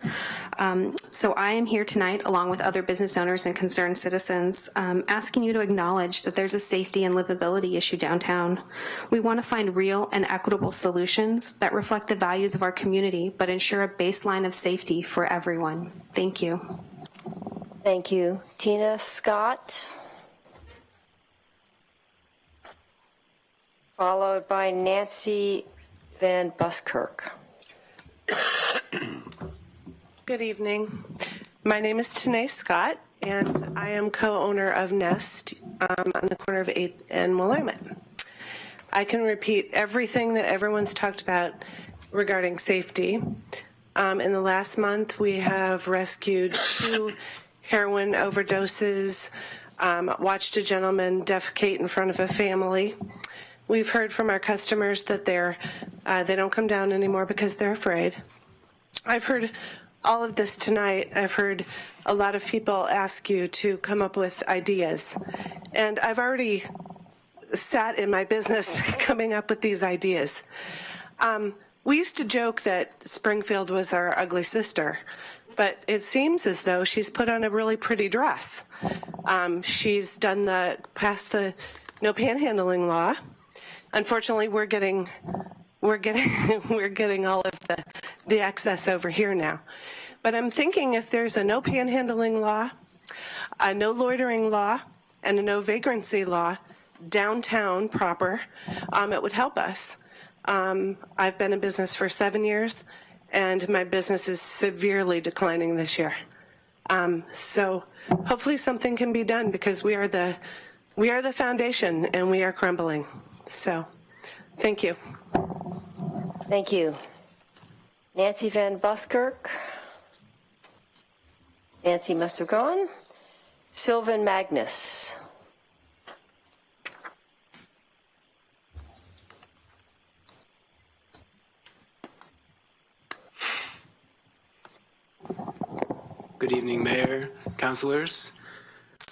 So I am here tonight, along with other business owners and concerned citizens, asking you to acknowledge that there's a safety and livability issue downtown. We want to find real and equitable solutions that reflect the values of our community, but ensure a baseline of safety for everyone. Thank you. Thank you. Tina Scott, followed by Nancy Van Buskirk. Good evening. My name is Tanae Scott, and I am co-owner of Nest on the corner of 8th and Willamette. I can repeat everything that everyone's talked about regarding safety. In the last month, we have rescued 2 heroin overdoses, watched a gentleman defecate in front of a family. We've heard from our customers that they don't come down anymore because they're afraid. I've heard all of this tonight. I've heard a lot of people ask you to come up with ideas, and I've already sat in my business coming up with these ideas. We used to joke that Springfield was our ugly sister, but it seems as though she's put on a really pretty dress. She's passed the no panhandling law. Unfortunately, we're getting all of the excess over here now. But I'm thinking if there's a no panhandling law, a no loitering law, and a no vagrancy law downtown proper, it would help us. I've been in business for 7 years, and my business is severely declining this year. So hopefully something can be done because we are the foundation and we are crumbling. So thank you. Thank you. Nancy Van Buskirk. Nancy must have gone. Sylvan Magnus. Good evening, Mayor, councilors.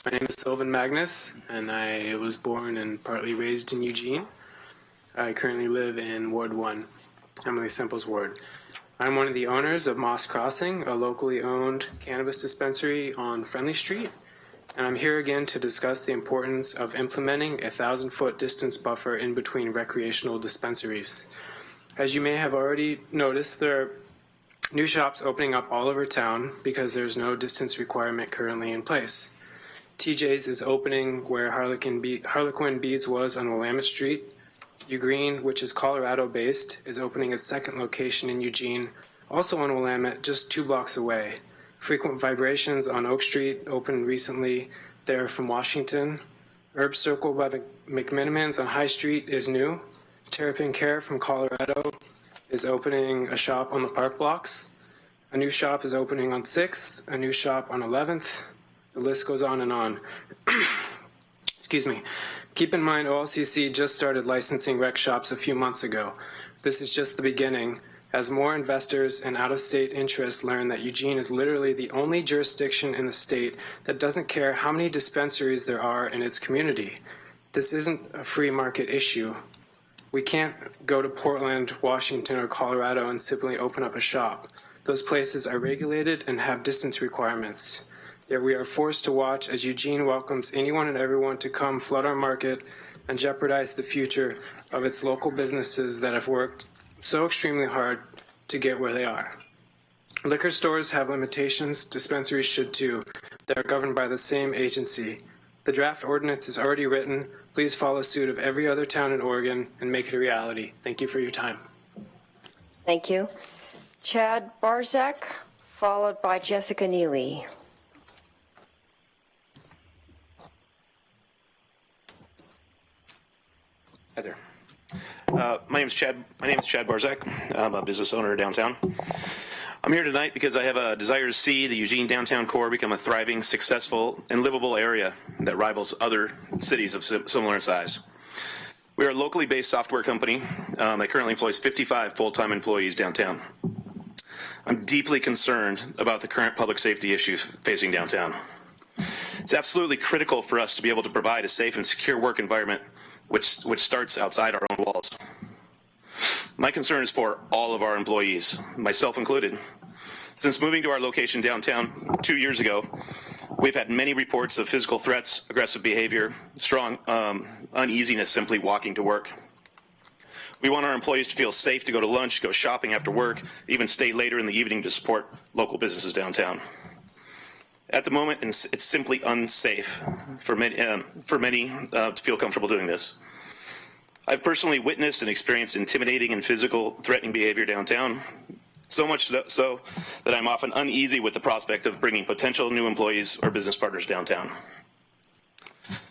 My name is Sylvan Magnus, and I was born and partly raised in Eugene. I currently live in Ward 1, Emily Simple's ward. I'm one of the owners of Moss Crossing, a locally owned cannabis dispensary on Friendly Street, and I'm here again to discuss the importance of implementing a 1,000-foot distance buffer in between recreational dispensaries. As you may have already noticed, there are new shops opening up all over town because there's no distance requirement currently in place. TJ's is opening where Harlequin Beads was on Willamette Street. Eugene, which is Colorado-based, is opening its second location in Eugene, also on Willamette, just 2 blocks away. Frequent Vibrations on Oak Street opened recently there from Washington. Herb Circle by McMinimans on High Street is new. Terrapin Care from Colorado is opening a shop on the park blocks. A new shop is opening on 6th, a new shop on 11th. The list goes on and on. Excuse me. Keep in mind, OLCC just started licensing rec shops a few months ago. This is just the beginning. As more investors and out-of-state interests learn that Eugene is literally the only jurisdiction in the state that doesn't care how many dispensaries there are in its community. This isn't a free market issue. We can't go to Portland, Washington, or Colorado and simply open up a shop. Those places are regulated and have distance requirements. Yet we are forced to watch as Eugene welcomes anyone and everyone to come flood our market and jeopardize the future of its local businesses that have worked so extremely hard to get where they are. Liquor stores have limitations, dispensaries should too. They are governed by the same agency. The draft ordinance is already written. Please follow suit of every other town in Oregon and make it a reality. Thank you for your time. Thank you. Chad Barzak, followed by Jessica Neely. Hi there. My name is Chad Barzak. I'm a business owner downtown. I'm here tonight because I have a desire to see the Eugene downtown core become a thriving, successful, and livable area that rivals other cities of similar size. We are a locally based software company that currently employs 55 full-time employees downtown. I'm deeply concerned about the current public safety issues facing downtown. It's absolutely critical for us to be able to provide a safe and secure work environment which starts outside our own walls. My concern is for all of our employees, myself included. Since moving to our location downtown 2 years ago, we've had many reports of physical threats, aggressive behavior, strong uneasiness simply walking to work. We want our employees to feel safe to go to lunch, go shopping after work, even stay later in the evening to support local businesses downtown. At the moment, it's simply unsafe for many to feel comfortable doing this. I've personally witnessed and experienced intimidating and physical threatening behavior downtown, so much so that I'm often uneasy with the prospect of bringing potential new employees or business partners downtown.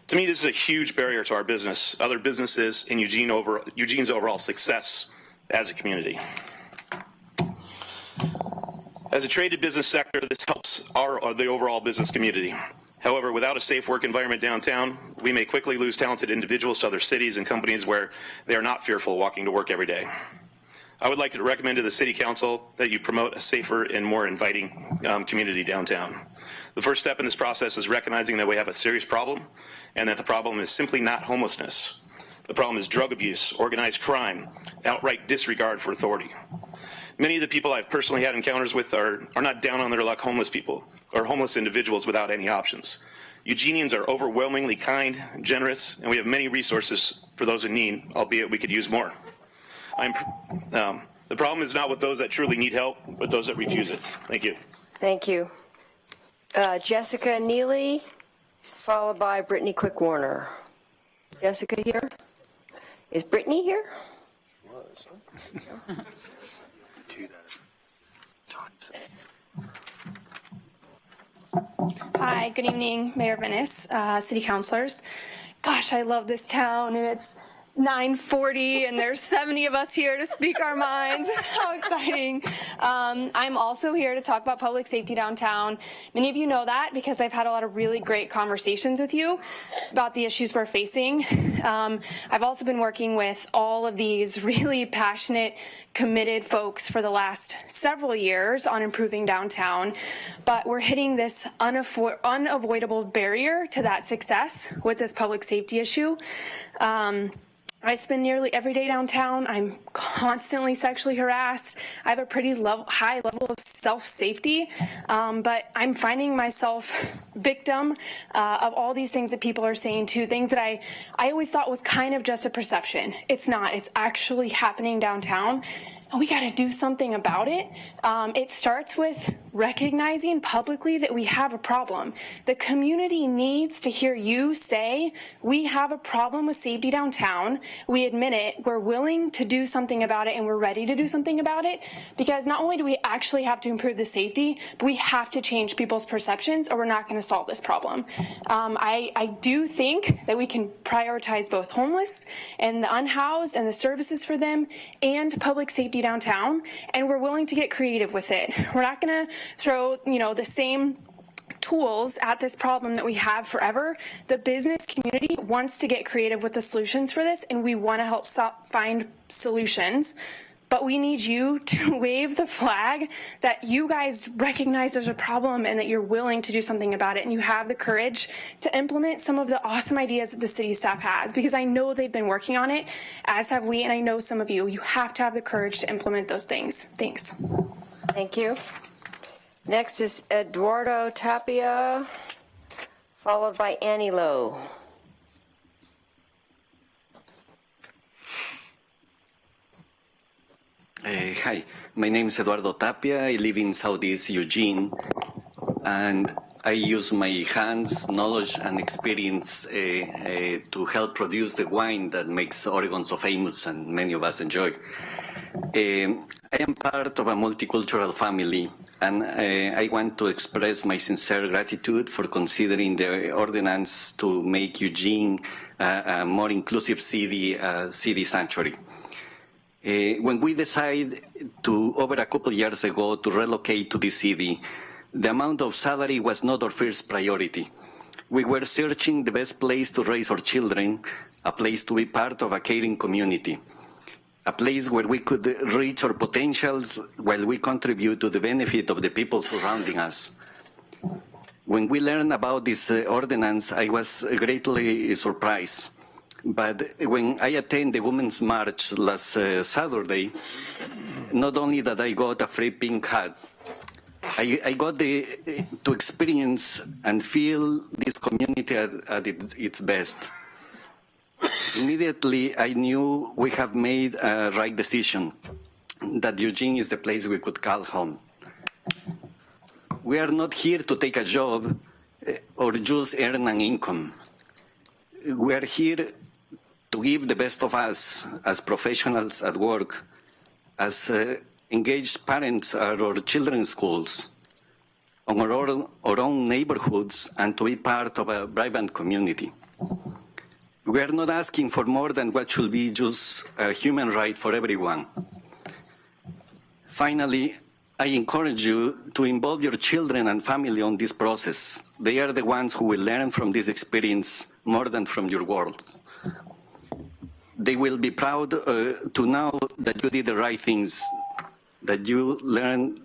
To me, this is a huge barrier to our business, other businesses, and Eugene's overall success as a community. As a traded business sector, this helps the overall business community. However, without a safe work environment downtown, we may quickly lose talented individuals to other cities and companies where they are not fearful walking to work every day. I would like to recommend to the City Council that you promote a safer and more inviting community downtown. The first step in this process is recognizing that we have a serious problem and that the problem is simply not homelessness. The problem is drug abuse, organized crime, outright disregard for authority. Many of the people I've personally had encounters with are not down on their luck homeless people or homeless individuals without any options. Eugenians are overwhelmingly kind, generous, and we have many resources for those in need, albeit we could use more. The problem is not with those that truly need help, but those that refuse it. Thank you. Thank you. Jessica Neely, followed by Brittany Quick-Warner. Jessica here? Is Brittany here? Hi, good evening, Mayor Venice, City Councilors. Gosh, I love this town, and it's 9:40, and there's 70 of us here to speak our minds. How exciting. I'm also here to talk about public safety downtown. Many of you know that because I've had a lot of really great conversations with you about the issues we're facing. I've also been working with all of these really passionate, committed folks for the last several years on improving downtown, but we're hitting this unavoidable barrier to that success with this public safety issue. I spend nearly every day downtown. I'm constantly sexually harassed. I have a pretty high level of self-safety, but I'm finding myself victim of all these things that people are saying too, things that I always thought was kind of just a perception. It's not. It's actually happening downtown. And we got to do something about it. It starts with recognizing publicly that we have a problem. The community needs to hear you say, we have a problem with safety downtown. We admit it. We're willing to do something about it, and we're ready to do something about it. Because not only do we actually have to improve the safety, but we have to change people's perceptions, or we're not going to solve this problem. I do think that we can prioritize both homeless and the unhoused and the services for them and public safety downtown, and we're willing to get creative with it. We're not going to throw, the same tools at this problem that we have forever. The business community wants to get creative with the solutions for this, and we want to help find solutions. But we need you to wave the flag that you guys recognize there's a problem and that you're willing to do something about it, and you have the courage to implement some of the awesome ideas that the city staff has, because I know they've been working on it, as have we, and I know some of you. You have to have the courage to implement those things. Thanks. Thank you. Next is Eduardo Tapia, followed by Annie Lowe. Hi, my name is Eduardo Tapia. I live in Southeast Eugene, and I use my hands, knowledge, and experience to help produce the wine that makes Oregon so famous and many of us enjoy. I am part of a multicultural family, and I want to express my sincere gratitude for considering the ordinance to make Eugene a more inclusive city sanctuary. When we decided over a couple of years ago to relocate to the city, the amount of salary was not our first priority. We were searching the best place to raise our children, a place to be part of a caring community. a place where we could reach our potentials while we contribute to the benefit of the people surrounding us. When we learned about this ordinance, I was greatly surprised. But when I attended the Women's March last Saturday, not only that I got a free pink hat, I got to experience and feel this community at its best. Immediately, I knew we have made a right decision, that Eugene is the place we could call home. We are not here to take a job or just earn an income. We are here to give the best of us as professionals at work, as engaged parents at our children's schools, on our own neighborhoods, and to be part of a vibrant community. We are not asking for more than what should be just a human right for everyone. Finally, I encourage you to involve your children and family on this process. They are the ones who will learn from this experience more than from your words. They will be proud to know that you did the right things, that you learned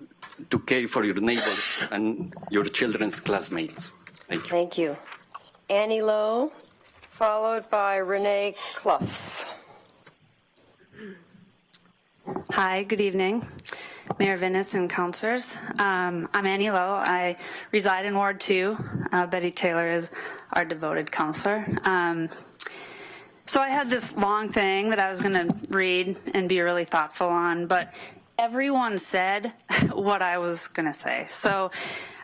to care for your neighbors and your children's classmates. Thank you. Thank you. Annie Lowe, followed by Renee Clough. Hi, good evening, Mayor Vinnis and councilors. I'm Annie Lowe. I reside in Ward 2. Betty Taylor is our devoted councilor. So I had this long thing that I was going to read and be really thoughtful on, but everyone said what I was going to say. So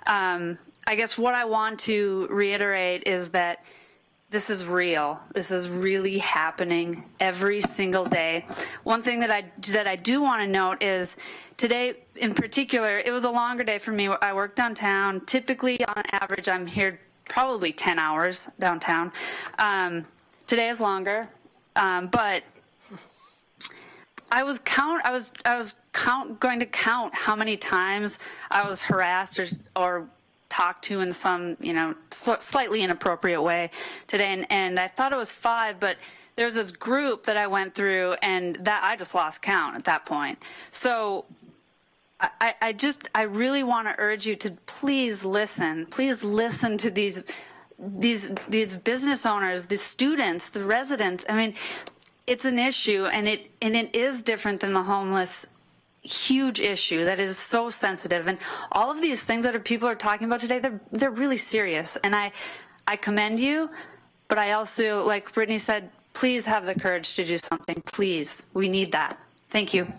I guess what I want to reiterate is that this is real. This is really happening every single day. One thing that I do want to note is today in particular, it was a longer day for me. I work downtown. Typically, on average, I'm here probably 10 hours downtown. Today is longer, but I was going to count how many times I was harassed or talked to in some, slightly inappropriate way today, and I thought it was 5, but there was this group that I went through, and that I just lost count at that point. So I really want to urge you to please listen to these business owners, the students, the residents. I mean, it's an issue, and it is different than the homeless. Huge issue that is so sensitive, and all of these things that people are talking about today, they're really serious, and I commend you, but I also, like Brittany said, please have the courage to do something. Please, we need that. Thank you.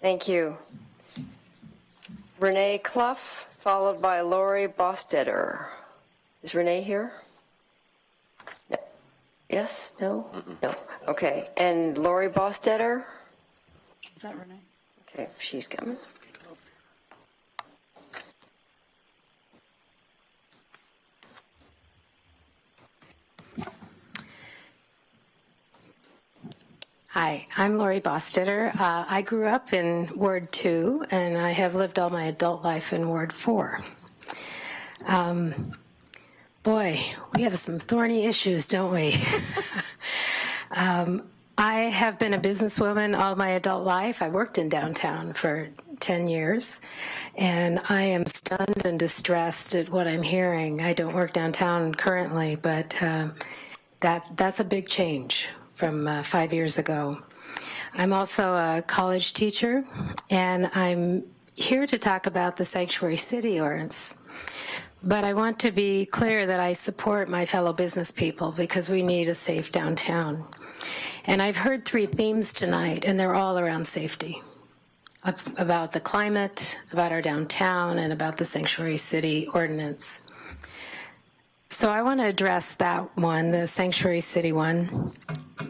Thank you. Renee Clough, followed by Lori Bostetter. Is Renee here? No. Yes? No? No. Okay. And Lori Bostetter? Is that Renee? Okay, she's coming. Hi, I'm Lori Bostetter. I grew up in Ward 2, and I have lived all my adult life in Ward 4. Boy, we have some thorny issues, don't we? I have been a businesswoman all my adult life. I worked in downtown for 10 years, and I am stunned and distressed at what I'm hearing. I don't work downtown currently, but that's a big change from 5 years ago. I'm also a college teacher, and I'm here to talk about the Sanctuary City ordinance. But I want to be clear that I support my fellow business people because we need a safe downtown. And I've heard 3 themes tonight, and they're all around safety, about the climate, about our downtown, and about the Sanctuary City ordinance. So I want to address that one, the Sanctuary City one.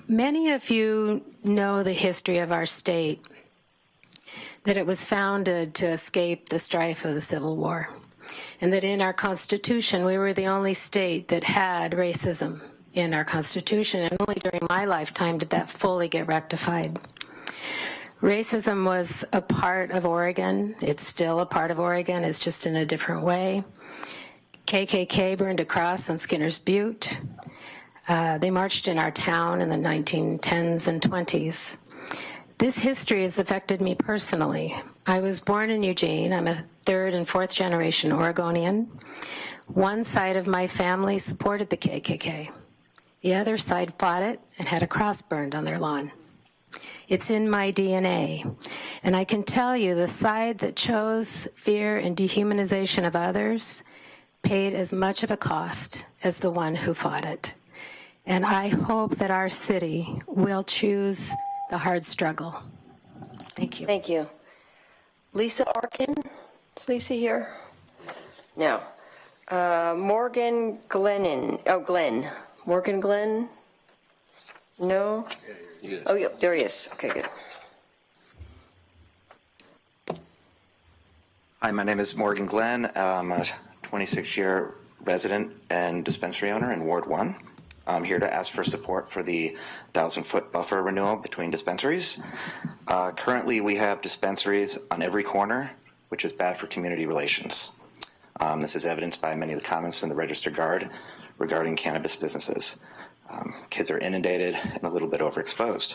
Many of you know the history of our state, that it was founded to escape the strife of the Civil War, and that in our Constitution, we were the only state that had racism in our Constitution, and only during my lifetime did that fully get rectified. Racism was a part of Oregon. It's still a part of Oregon. It's just in a different way. KKK burned a cross on Skinner's Butte. They marched in our town in the 1910s and 20s. This history has affected me personally. I was born in Eugene. I'm a third and fourth generation Oregonian. One side of my family supported the KKK. The other side fought it and had a cross burned on their lawn. It's in my DNA. And I can tell you the side that chose fear and dehumanization of others paid as much of a cost as the one who fought it. And I hope that our city will choose the hard struggle. Thank you. Thank you. Lisa Arkin? Is Lisa here? No. Morgan Glennon. Oh, Glenn. Morgan Glenn? No? Oh, yeah, there he is. Okay, good. Hi, my name is Morgan Glenn. I'm a 26-year resident and dispensary owner in Ward 1. I'm here to ask for support for the 1,000-foot buffer renewal between dispensaries. Currently, we have dispensaries on every corner, which is bad for community relations. This is evidenced by many of the comments in the Register Guard regarding cannabis businesses. Kids are inundated and a little bit overexposed.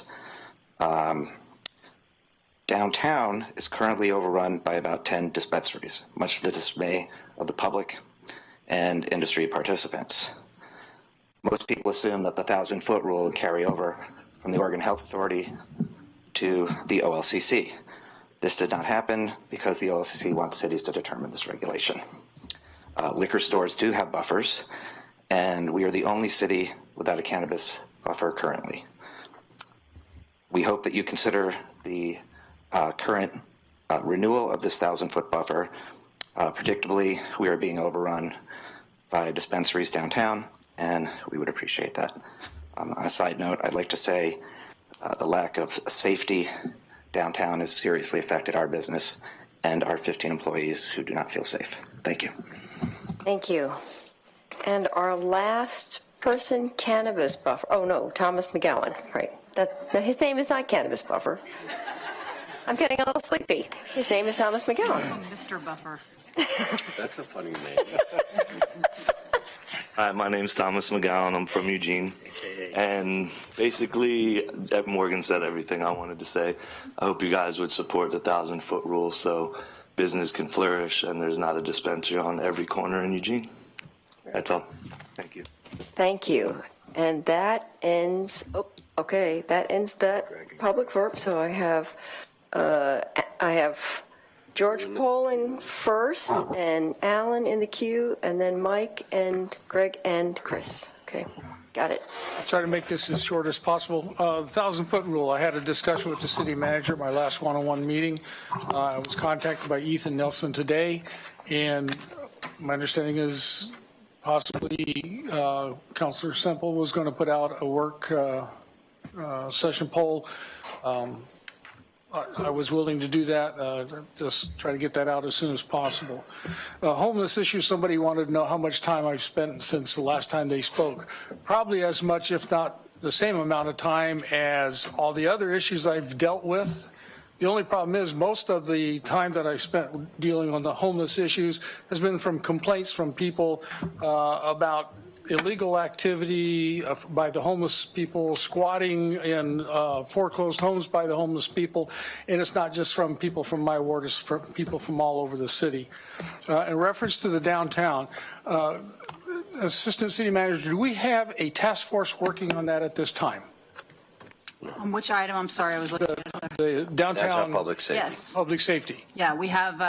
Downtown is currently overrun by about 10 dispensaries, much to the dismay of the public and industry participants. Most people assume that the 1,000-foot rule will carry over from the Oregon Health Authority to the OLCC. This did not happen because the OLCC wants cities to determine this regulation. Liquor stores do have buffers, and we are the only city without a cannabis buffer currently. We hope that you consider the current renewal of this 1,000-foot buffer. Predictably, we are being overrun by dispensaries downtown, and we would appreciate that. On a side note, I'd like to say the lack of safety downtown has seriously affected our business and our 15 employees who do not feel safe. Thank you. Thank you. And our last person, cannabis buffer. Oh, no, Thomas McGowan. Right. That his name is not Cannabis Buffer. I'm getting a little sleepy. His name is Thomas McGowan. Mr. Buffer. That's a funny name. Hi, my name's Thomas McGowan. I'm from Eugene. And basically, Morgan said everything I wanted to say. I hope you guys would support the 1,000-foot rule so business can flourish and there's not a dispensary on every corner in Eugene. That's all. Thank you. Thank you. And that ends, that ends the public forum. So I have George polling first, and Alan in the queue, and then Mike and Greg and Chris. Okay, got it. I'll try to make this as short as possible. The 1,000-foot rule, I had a discussion with the city manager at my last one-on-one meeting. I was contacted by Ethan Nelson today, and my understanding is possibly Councilor Semple was going to put out a work session poll. I was willing to do that, just try to get that out as soon as possible. Homeless issue, somebody wanted to know how much time I've spent since the last time they spoke. Probably as much, if not the same amount of time as all the other issues I've dealt with. The only problem is most of the time that I've spent dealing on the homeless issues has been from complaints from people about illegal activity by the homeless people, squatting in foreclosed homes by the homeless people, and it's not just from people from my ward, it's from people from all over the city. In reference to the downtown, Assistant City Manager, do we have a task force working on that at this time? On which item? I'm sorry, I was looking at the downtown. That's our public safety. Yes. Public safety. Yeah, we have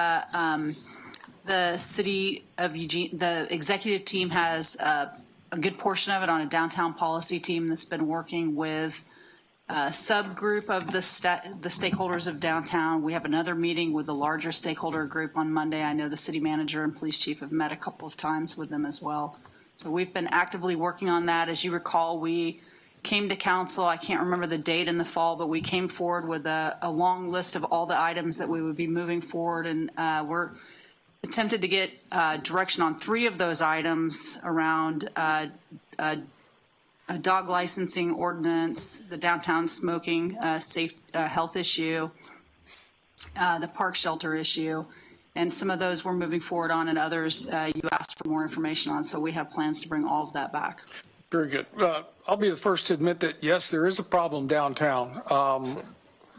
the city of Eugene, the executive team has a good portion of it on a downtown policy team that's been working with a subgroup of the stakeholders of downtown. We have another meeting with the larger stakeholder group on Monday. I know the city manager and police chief have met a couple of times with them as well. So we've been actively working on that. As you recall, we came to council, I can't remember the date in the fall, but we came forward with a long list of all the items that we would be moving forward, and we're attempted to get direction on 3 of those items around a dog licensing ordinance, the downtown smoking health issue, the park shelter issue, and some of those we're moving forward on, and others you asked for more information on, so we have plans to bring all of that back. Very good. I'll be the first to admit that, yes, there is a problem downtown.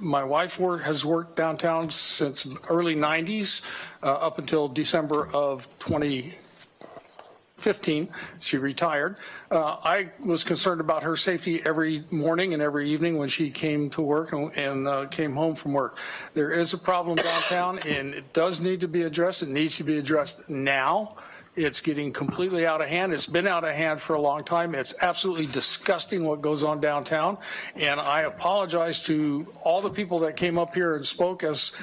My wife has worked downtown since early 90s up until December of 2015. She retired. I was concerned about her safety every morning and every evening when she came to work and came home from work. There is a problem downtown, and it does need to be addressed. It needs to be addressed now. It's getting completely out of hand. It's been out of hand for a long time. It's absolutely disgusting what goes on downtown. And I apologize to all the people that came up here and spoke as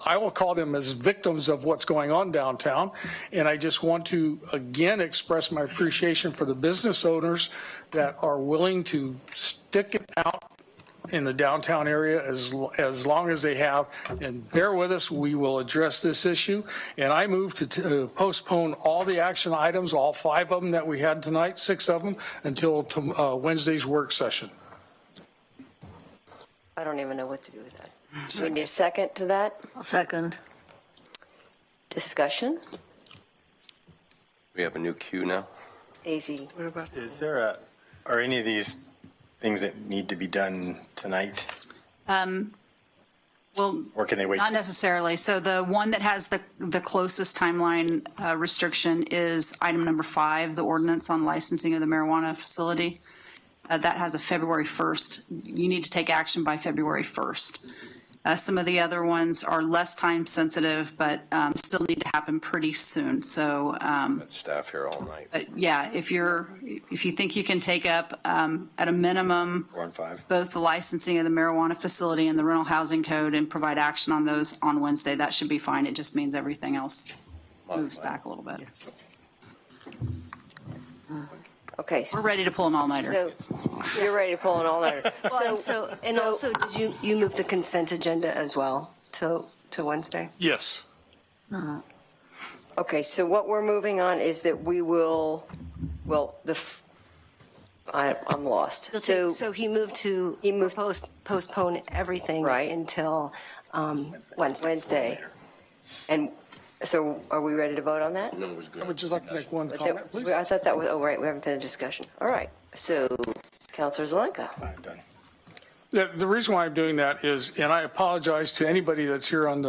I will call them as victims of what's going on downtown. And I just want to again express my appreciation for the business owners that are willing to stick it out in the downtown area as long as they have, and bear with us, we will address this issue. And I move to postpone all the action items, all 5 of them that we had tonight, 6 of them, until Wednesday's work session. I don't even know what to do with that. Do we need a second to that? I'll second. Discussion? We have a new queue now. Easy. Is there are any of these things that need to be done tonight? Well, or can they wait? Not necessarily. So the one that has the closest timeline restriction is item number 5, the ordinance on licensing of the marijuana facility. That has a February 1st. You need to take action by February 1st. Some of the other ones are less time sensitive, but still need to happen pretty soon. So staff here all night. But yeah, if you think you can take up at a minimum 4 and 5. both the licensing of the marijuana facility and the rental housing code and provide action on those on Wednesday, that should be fine. It just means everything else moves back a little bit. Okay. We're ready to pull an all-nighter. So you're ready to pull an all-nighter. Also, did you move the consent agenda as well to Wednesday? Yes. Okay, so what we're moving on is that we will, I'm lost. So he moved to postpone everything until Wednesday. And so are we ready to vote on that? I would just like to make one comment, please. I thought that was, oh, right, we haven't had a discussion. All right, so Councilor Zelenka. I'm done. The reason why I'm doing that is, and I apologize to anybody that's here on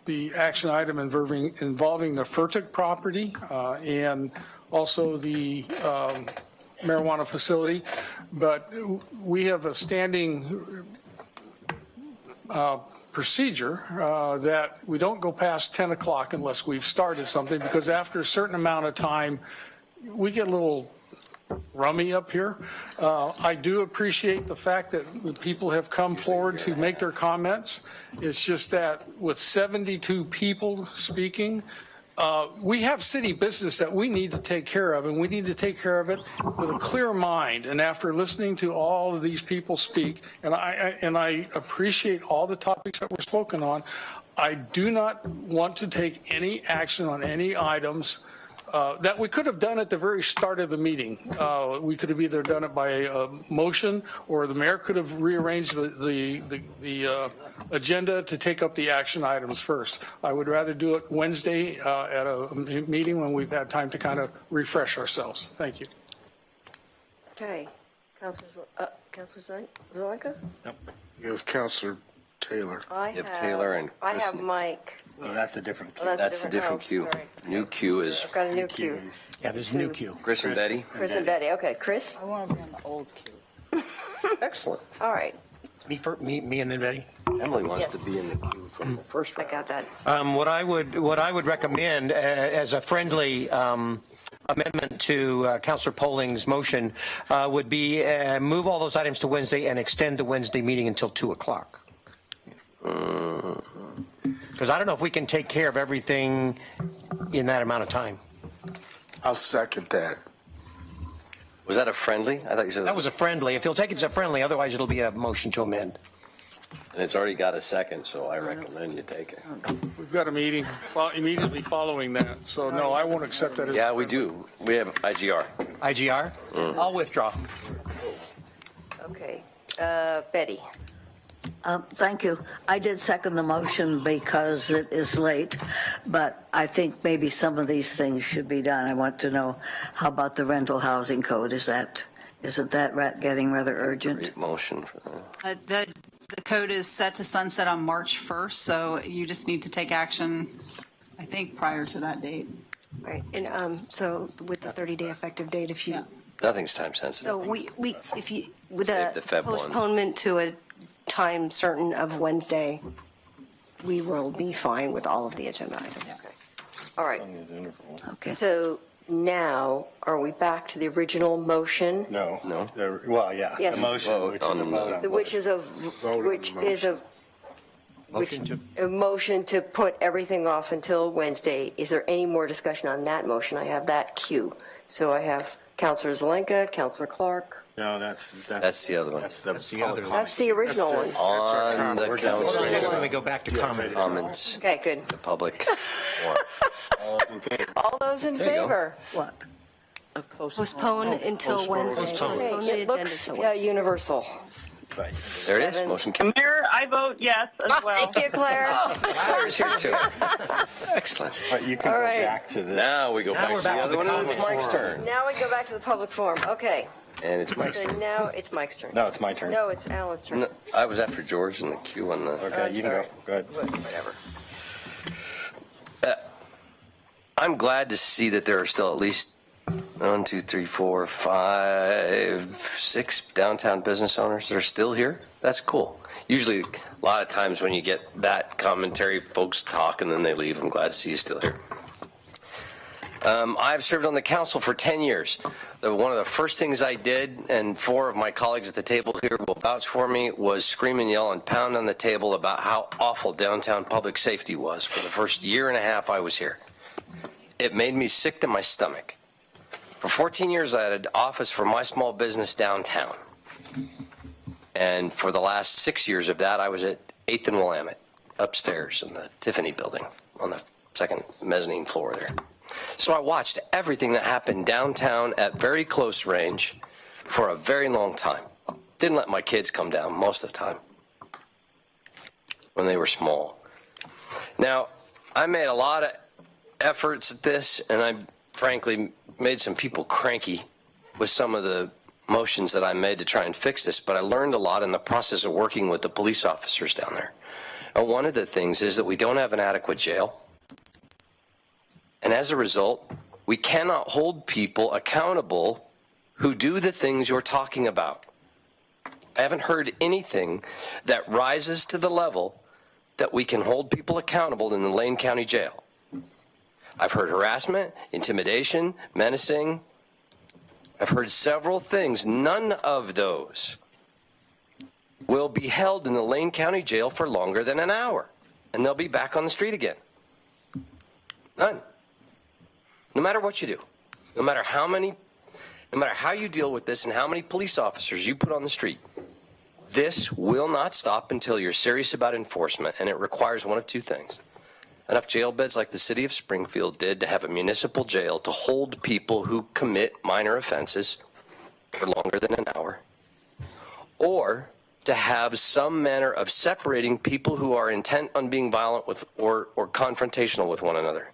the action item involving the Furtick property and also the marijuana facility, but we have a standing procedure that we don't go past 10 o'clock unless we've started something, because after a certain amount of time, we get a little rummy up here. I do appreciate the fact that the people have come forward to make their comments. It's just that with 72 people speaking, we have city business that we need to take care of, and we need to take care of it with a clear mind. And after listening to all of these people speak, and I appreciate all the topics that were spoken on, I do not want to take any action on any items that we could have done at the very start of the meeting. We could have either done it by a motion, or the mayor could have rearranged the agenda to take up the action items first. I would rather do it Wednesday at a meeting when we've had time to kind of refresh ourselves. Thank you. Okay, Councilor Zelenka? You have Councilor Taylor. You have Mike. Oh, that's a different queue. Oh, that's a different queue. Sorry. New queue is. I've got a new queue. Yeah, there's a new queue. Chris and Betty. Chris and Betty. Okay, Chris? I want to be on the old queue. Excellent. All right. Me and then Betty. Emily wants to be in the queue from the first round. I got that. What I would recommend as a friendly amendment to Councilor Polling's motion would be move all those items to Wednesday and extend the Wednesday meeting until 2 o'clock. Because I don't know if we can take care of everything in that amount of time. I'll second that. Was that a friendly? I thought you said that was a friendly. If you'll take it as a friendly, otherwise it'll be a motion to amend. And it's already got a second, so I recommend you take it. We've got a meeting immediately following that, so no, I won't accept that as Yeah, we do. We have IGR. IGR? I'll withdraw. Okay. Betty? Thank you. I did second the motion because it is late, but I think maybe some of these things should be done. I want to know, how about the rental housing code? Is that Isn't that getting rather urgent? Motion for that. The code is set to sunset on March 1st, so you just need to take action, I think, prior to that date. Right, and so with the 30-day effective date, if you, Nothing's time sensitive. so if you, with Save a the Feb one. postponement to a time certain of Wednesday, we will be fine with all of the agenda items. All right. Okay. So now, are we back to the original motion? No. No. Well, yeah. Yes. The motion, which is a vote on. Which is a motion to put everything off until Wednesday. Is there any more discussion on that motion? I have that cue. So I have Councilor Zelenka, Councilor Clark. No, that's the other one. That's the other one. That's the original one. On the council. Let me go back to Comments. Okay, good. The public. All those in favor? What? Postpone until Wednesday. Postpone the Okay, it agenda looks till Wednesday. universal. There it is. Seven. Motion carried. Mayor, I vote yes as well. Thank you, Claire. Claire's here too. Excellent. But you can All go right. back to this. Now we go back to the other one, and it's Mike's turn. Now we go back to the public forum. Okay. And it's Mike's So turn. now it's Mike's turn. No, it's my turn. No, it's Alan's turn. No, I was after George in the queue on the. Okay, I'm you can sorry. go. Go ahead. Whatever. I'm glad to see that there are still at least 1, 2, 3, 4, 5, 6 downtown business owners that are still here. That's cool. Usually, a lot of times when you get that commentary, folks talk and then they leave. I'm glad to see you still here. I've served on the council for 10 years. One of the first things I did, and 4 of my colleagues at the table here will vouch for me, was scream and yell and pound on the table about how awful downtown public safety was for the first year and a half I was here. It made me sick to my stomach. For 14 years, I had an office for my small business downtown. And for the last 6 years of that, I was at 8th and Willamette, upstairs in the Tiffany building on the second mezzanine floor there. So I watched everything that happened downtown at very close range for a very long time. Didn't let my kids come down most of the time when they were small. Now, I made a lot of efforts at this, and I frankly made some people cranky with some of the motions that I made to try and fix this, but I learned a lot in the process of working with the police officers down there. And one of the things is that we don't have an adequate jail. And as a result, we cannot hold people accountable who do the things you're talking about. I haven't heard anything that rises to the level that we can hold people accountable in the Lane County Jail. I've heard harassment, intimidation, menacing. I've heard several things. None of those will be held in the Lane County Jail for longer than an hour, and they'll be back on the street again. None. No matter what you do, no matter how you deal with this and how many police officers you put on the street, this will not stop until you're serious about enforcement, and it requires one of two things. Enough jail beds like the city of Springfield did to have a municipal jail to hold people who commit minor offenses for longer than an hour, or to have some manner of separating people who are intent on being violent with or confrontational with one another.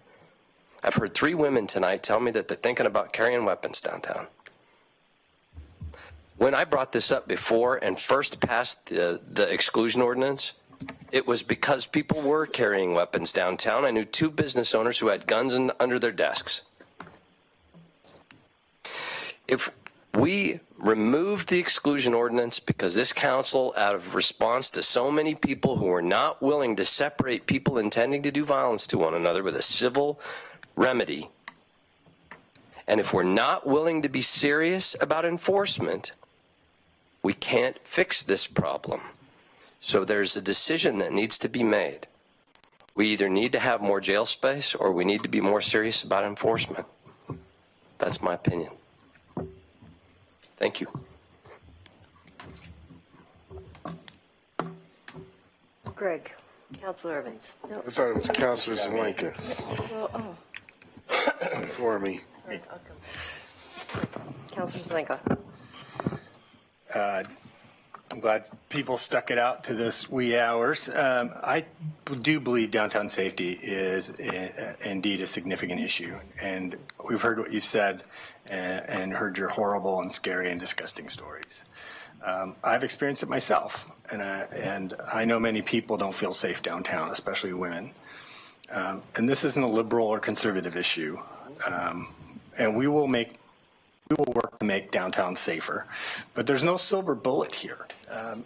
I've heard 3 women tonight tell me that they're thinking about carrying weapons downtown. When I brought this up before and first passed the exclusion ordinance, it was because people were carrying weapons downtown. I knew 2 business owners who had guns under their desks. If we removed the exclusion ordinance because this council, out of response to so many people who are not willing to separate people intending to do violence to one another with a civil remedy, and if we're not willing to be serious about enforcement, we can't fix this problem. So there's a decision that needs to be made. We either need to have more jail space or we need to be more serious about enforcement. That's my opinion. Thank you. Greg, Councilor Evans. No. I thought it was Councilor Zelenka Well, before me. sorry, Councilor Zelenka. I'm glad people stuck it out to this wee hours. I do believe downtown safety is indeed a significant issue. And we've heard what you've said and heard your horrible and scary and disgusting stories. I've experienced it myself. And I know many people don't feel safe downtown, especially women. And this isn't a liberal or conservative issue. And we will work to make downtown safer. But there's no silver bullet here.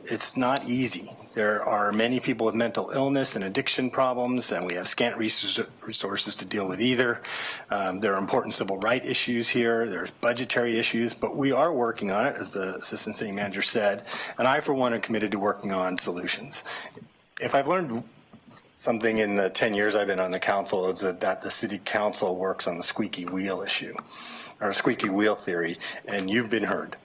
It's not easy. There are many people with mental illness and addiction problems, and we have scant resources to deal with either. There are important civil rights issues here. There's budgetary issues, but we are working on it, as the assistant city manager said, and I, for one, am committed to working on solutions. If I've learned something in the 10 years I've been on the council, is that the city council works on the squeaky wheel issue, or squeaky wheel theory, and you've been heard.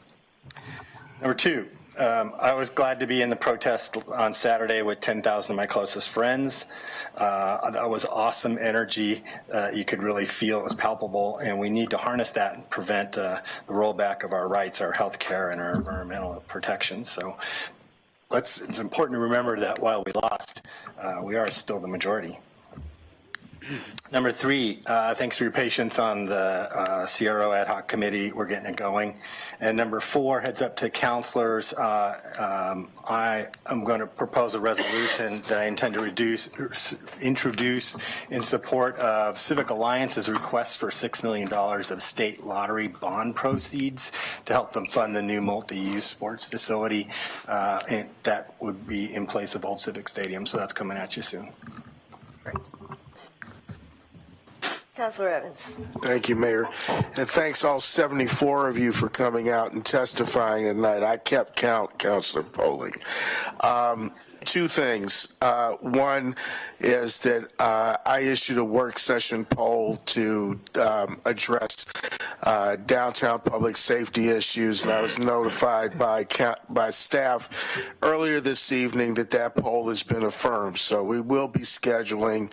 Number two, I was glad to be in the protest on Saturday with 10,000 of my closest friends. That was awesome energy. You could really feel it was palpable, and we need to harness that and prevent the rollback of our rights, our health care, and our environmental protections. So it's important to remember that while we lost, we are still the majority. Number three, thanks for your patience on the CRO ad hoc committee. We're getting it going. And number four, heads up to counselors. I am going to propose a resolution that I intend to introduce in support of Civic Alliance's request for $6 million of state lottery bond proceeds to help them fund the new multi-use sports facility and that would be in place of Old Civic Stadium. So that's coming at you soon. Councilor Evans. Thank you, Mayor. And thanks all 74 of you for coming out and testifying tonight. I kept count, Councilor Poling. Two things. One is that I issued a work session poll to address downtown public safety issues, and I was notified by staff earlier this evening that poll has been affirmed. So we will be scheduling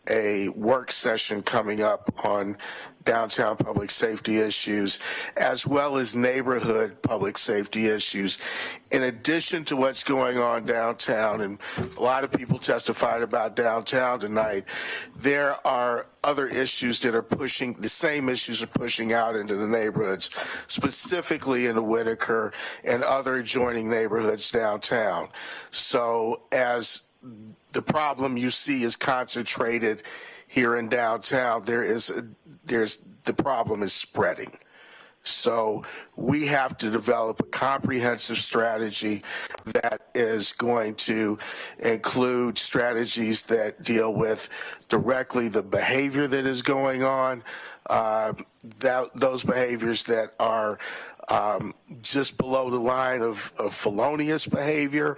a work session coming up on downtown public safety issues, as well as neighborhood public safety issues. In addition to what's going on downtown, and a lot of people testified about downtown tonight, there are other issues that are pushing, the same issues are pushing out into the neighborhoods, specifically in the Whitaker and other adjoining neighborhoods downtown. So as the problem you see is concentrated here in downtown, the problem is spreading. So we have to develop a comprehensive strategy that is going to include strategies that deal with directly the behavior that is going on, those behaviors that are just below the line of felonious behavior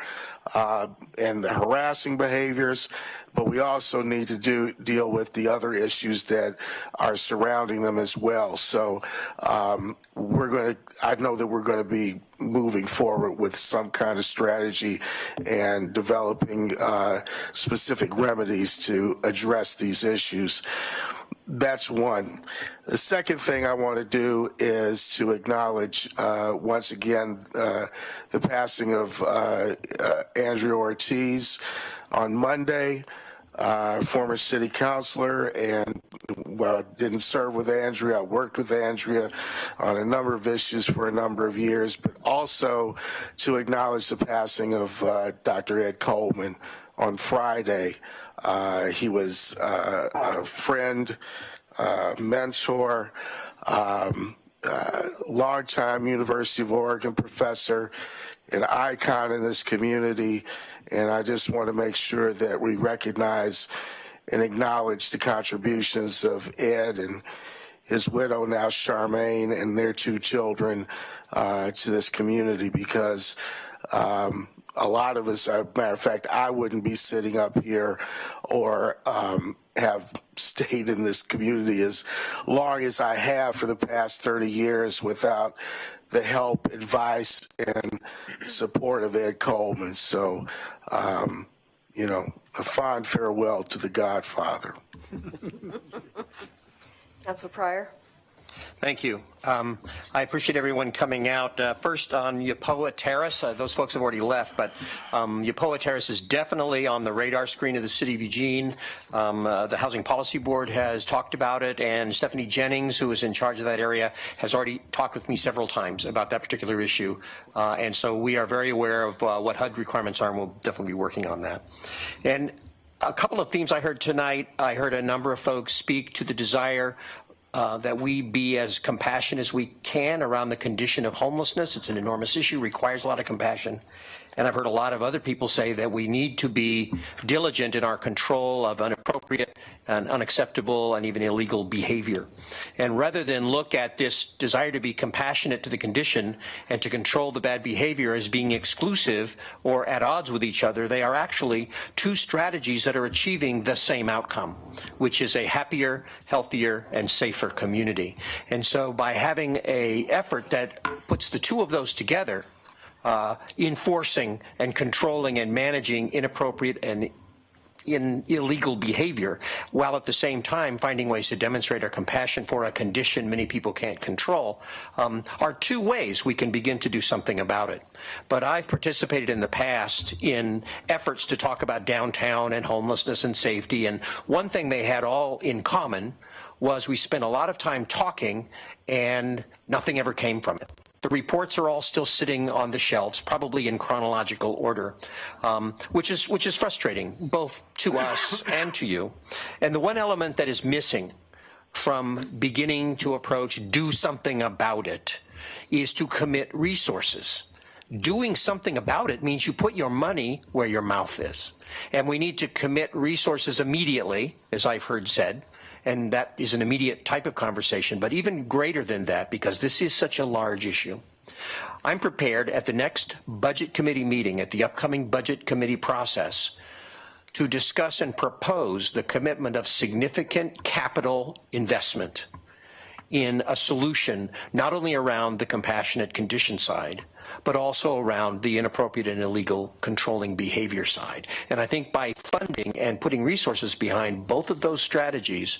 and the harassing behaviors, but we also need to deal with the other issues that are surrounding them as well. So I know that we're going to be moving forward with some kind of strategy and developing specific remedies to address these issues. That's one. The second thing I want to do is to acknowledge once again the passing of Andrea Ortiz on Monday, former city councilor, and didn't serve with Andrea. I worked with Andrea on a number of issues for a number of years, but also to acknowledge the passing of Dr. Ed Coleman on Friday. He was a friend, mentor, longtime University of Oregon professor, an icon in this community, and I just want to make sure that we recognize and acknowledge the contributions of Ed and his widow, now Charmaine, and their two children to this community, because a lot of us, as a matter of fact, I wouldn't be sitting up here or have stayed in this community as long as I have for the past 30 years without the help, advice, and support of Ed Coleman. So, a fond farewell to the Godfather. Councilor Pryor. Thank you. I appreciate everyone coming out. First on Yapoa Terrace, those folks have already left, but Yapoa Terrace is definitely on the radar screen of the City of Eugene. The Housing Policy Board has talked about it, and Stephanie Jennings, who is in charge of that area, has already talked with me several times about that particular issue. And so we are very aware of what HUD requirements are, and we'll definitely be working on that. And a couple of themes I heard tonight. I heard a number of folks speak to the desire that we be as compassionate as we can around the condition of homelessness. It's an enormous issue, requires a lot of compassion. And I've heard a lot of other people say that we need to be diligent in our control of inappropriate and unacceptable and even illegal behavior. And rather than look at this desire to be compassionate to the condition and to control the bad behavior as being exclusive or at odds with each other, they are actually two strategies that are achieving the same outcome, which is a happier, healthier, and safer community. And so by having an effort that puts the two of those together, enforcing and controlling and managing inappropriate and illegal behavior, while at the same time finding ways to demonstrate our compassion for a condition many people can't control, are two ways we can begin to do something about it. But I've participated in the past in efforts to talk about downtown and homelessness and safety, and one thing they had all in common was we spent a lot of time talking and nothing ever came from it. The reports are all still sitting on the shelves, probably in chronological order, which is frustrating, both to us and to you. And the one element that is missing from beginning to approach do something about it is to commit resources. Doing something about it means you put your money where your mouth is. And we need to commit resources immediately, as I've heard said. And that is an immediate type of conversation, but even greater than that, because this is such a large issue. I'm prepared at the next Budget Committee meeting, at the upcoming Budget Committee process, to discuss and propose the commitment of significant capital investment in a solution not only around the compassionate condition side, but also around the inappropriate and illegal controlling behavior side. And I think by funding and putting resources behind both of those strategies,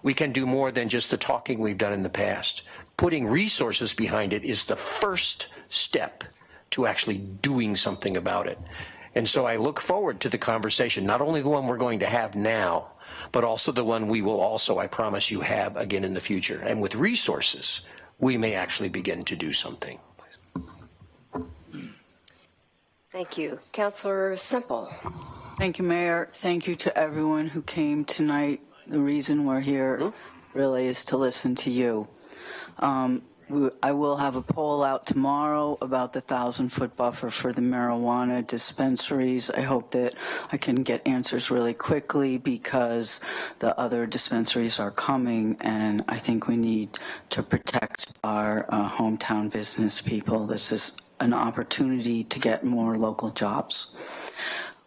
we can do more than just the talking we've done in the past. Putting resources behind it is the first step to actually doing something about it. And so I look forward to the conversation, not only the one we're going to have now, but also the one we will also, I promise you, have again in the future. And with resources, we may actually begin to do something. Thank you. Councilor Semple. Thank you, Mayor. Thank you to everyone who came tonight. The reason we're here really is to listen to you. I will have a poll out tomorrow about the 1,000-foot buffer for the marijuana dispensaries. I hope that I can get answers really quickly because the other dispensaries are coming, and I think we need to protect our hometown business people. This is an opportunity to get more local jobs.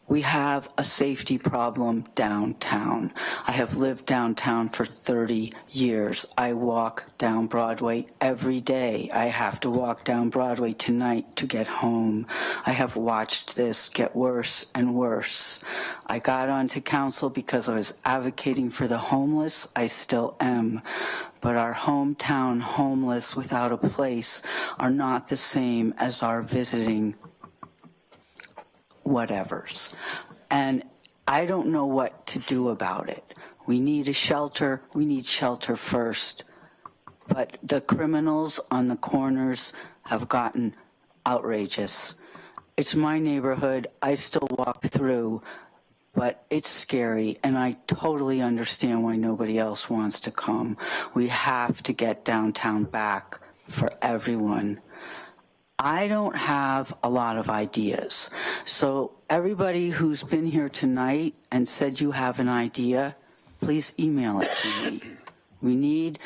We have a safety problem downtown. I have lived downtown for 30 years. I walk down Broadway every day. I have to walk down Broadway tonight to get home. I have watched this get worse and worse. I got onto council because I was advocating for the homeless. I still am. But our hometown homeless without a place are not the same as our visiting whatevers. And I don't know what to do about it. We need a shelter. We need shelter first. But the criminals on the corners have gotten outrageous. It's my neighborhood. I still walk through, but it's scary, and I totally understand why nobody else wants to come. We have to get downtown back for everyone. I don't have a lot of ideas. So everybody who's been here tonight and said you have an idea, please email it to me. We need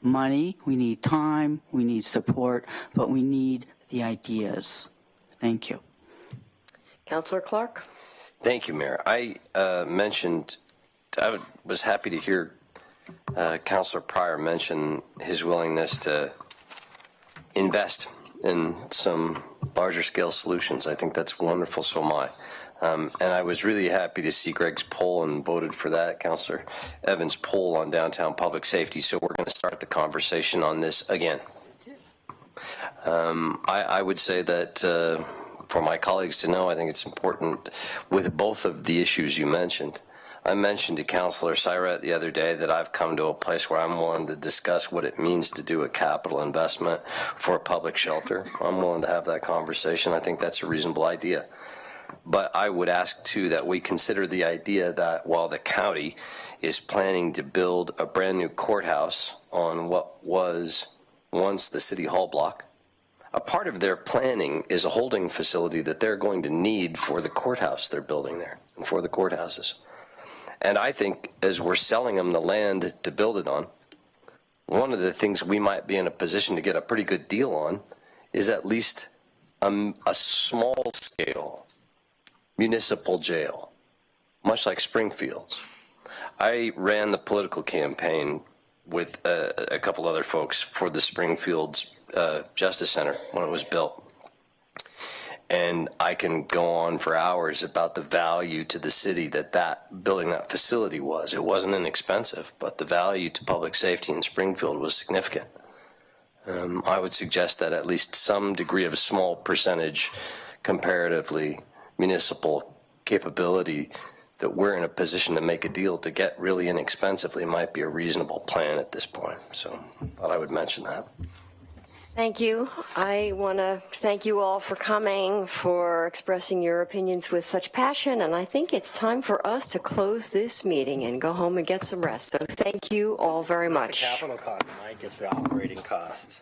money, we need time, we need support, but we need the ideas. Thank you. Councilor Clark. Thank you, Mayor. I was happy to hear Councilor Pryor mention his willingness to invest in some larger scale solutions. I think that's wonderful, so am I. And I was really happy to see Greg's poll and voted for that, Councillor Evans' poll on downtown public safety. So we're going to start the conversation on this again. I would say that for my colleagues to know, I think it's important with both of the issues you mentioned. I mentioned to Councillor Syret the other day that I've come to a place where I'm willing to discuss what it means to do a capital investment for a public shelter. I'm willing to have that conversation. I think that's a reasonable idea. But I would ask, too, that we consider the idea that while the county is planning to build a brand new courthouse on what was once the City Hall block, a part of their planning is a holding facility that they're going to need for the courthouse they're building there and for the courthouses. And I think as we're selling them the land to build it on, one of the things we might be in a position to get a pretty good deal on is at least a small scale municipal jail, much like Springfield's. I ran the political campaign with a couple other folks for the Springfield's Justice Center when it was built. And I can go on for hours about the value to the city that building that facility was. It wasn't inexpensive, but the value to public safety in Springfield was significant. I would suggest that at least some degree of a small percentage comparatively municipal capability that we're in a position to make a deal to get really inexpensively might be a reasonable plan at this point. So I thought I would mention that. Thank you. I want to thank you all for coming, for expressing your opinions with such passion, and I think it's time for us to close this meeting and go home and get some rest. So thank you all very much. The capital cost, Mike, is the operating cost.